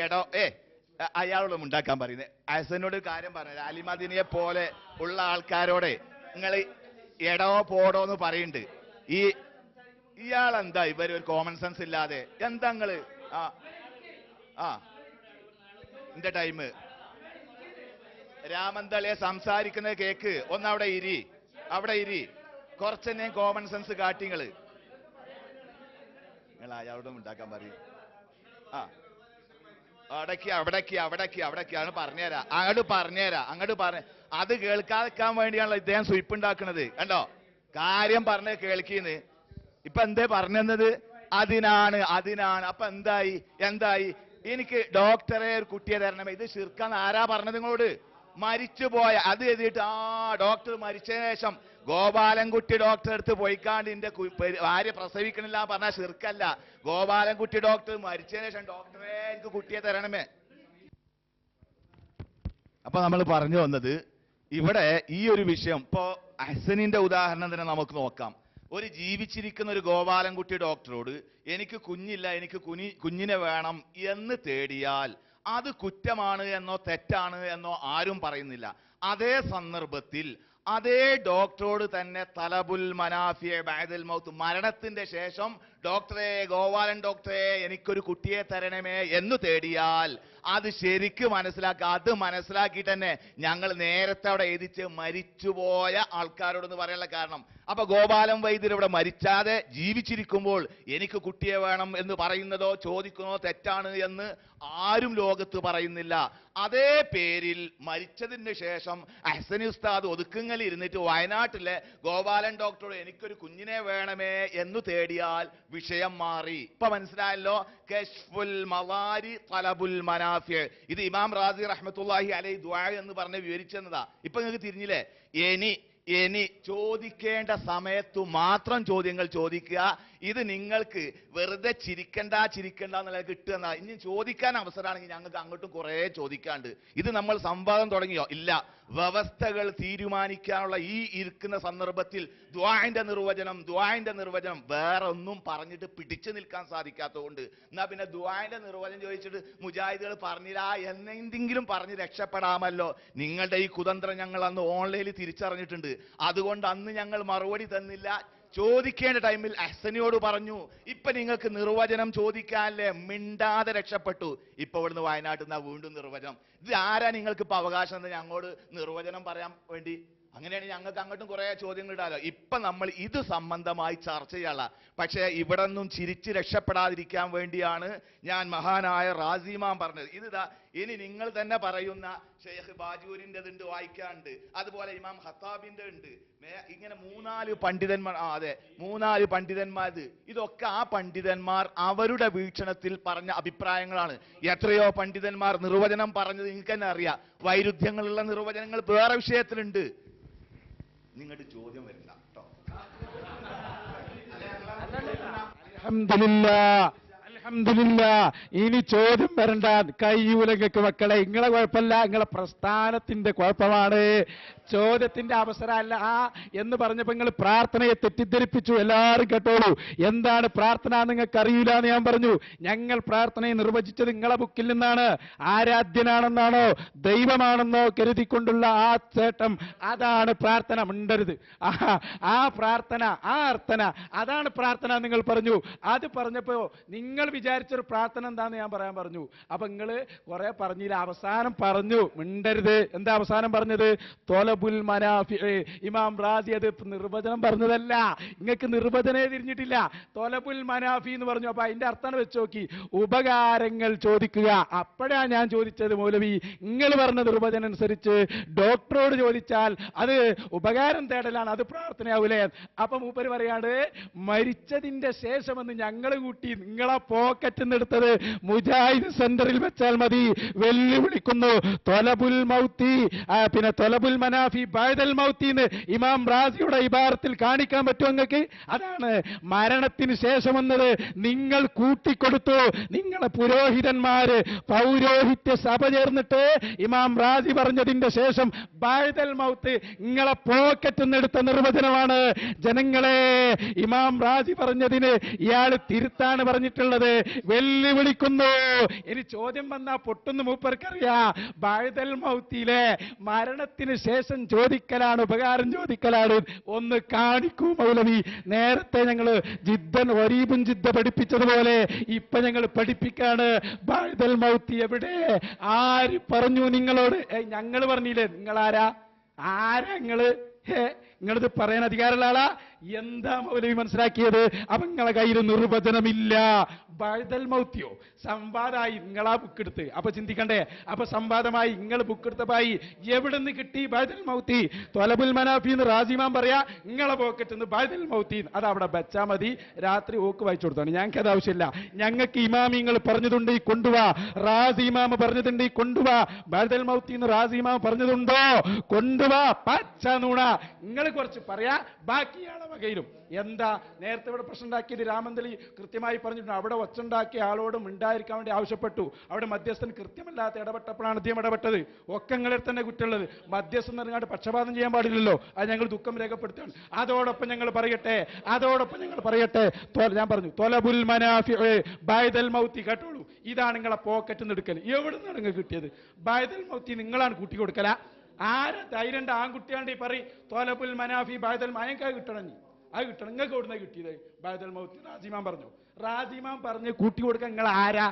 അയാളോട് ഉണ്ടാക്കാൻ പറയുന്നത്. അയസനോട് ഒരു കാര്യം പറഞ്ഞത്, അലിമദിനിയെ പോലെ ഉള്ള ആൾക്കാരോടെ നിങ്ങൾ എടോ പോടോ എന്ന് പറയുന്നുണ്ട്. ഇയാളെന്താ ഇവര് ഒരു കോമൺ സെൻസ് ഇല്ലാതെ എന്താ നിങ്ങള്? എന്റെ ടൈം രാമന്തളിയെ സംസാരിക്കുന്നത് കേക്ക്. ഒന്ന് അവിടെ ഇരി. കുറച്ചെന്നെ കോമൺ സെൻസ് കാട്ടിങ്ങള്. നിങ്ങൾ അയാളോടും ഉണ്ടാക്കാൻ പറയും. അവിടേക്ക് പറഞ്ഞുതരാ, അങ്ങോട്ട് പറഞ്ഞ അത് കേൾക്കാതിരിക്കാൻ വേണ്ടിയാണല്ലോ ഇദ്ദേഹം സ്വീപ്പുണ്ടാക്കുന്നത്. കണ്ടോ, കാര്യം പറഞ്ഞ് കേൾക്കിന്ന്. ഇപ്പൊ എന്തേ പറഞ്ഞത്? അതിനാണ്. അപ്പൊ എന്തായി? എനിക്ക് ഡോക്ടറെ ഒരു കുട്ടിയെ തരണമേ. ഇത് ശിർക്കാന്ന് ആരാ പറഞ്ഞത് നിങ്ങളോട്? മരിച്ചുപോയ അത് എഴുതിയിട്ട് ഡോക്ടർ മരിച്ചതിന് ശേഷം ഗോപാലൻകുട്ടി ഡോക്ടറെ അടുത്ത് പോയിക്കാണ്ട് എന്റെ ഭാര്യ പ്രസവിക്കണില്ല പറഞ്ഞാൽ ശിർക്കല്ല. ഗോപാലൻകുട്ടി ഡോക്ടർ മരിച്ചതിന് ശേഷം ഡോക്ടറെ എനിക്ക് കുട്ടിയെ തരണമേ. അപ്പൊ നമ്മൾ പറഞ്ഞു വന്നത് ഇവിടെ ഈ ഒരു വിഷയം. ഇപ്പോ അഹ്സനിന്റെ ഉദാഹരണം തന്നെ നമുക്ക് നോക്കാം. ഒരു ജീവിച്ചിരിക്കുന്ന ഒരു ഗോപാലൻകുട്ടി ഡോക്ടറോട് എനിക്ക് കുഞ്ഞില്ല, എനിക്ക് കുഞ്ഞിനെ വേണം എന്ന് തേടിയാൽ അത് കുറ്റമാണ് എന്നോ തെറ്റാണ് എന്നോ ആരും പറയുന്നില്ല. അതേ സന്ദർഭത്തിൽ അതേ ഡോക്ടറോട് തന്നെ തലബുൽ മനാഫിയ ബഅദൽ മൗത്ത്, മരണത്തിന്റെ ശേഷം ഗോപാലൻ ഡോക്ടറെ എനിക്കൊരു കുട്ടിയെ തരണമേ എന്ന് തേടിയാൽ അത് ശരിക്ക് അത് മനസ്സിലാക്കിയിട്ട് തന്നെ ഞങ്ങൾ നേരത്തെ അവിടെ എഴുതിച്ച് മരിച്ചുപോയ ആൾക്കാരോടെന്ന് പറയാനുള്ള കാരണം. അപ്പൊ ഗോപാലൻ വൈദ്യർ ഇവിടെ മരിച്ചാതെ ജീവിച്ചിരിക്കുമ്പോൾ എനിക്ക് കുട്ടിയെ വേണം എന്ന് പറയുന്നതോ ചോദിക്കുന്നതോ തെറ്റാണ് എന്ന് ആരും ലോകത്ത് പറയുന്നില്ല. അതേ പേരിൽ മരിച്ചതിന് ശേഷം അഹ്സനി ഉസ്താദ് ഒതുക്കുങ്ങൽ ഇരുന്നിട്ട് വയനാട്ടിലെ ഗോപാലൻ ഡോക്ടറോട് എനിക്കൊരു കുഞ്ഞിനെ വേണമേ എന്ന് തേടിയാൽ വിഷയം മാറി. ഇപ്പൊ മനസ്സിലായല്ലോ? കശ്ഫുൽ മവാരി തലബുൽ മനാഫി. ഇത് ഇമാം റാസി റഹ്മത്തുള്ളാഹി അലൈഹി ദുആ എന്ന് പറഞ്ഞ് വിവരിച്ചെന്നതാ. ഇപ്പൊ നിങ്ങൾക്ക് തിരിഞ്ഞില്ലേ? ഇനി ചോദിക്കേണ്ട സമയത്തു മാത്രം ചോദ്യങ്ങൾ ചോദിക്കുക. ഇത് നിങ്ങൾക്ക് വെറുതെ ചിരിക്കണ്ട എന്നുള്ള കിട്ടുന്ന. ഇനി ചോദിക്കാൻ അവസരമാണെങ്കിൽ ഞങ്ങൾക്ക് അങ്ങോട്ടും കുറെ ചോദിക്കാണ്ട്. ഇത് നമ്മൾ സംവാദം തുടങ്ങിയോ? ഇല്ല. വ്യവസ്ഥകൾ തീരുമാനിക്കാനുള്ള ഈ ഇരിക്കുന്ന സന്ദർഭത്തിൽ ദുആന്റെ നിർവചനം വേറെ ഒന്നും പറഞ്ഞിട്ട് പിടിച്ചു നിൽക്കാൻ സാധിക്കാത്തതുകൊണ്ട് എന്നാ പിന്നെ ദുആന്റെ നിർവചനം ചോദിച്ചിട്ട് മുജാഹിദുകൾ പറഞ്ഞില്ല എന്നെന്തെങ്കിലും പറഞ്ഞ് രക്ഷപ്പെടാമല്ലോ. നിങ്ങളുടെ ഈ കുതന്ത്രം ഞങ്ങൾ അന്ന് ഓൺലൈനിൽ തിരിച്ചറിഞ്ഞിട്ടുണ്ട്. അതുകൊണ്ട് അന്ന് ഞങ്ങൾ മറുപടി തന്നില്ല. ചോദിക്കേണ്ട ടൈമിൽ അഹ്സനിയോട് പറഞ്ഞു. ഇപ്പൊ നിങ്ങൾക്ക് നിർവചനം ചോദിക്കാനല്ലേ മിണ്ടാതെ രക്ഷപ്പെട്ടു. ഇപ്പൊ ഇവിടുന്ന് വയനാട്ടിൽ നിന്നാ വീണ്ടും നിർവചനം. ഇത് ആരാ നിങ്ങൾക്ക് ഇപ്പൊ അവകാശം ഞങ്ങളോട് നിർവചനം പറയാൻ വേണ്ടി? അങ്ങനെയാണെങ്കിൽ ഞങ്ങൾക്ക് അങ്ങോട്ടും കുറെ ചോദ്യങ്ങൾ ഇടാലോ. ഇപ്പൊ നമ്മൾ ഇത് സംബന്ധമായി ചർച്ച ചെയ്യാനുള്ള. പക്ഷേ ഇവിടെ നിന്നും ചിരിച്ച് രക്ഷപ്പെടാതിരിക്കാൻ വേണ്ടിയാണ് ഞാൻ മഹാനായ റാസിമാൻ പറഞ്ഞത്. ഇനി നിങ്ങൾ തന്നെ പറയുന്ന ഷെയ്ഖ് ബാജൂരിന്റെ ഉണ്ട്, വായിക്കാണ്ട്. അതുപോലെ ഇമാം ഖത്താബിന്റെ ഉണ്ട്. ഇങ്ങനെ 3-4 പണ്ഡിതന്മാർ. അതെ, 3-4 പണ്ഡിതന്മാർ. ഇതൊക്കെ ആ പണ്ഡിതന്മാർ അവരുടെ വീക്ഷണത്തിൽ പറഞ്ഞ അഭിപ്രായങ്ങളാണ്. എത്രയോ പണ്ഡിതന്മാർ നിർവചനം പറഞ്ഞത് നിങ്ങൾക്ക് തന്നെ അറിയാം. വൈരുദ്ധ്യങ്ങളുള്ള നിർവചനങ്ങൾ വേറെ വിഷയത്തിലുണ്ട്. നിങ്ങളുടെ ചോദ്യം വരില്ല കേട്ടോ. അൽഹംദുലില്ലാ. ഇനി ചോദ്യം വരണ്ട, കയ്യൂലങ്ങൾക്ക് മക്കളെ. നിങ്ങളെ കുഴപ്പമല്ല, നിങ്ങളെ പ്രസ്ഥാനത്തിന്റെ കുഴപ്പമാണ്. ചോദ്യത്തിന്റെ അവസരമല്ല എന്ന് പറഞ്ഞപ്പോ നിങ്ങൾ പ്രാർത്ഥനയെ തെറ്റിദ്ധരിപ്പിച്ചു. എല്ലാവരും കേട്ടോളൂ. എന്താണ് പ്രാർത്ഥന നിങ്ങൾക്ക് അറിയില്ല എന്ന് ഞാൻ പറഞ്ഞു. ഞങ്ങൾ പ്രാർത്ഥനയെ നിർവചിച്ചത് നിങ്ങളെ ബുക്കിൽ നിന്നാണ്. ആരാധ്യനാണെന്നാണോ ദൈവമാണെന്നോ കരുതിക്കൊണ്ടുള്ള ആ ചേട്ടം, അതാണ് പ്രാർത്ഥന. മിണ്ടരുത്. ആ പ്രാർത്ഥന, ആ അർത്ഥന, അതാണ് പ്രാർത്ഥന നിങ്ങൾ പറഞ്ഞു. അത് പറഞ്ഞപ്പോ നിങ്ങൾ വിചാരിച്ചൊരു പ്രാർത്ഥന എന്താന്ന് ഞാൻ പറയാൻ പറഞ്ഞു. അപ്പൊ നിങ്ങൾ കുറെ പറഞ്ഞില്ല. അവസാനം പറഞ്ഞു, മിണ്ടരുത്. എന്താ അവസാനം പറഞ്ഞത്? തൊലബുൽ മനാഫി. ഇമാം റാസി അത് നിർവചനം പറഞ്ഞതല്ല, നിങ്ങൾക്ക് നിർവചനേ തിരിഞ്ഞിട്ടില്ല. തൊലബുൽ മനാഫി എന്ന് പറഞ്ഞു. അപ്പൊ അതിന്റെ അർത്ഥം വെച്ച് നോക്കി, ഉപകാരങ്ങൾ ചോദിക്കുക. അപ്പോഴാ ഞാൻ ചോദിച്ചത്, മൗലവി നിങ്ങൾ പറഞ്ഞ നിർവചനം അനുസരിച്ച് ഡോക്ടറോട് ചോദിച്ചാൽ അത് ഉപകാരം തേടലാണ്, അത് പ്രാർത്ഥനയാവൂലേ? അപ്പൊ മൂപ്പര് പറയാണ്, മരിച്ചതിന്റെ ശേഷമെന്ന് ഞങ്ങൾ കൂട്ടി, നിങ്ങളെ പോക്കറ്റിൽ നിന്ന് എടുത്തത് മുജാഹിദ് സെന്ററിൽ വെച്ചാൽ മതി. വെല്ലുവിളിക്കുന്നു. തൊലബുൽ മൗത്തി, പിന്നെ തൊലബുൽ മനാഫി ബഅദൽ മൗത്തി എന്ന് ഇമാം റാസിയുടെ ഇബാറത്തിൽ കാണിക്കാൻ പറ്റുമോ നിങ്ങൾക്ക്? അതാണ് മരണത്തിന് ശേഷം എന്നത് നിങ്ങൾ കൂട്ടിക്കൊടുത്തു. നിങ്ങളെ പുരോഹിതന്മാര് പൗരോഹിത്യ സഭ ചേർന്നിട്ട് ഇമാം റാസി പറഞ്ഞതിന്റെ ശേഷം ബഅദൽ മൗത്ത് നിങ്ങളെ പോക്കറ്റിൽ നിന്ന് എടുത്ത നിർവചനമാണ്. ജനങ്ങളെ, ഇമാം റാസി പറഞ്ഞതിന് ഇയാൾ തിരുത്താണ് പറഞ്ഞിട്ടുള്ളത്. വെല്ലുവിളിക്കുന്നു. ഇനി ചോദ്യം വന്നാ പൊട്ടുന്ന മൂപ്പർക്കറിയാ. ബഅദൽ മൗത്തിലെ മരണത്തിന് ശേഷം ചോദിക്കലാണ്, ഉപകാരം ചോദിക്കലാണ്. ഒന്ന് കാണിക്കൂ മൗലവി. നേരത്തെ ഞങ്ങൾ വരീബുൻ ജിദ്ദ പഠിപ്പിച്ചതുപോലെ ഇപ്പൊ ഞങ്ങൾ പഠിപ്പിക്കാണ്. ബഅദൽ മൗത്തി എവിടെ? ആര് പറഞ്ഞു നിങ്ങളോട്? ഞങ്ങൾ പറഞ്ഞില്ലേ? നിങ്ങളാരാ? നിങ്ങളിത് പറയാൻ അധികാരമുള്ള ആളാ? എന്താ മൗലവി മനസ്സിലാക്കിയത്? അപ്പൊ നിങ്ങളെ കയ്യിൽ നിർവചനമില്ല. ബഅദൽ മൗത്തിയോ സംവാദമായി നിങ്ങളാ ബുക്ക് എടുത്ത്. അപ്പൊ ചിന്തിക്കണ്ടേ? അപ്പൊ സംവാദമായി നിങ്ങൾ ബുക്ക് എടുത്തപ്പായി എവിടെ നിന്ന് കിട്ടി ബഅദൽ മൗത്തി? തൊലബുൽ മനാഫി എന്ന് റാസിമാൻ പറയാ, നിങ്ങളെ പോക്കറ്റ് നിന്ന് ബഅദൽ മൗത്തി. അത് അവിടെ വെച്ചാ മതി. രാത്രി ഓക്ക് വായിച്ചു കൊടുത്താണ്. ഞങ്ങൾക്ക് അത് ആവശ്യമില്ല. ഞങ്ങൾക്ക് ഇമാമിങ്ങൾ പറഞ്ഞതുണ്ട്, ഈ കൊണ്ടുവാ. റാസിമാമ പറഞ്ഞതുണ്ട്, ഈ കൊണ്ടുവാ. ബഅദൽ മൗത്തി എന്ന് റാസിമാമ പറഞ്ഞതുണ്ടോ? കൊണ്ടുവാ. പച്ച നൂണ. നിങ്ങൾ കുറച്ച് പറയാ, ബാക്കിയാളെ വകയിലും. എന്താ നേരത്തെ ഇവിടെ പ്രശ്നം ഉണ്ടാക്കിയത്? രാമന്തലി കൃത്യമായി പറഞ്ഞിട്ടുണ്ട്. അവിടെ ഒച്ചുണ്ടാക്കിയ ആളോട് മിണ്ടായിരിക്കാൻ വേണ്ടി ആവശ്യപ്പെട്ടു. അവിടെ മധ്യസ്ഥൻ കൃത്യമല്ലാത്ത ഇടപെട്ടപ്പോഴാണ് അദ്ദേഹം ഇടപെട്ടത്. ഒക്കെ നിങ്ങളിൽ തന്നെ കുറ്റമുള്ളത്. മധ്യസ്ഥൻ നിറങ്ങാണ്ട് പക്ഷപാതം ചെയ്യാൻ പാടില്ലല്ലോ. അത് ഞങ്ങൾ ദുഃഖം രേഖപ്പെടുത്തുകയാണ്. അതോടൊപ്പം ഞങ്ങൾ പറയട്ടെ, ഞാൻ പറഞ്ഞു, തൊലബുൽ മനാഫി ബഅദൽ മൗത്തി. കേട്ടോളൂ, ഇതാണ് നിങ്ങളെ പോക്കറ്റ് നിന്ന് എടുക്കൽ. എവിടെ നിന്നാണ് നിങ്ങൾക്ക് കിട്ടിയത്? ബഅദൽ മൗത്തി നിങ്ങളാണ് കൂട്ടി കൊടുക്കല. ആരെ ധൈര്യണ്ട്? ആൺകുട്ടിയാണ്ട് ഈ പറയും തൊലബുൽ മനാഫി ബഅദൽ മയക്കാ കിട്ടണം. അത് കിട്ടണം. നിങ്ങൾക്ക് എവിടുന്ന കിട്ടിയത്? ബഅദൽ മൗത്തി റാസിമാൻ പറഞ്ഞു. റാസിമാൻ പറഞ്ഞ് കൂട്ടി കൊടുക്കാൻ നിങ്ങൾ ആരാ?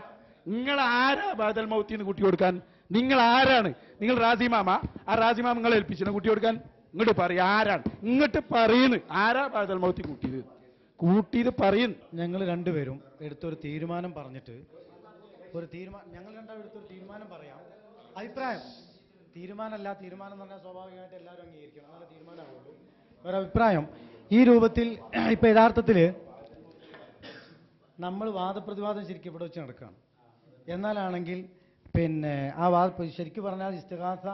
ബഅദൽ മൗത്തി എന്ന് കൂട്ടി കൊടുക്കാൻ നിങ്ങൾ ആരാണ്? നിങ്ങൾ റാസിമാമ? ആ റാസിമാം നിങ്ങളെ ഏൽപ്പിച്ചില്ല കൂട്ടി കൊടുക്കാൻ? ഇങ്ങോട്ട് പറയും ആരാണ്? ഇങ്ങോട്ട് പറയുന്നു ആരാ ബഅദൽ മൗത്തി കൂട്ടിയത് പറയുന്നു. ഞങ്ങൾ രണ്ടുപേരും എടുത്തൊരു തീരുമാനം പറഞ്ഞിട്ട് ഞങ്ങൾ രണ്ടാളും എടുത്തൊരു തീരുമാനം പറയാം. അഭിപ്രായം തീരുമാനമല്ല. തീരുമാനം എന്ന് പറഞ്ഞാൽ സ്വാഭാവികമായിട്ട് എല്ലാവരും അംഗീകരിക്കണം, നല്ല തീരുമാനമാവുള്ളൂ. ഒരഭിപ്രായം ഈ രൂപത്തിൽ ഇപ്പൊ യഥാർത്ഥത്തിൽ നമ്മൾ വാദപ്രതിവാദം ശരിക്കും ഇവിടെ വെച്ച് നടക്കുകയാണ്. എന്നാലാണെങ്കിൽ പിന്നെ ശരിക്കും പറഞ്ഞാൽ ഇസ്തിഗാസ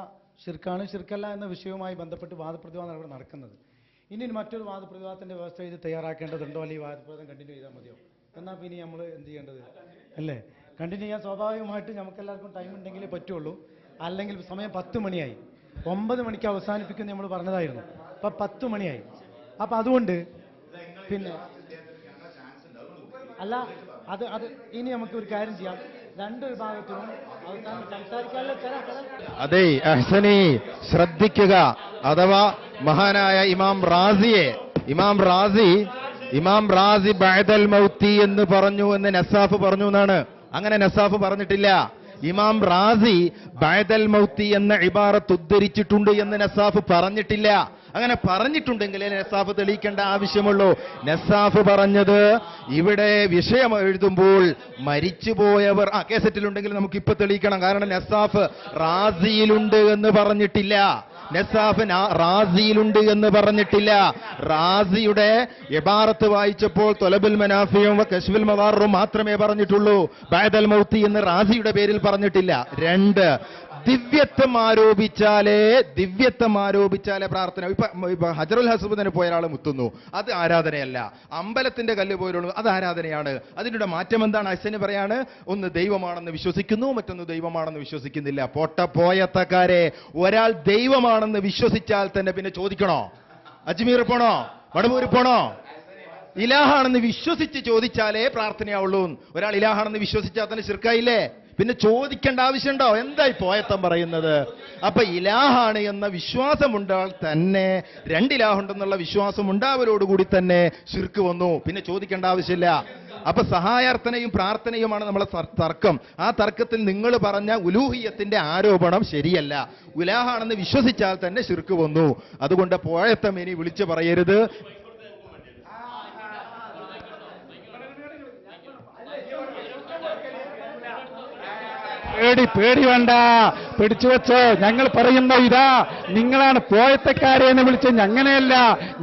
ഷിർക്കാണ്, ഷിർക്കല്ല എന്ന വിഷയവുമായി ബന്ധപ്പെട്ട് വാദപ്രതിവാദം ഇവിടെ നടക്കുന്നത്. ഇനി മറ്റൊരു വാദപ്രതിവാദത്തിന്റെ വ്യവസ്ഥ ഇത് തയ്യാറാക്കേണ്ടതുണ്ടോ, അല്ലെങ്കിൽ വാദപ്രതിവാദം കണ്ടിന്യൂ ചെയ്താൽ മതിയോ? എന്നാൽ പിന്നെ നമ്മൾ എന്ത് ചെയ്യേണ്ടത് അല്ലേ? കണ്ടിന്യൂ ചെയ്യാൻ സ്വാഭാവികമായിട്ട് നമുക്കെല്ലാവർക്കും ടൈം ഉണ്ടെങ്കിലേ പറ്റുള്ളൂ. അല്ലെങ്കിൽ സമയം 10 മണിയായി. 9 മണിക്ക് അവസാനിപ്പിക്കുന്ന നമ്മൾ പറഞ്ഞതായിരുന്നു. അപ്പൊ 10 മണിയായി. അപ്പൊ അതുകൊണ്ട് പിന്നെ അല്ല അത് ഇനി നമുക്ക് ഒരു കാര്യം ചെയ്യാം. രണ്ട് വിഭാഗത്തിനും അവസാനം സംസാരിക്കാനുള്ള അതെ അഹ്സനി ശ്രദ്ധിക്കുക. അഥവാ മഹാനായ ഇമാം റാസി ബഅദൽ മൗത്തി എന്ന് പറഞ്ഞു എന്ന് നസാഫ് പറഞ്ഞു എന്നാണ്. അങ്ങനെ നസാഫ് പറഞ്ഞിട്ടില്ല. ഇമാം റാസി ബഅദൽ മൗത്തി എന്ന ഇബാറത്ത് ഉദ്ധരിച്ചിട്ടുണ്ട് എന്ന് നസാഫ് പറഞ്ഞിട്ടില്ല. അങ്ങനെ പറഞ്ഞിട്ടുണ്ടെങ്കിലേ നസാഫ് തെളിയിക്കേണ്ട ആവശ്യമുള്ളൂ. നസാഫ് പറഞ്ഞത് ഇവിടെ വിഷയം എഴുതുമ്പോൾ മരിച്ചുപോയവർ കേസറ്റിലുണ്ടെങ്കിൽ നമുക്ക് ഇപ്പൊ തെളിയിക്കണം. കാരണം നസാഫ് റാസിയിലുണ്ട് എന്ന് പറഞ്ഞിട്ടില്ല. റാസിയുടെ ഇബാറത്ത് വായിച്ചപ്പോൾ തൊലബുൽ മനാഫിയും കശ്ഫുൽ മദാറും മാത്രമേ പറഞ്ഞിട്ടുള്ളൂ. ബഅദൽ മൗത്തി എന്ന് റാസിയുടെ പേരിൽ പറഞ്ഞിട്ടില്ല. 2 ദിവ്യത്വം ആരോപിച്ചാലേ പ്രാർത്ഥന. ഇപ്പൊ ഹജറുൽ ഹസ്ബദിന് പോയ ഒരാൾ മുത്തുന്നു, അത് ആരാധനയല്ല. അമ്പലത്തിന്റെ കല്ല് പോലുള്ള അത് ആരാധനയാണ്. അതിനുള്ള മാറ്റം എന്താണ്? അഹ്സന് പറയാണ്, ഒന്ന് ദൈവമാണെന്ന് വിശ്വസിക്കുന്നു, മറ്റൊന്ന് ദൈവമാണെന്ന് വിശ്വസിക്കുന്നില്ല. പോയത്തക്കാരെ, ഒരാൾ ദൈവമാണെന്ന് വിശ്വസിച്ചാൽ തന്നെ പിന്നെ ചോദിക്കണോ? അജ്മീർ പോണോ? വടവൂർ പോണോ? ഇലാഹാണെന്ന് വിശ്വസിച്ച് ചോദിച്ചാലേ പ്രാർത്ഥനയാവുള്ളൂ. ഒരാൾ ഇലാഹാണെന്ന് വിശ്വസിച്ചാൽ തന്നെ ശിർക്കായില്ലേ? പിന്നെ ചോദിക്കേണ്ട ആവശ്യമുണ്ടോ? എന്തായി പോയത്തം പറയുന്നത്? അപ്പൊ ഇലാഹാണ് എന്ന വിശ്വാസമുണ്ടാൽ തന്നെ, രണ്ടിലാഹുണ്ടെന്നുള്ള വിശ്വാസം ഉണ്ടാവലോടുകൂടി തന്നെ ശിർക്ക് വന്നു. പിന്നെ ചോദിക്കേണ്ട ആവശ്യമില്ല. അപ്പൊ സഹായാർത്ഥനയും പ്രാർത്ഥനയുമാണ് നമ്മളെ തർക്കം. ആ തർക്കത്തിൽ നിങ്ങൾ പറഞ്ഞ ഉലൂഹിയത്തിന്റെ ആരോപണം ശരിയല്ല. ഉലാഹാണെന്ന് വിശ്വസിച്ചാൽ തന്നെ ശിർക്ക് വന്നു. അതുകൊണ്ട് പോയത്തം ഇനി വിളിച്ചു പറയരുത്. പേടി വേണ്ട, പിടിച്ചു വെച്ചോ. ഞങ്ങൾ പറയുന്ന ഇതാ, നിങ്ങളാണ് പോയത്തക്കാരെ എന്ന് വിളിച്ചത്.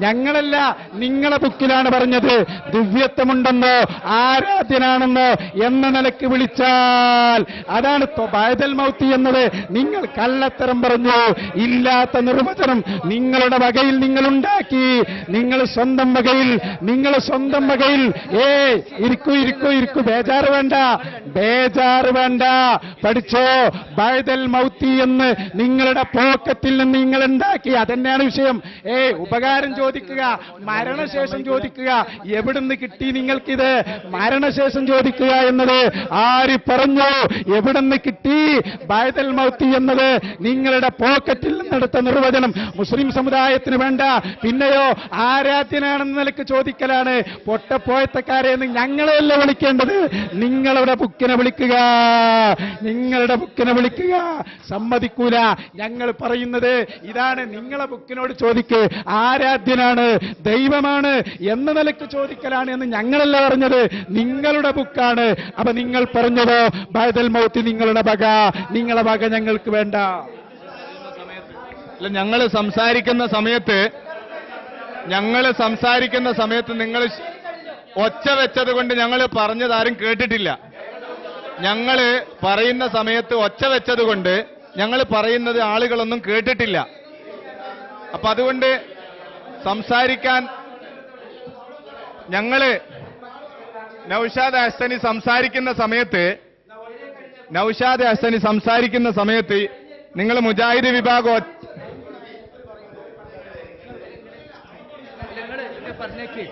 ഞങ്ങളല്ല, നിങ്ങളെ ബുക്കിലാണ് പറഞ്ഞത്. ദിവ്യത്വമുണ്ടെന്നോ ആരാധ്യനാണെന്നോ എന്ന നിലക്ക് വിളിച്ചാൽ അതാണ് ബഅദൽ മൗത്തി എന്നത്. നിങ്ങൾ കള്ളത്തരം പറഞ്ഞു. ഇല്ലാത്ത നിർവചനം നിങ്ങളുടെ വകയിൽ നിങ്ങൾ ഉണ്ടാക്കി. നിങ്ങൾ സ്വന്തം വകയിൽ ഇരിക്കൂ. ബേജാറ് വേണ്ട. പഠിച്ചോ, ബഅദൽ മൗത്തി എന്ന് നിങ്ങളുടെ പോക്കറ്റിൽ നിന്ന് നിങ്ങൾ ഉണ്ടാക്കി. അതന്നെയാണ് വിഷയം. ഉപകാരം ചോദിക്കുക, മരണശേഷം ചോദിക്കുക. എവിടുന്ന് കിട്ടി നിങ്ങൾക്കിത്? മരണശേഷം ചോദിക്കുക എന്നത് ആര് പറഞ്ഞു? എവിടുന്ന് കിട്ടി? ബഅദൽ മൗത്തി എന്നത് നിങ്ങളുടെ പോക്കറ്റിൽ നിന്നെടുത്ത നിർവചനം മുസ്ലിം സമുദായത്തിന് വേണ്ട. പിന്നെയോ ആരാധ്യനാണെന്ന നിലക്ക് ചോദിക്കലാണ്. പൊട്ടപ്പോയത്തക്കാരെ എന്ന് ഞങ്ങളെയല്ല വിളിക്കേണ്ടത്, നിങ്ങളുടെ ബുക്കിനെ വിളിക്കുക. സമ്മതിക്കൂല. ഞങ്ങൾ പറയുന്നത് ഇതാണ്. നിങ്ങളെ ബുക്കിനോട് ചോദിക്ക്. ആരാധ്യനാണ്, ദൈവമാണ് എന്ന നിലക്ക് ചോദിക്കലാണ് എന്ന് ഞങ്ങളല്ല പറഞ്ഞത്, നിങ്ങളുടെ ബുക്കാണ്. അപ്പൊ നിങ്ങൾ പറഞ്ഞതോ ബഅദൽ മൗത്തി നിങ്ങളുടെ വക, നിങ്ങളെ വക ഞങ്ങൾക്ക് വേണ്ട. ഞങ്ങൾ സംസാരിക്കുന്ന സമയത്ത് നിങ്ങൾ ഒച്ച വെച്ചത് കൊണ്ട് ഞങ്ങൾ പറഞ്ഞതാരും കേട്ടിട്ടില്ല. ഞങ്ങൾ പറയുന്ന സമയത്ത് ഒച്ച വെച്ചത് കൊണ്ട് ഞങ്ങൾ പറയുന്നത് ആളുകളൊന്നും കേട്ടിട്ടില്ല. അപ്പൊ അതുകൊണ്ട് സംസാരിക്കാൻ നൗഷാദ് ഹസനി സംസാരിക്കുന്ന സമയത്ത് നിങ്ങൾ മുജാഹിദ് വിഭാഗം പറഞ്ഞേക്ക്.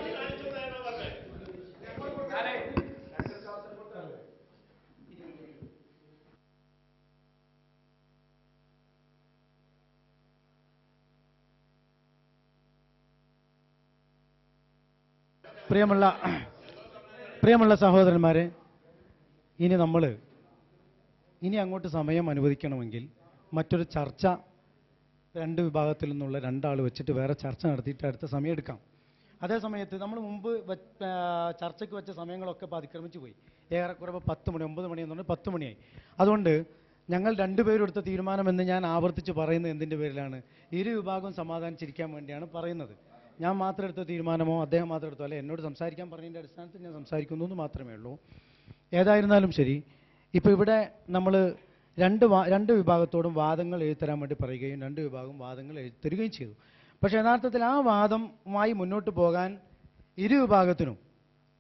പ്രിയമുള്ള സഹോദരന്മാരെ, ഇനി അങ്ങോട്ട് സമയം അനുവദിക്കണമെങ്കിൽ മറ്റൊരു ചർച്ച രണ്ട് വിഭാഗത്തിൽ നിന്നുള്ള രണ്ടാൾ വെച്ചിട്ട് വേറെ ചർച്ച നടത്തിയിട്ട് അടുത്ത സമയം എടുക്കാം. അതേ സമയത്ത് നമ്മൾ മുമ്പ് ചർച്ചയ്ക്ക് വെച്ച സമയങ്ങളൊക്കെ ഇപ്പോൾ അതിക്രമിച്ചു പോയി. ഏറെക്കുറെ 10 മണി 9 മണി എന്ന് പറഞ്ഞാൽ 10 മണിയായി. അതുകൊണ്ട് ഞങ്ങൾ രണ്ടുപേരും എടുത്ത തീരുമാനമെന്ന് ഞാൻ ആവർത്തിച്ച് പറയുന്നത് എന്തിൻ്റെ പേരിലാണ്? ഇരു വിഭാഗവും സമാധാനിച്ചിരിക്കാൻ വേണ്ടിയാണ് പറയുന്നത്. ഞാൻ മാത്രം എടുത്ത തീരുമാനമോ അദ്ദേഹം മാത്രം എടുത്തോ അല്ല, എന്നോട് സംസാരിക്കാൻ പറഞ്ഞതിൻ്റെ അടിസ്ഥാനത്തിൽ ഞാൻ സംസാരിക്കുന്നു എന്ന് മാത്രമേ ഉള്ളൂ. ഏതായിരുന്നാലും ശരി, ഇപ്പോൾ ഇവിടെ നമ്മൾ രണ്ട് വിഭാഗത്തോടും വാദങ്ങൾ എഴുതരാൻ വേണ്ടി പറയുകയും രണ്ട് വിഭാഗം വാദങ്ങൾ എഴുതരുകയും ചെയ്തു. പക്ഷേ യഥാർത്ഥത്തിൽ ആ വാദമായി മുന്നോട്ട് പോകാൻ ഇരു വിഭാഗത്തിനും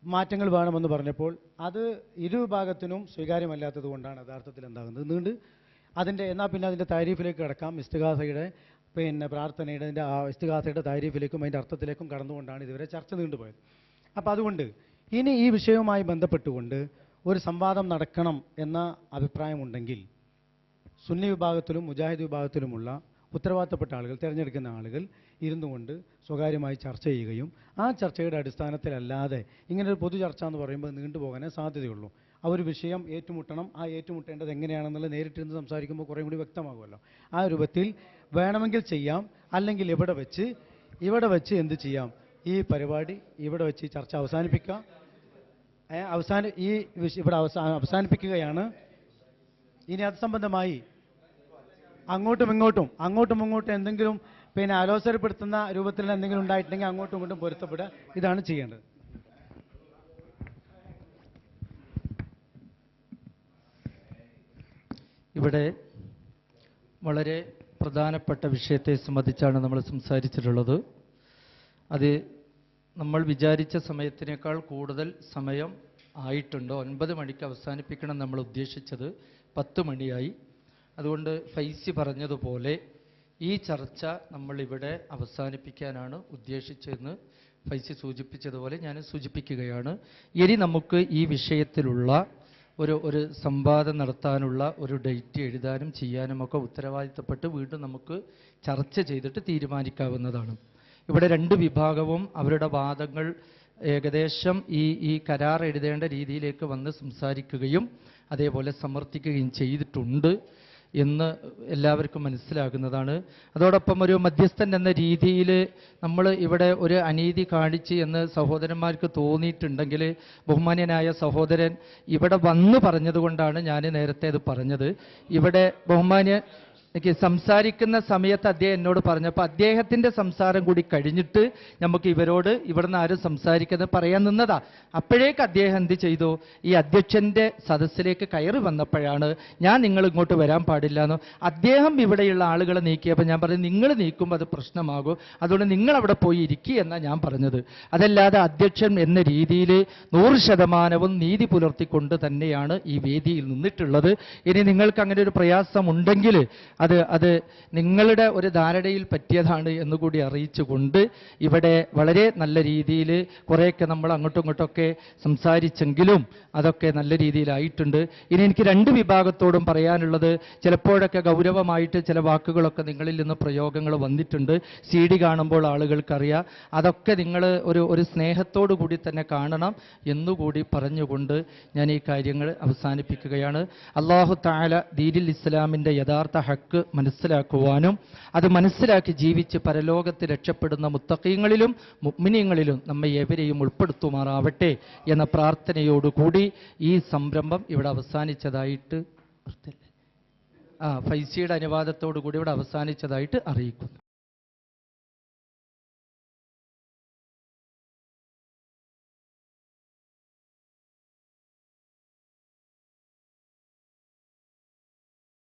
മാറ്റങ്ങൾ വേണമെന്ന് പറഞ്ഞപ്പോൾ അത് ഇരു വിഭാഗത്തിനും സ്വീകാര്യമല്ലാത്തത് കൊണ്ടാണ് യഥാർത്ഥത്തിൽ എന്താകുന്നത് എന്നാൽ പിന്നെ അതിൻ്റെ താരീഫിലേക്ക് കിടക്കാം. ഇസ്തിഗാസയുടെ പ്രാർത്ഥനയുടെ ഇസ്തിഗാസയുടെ താരീഫിലേക്കും അതിൻ്റെ അർത്ഥത്തിലേക്കും കടന്നുകൊണ്ടാണ് ഇതുവരെ ചർച്ച നീണ്ടുപോയത്. അപ്പോൾ അതുകൊണ്ട് ഇനി ഈ വിഷയവുമായി ബന്ധപ്പെട്ടുകൊണ്ട് ഒരു സംവാദം നടക്കണം എന്ന അഭിപ്രായമുണ്ടെങ്കിൽ സുന്നി വിഭാഗത്തിലും മുജാഹിദ് വിഭാഗത്തിലുമുള്ള ഉത്തരവാദിത്തപ്പെട്ട ആളുകൾ, തിരഞ്ഞെടുക്കുന്ന ആളുകൾ ഇരുന്നുകൊണ്ട് സ്വകാര്യമായി ചർച്ച ചെയ്യുകയും ആ ചർച്ചയുടെ അടിസ്ഥാനത്തിലല്ലാതെ ഇങ്ങനൊരു പൊതു ചർച്ച എന്ന് പറയുമ്പോൾ നീണ്ടുപോകാനേ സാധ്യതയുള്ളൂ. ആ ഒരു വിഷയം ഏറ്റുമുട്ടണം. ആ ഏറ്റുമുട്ടേണ്ടത് എങ്ങനെയാണെന്നുള്ളത് നേരിട്ടിരുന്ന് സംസാരിക്കുമ്പോൾ കുറേ കൂടി വ്യക്തമാകുമല്ലോ. ആ രൂപത്തിൽ വേണമെങ്കിൽ ചെയ്യാം. അല്ലെങ്കിൽ ഇവിടെ വെച്ച് എന്ത് ചെയ്യാം? ഈ പരിപാടി ഇവിടെ വെച്ച് ഈ ചർച്ച അവസാനിപ്പിക്കാം. അവസാനിപ്പിക്കുകയാണ്. ഇനി അത് സംബന്ധമായി അങ്ങോട്ടും ഇങ്ങോട്ടും എന്തെങ്കിലും അലോസരപ്പെടുത്തുന്ന രൂപത്തിൽ എന്തെങ്കിലും ഉണ്ടായിട്ടുണ്ടെങ്കിൽ അങ്ങോട്ടും ഇങ്ങോട്ടും പൊരുത്തപ്പെടുക. ഇതാണ് ചെയ്യേണ്ടത്. ഇവിടെ വളരെ പ്രധാനപ്പെട്ട വിഷയത്തെ സംബന്ധിച്ചാണ് നമ്മൾ സംസാരിച്ചിട്ടുള്ളത്. അത് നമ്മൾ വിചാരിച്ച സമയത്തിനേക്കാൾ കൂടുതൽ സമയം ആയിട്ടുണ്ട്. 9 മണിക്ക് അവസാനിപ്പിക്കണം നമ്മൾ ഉദ്ദേശിച്ചത്, 10 മണിയായി. അതുകൊണ്ട് ഫൈസി പറഞ്ഞതുപോലെ ഈ ചർച്ച നമ്മളിവിടെ അവസാനിപ്പിക്കാനാണ് ഉദ്ദേശിച്ചതെന്ന് ഫൈസി സൂചിപ്പിച്ചതുപോലെ ഞാൻ സൂചിപ്പിക്കുകയാണ്. ഇനി നമുക്ക് ഈ വിഷയത്തിലുള്ള ഒരു സംവാദം നടത്താനുള്ള ഒരു ഡേറ്റ് എഴുതാനും ചെയ്യാനുമൊക്കെ ഉത്തരവാദിത്തപ്പെട്ട് വീണ്ടും നമുക്ക് ചർച്ച ചെയ്തിട്ട് തീരുമാനിക്കാവുന്നതാണ്. ഇവിടെ 2 വിഭാഗവും അവരുടെ വാദങ്ങൾ ഏകദേശം ഈ കരാർ എഴുതേണ്ട രീതിയിലേക്ക് വന്ന് സംസാരിക്കുകയും അതേപോലെ സമർത്ഥിക്കുകയും ചെയ്തിട്ടുണ്ട് എന്ന് എല്ലാവർക്കും മനസ്സിലാകുന്നതാണ്. അതോടൊപ്പം ഒരു മധ്യസ്ഥൻ എന്ന രീതിയിൽ നമ്മൾ ഇവിടെ ഒരു അനീതി കാണിച്ച് എന്ന് സഹോദരന്മാർക്ക് തോന്നിയിട്ടുണ്ടെങ്കിൽ, ബഹുമാന്യനായ സഹോദരൻ ഇവിടെ വന്ന് പറഞ്ഞതുകൊണ്ടാണ് ഞാൻ നേരത്തെ അത് പറഞ്ഞത്. ഇവിടെ എനിക്ക് സംസാരിക്കുന്ന സമയത്ത് അദ്ദേഹം എന്നോട് പറഞ്ഞപ്പോൾ അദ്ദേഹത്തിൻ്റെ സംസാരം കൂടി കഴിഞ്ഞിട്ട് നമുക്ക് ഇവരോട് ഇവിടുന്ന് ആരും സംസാരിക്കുന്നത് പറയാൻ നിന്നതാ. അപ്പോഴേക്ക് അദ്ദേഹം എന്ത് ചെയ്തു, ഈ അധ്യക്ഷൻ്റെ സദസ്സിലേക്ക് കയറി വന്നപ്പോഴാണ് ഞാൻ നിങ്ങൾ ഇങ്ങോട്ട് വരാൻ പാടില്ല എന്നോ, അദ്ദേഹം ഇവിടെയുള്ള ആളുകളെ നീക്കിയപ്പോൾ ഞാൻ പറഞ്ഞു നിങ്ങൾ നീക്കുമ്പോൾ അത് പ്രശ്നമാകും, അതുകൊണ്ട് നിങ്ങൾ അവിടെ പോയി ഇരിക്കുക എന്നാണ് ഞാൻ പറഞ്ഞത്. അതല്ലാതെ അധ്യക്ഷൻ എന്ന രീതിയിൽ 100% നീതി പുലർത്തിക്കൊണ്ട് തന്നെയാണ് ഈ വേദിയിൽ നിന്നിട്ടുള്ളത്. ഇനി നിങ്ങൾക്ക് അങ്ങനെ ഒരു പ്രയാസമുണ്ടെങ്കിൽ അത് നിങ്ങളുടെ ഒരു ധാരണയിൽ പറ്റിയതാണ് എന്നുകൂടി അറിയിച്ചുകൊണ്ട് ഇവിടെ വളരെ നല്ല രീതിയിൽ കുറേയൊക്കെ നമ്മൾ അങ്ങോട്ടും ഇങ്ങോട്ടൊക്കെ സംസാരിച്ചെങ്കിലും അതൊക്കെ നല്ല രീതിയിലായിട്ടുണ്ട്. ഇനി എനിക്ക് 2 വിഭാഗത്തോടും പറയാനുള്ളത്, ചിലപ്പോഴൊക്കെ ഗൗരവമായിട്ട് ചില വാക്കുകളൊക്കെ നിങ്ങളിൽ നിന്ന് പ്രയോഗങ്ങൾ വന്നിട്ടുണ്ട്. CD കാണുമ്പോൾ ആളുകൾക്കറിയാം. അതൊക്കെ നിങ്ങൾ ഒരു സ്നേഹത്തോടു കൂടി തന്നെ കാണണം എന്നുകൂടി പറഞ്ഞുകൊണ്ട് ഞാൻ ഈ കാര്യങ്ങൾ അവസാനിപ്പിക്കുകയാണ്. അല്ലാഹു തആല ദീനുൽ ഇസ്ലാമിൻ്റെ യഥാർത്ഥ ഹക്ക് മനസ്സിലാക്കുവാനും അത് മനസ്സിലാക്കി ജീവിച്ച് പരലോകത്ത് രക്ഷപ്പെടുന്ന മുത്തഖീങ്ങളിലും മുഅ്മിനീങ്ങളിലും നമ്മെ ഏവരെയും ഉൾപ്പെടുത്തുമാറാവട്ടെ എന്ന പ്രാർത്ഥനയോടുകൂടി ഈ സംരംഭം ഇവിടെ അവസാനിച്ചതായിട്ട് ഫൈസിയുടെ അനുവാദത്തോടു കൂടി ഇവിടെ അവസാനിച്ചതായിട്ട് അറിയിക്കുന്നു.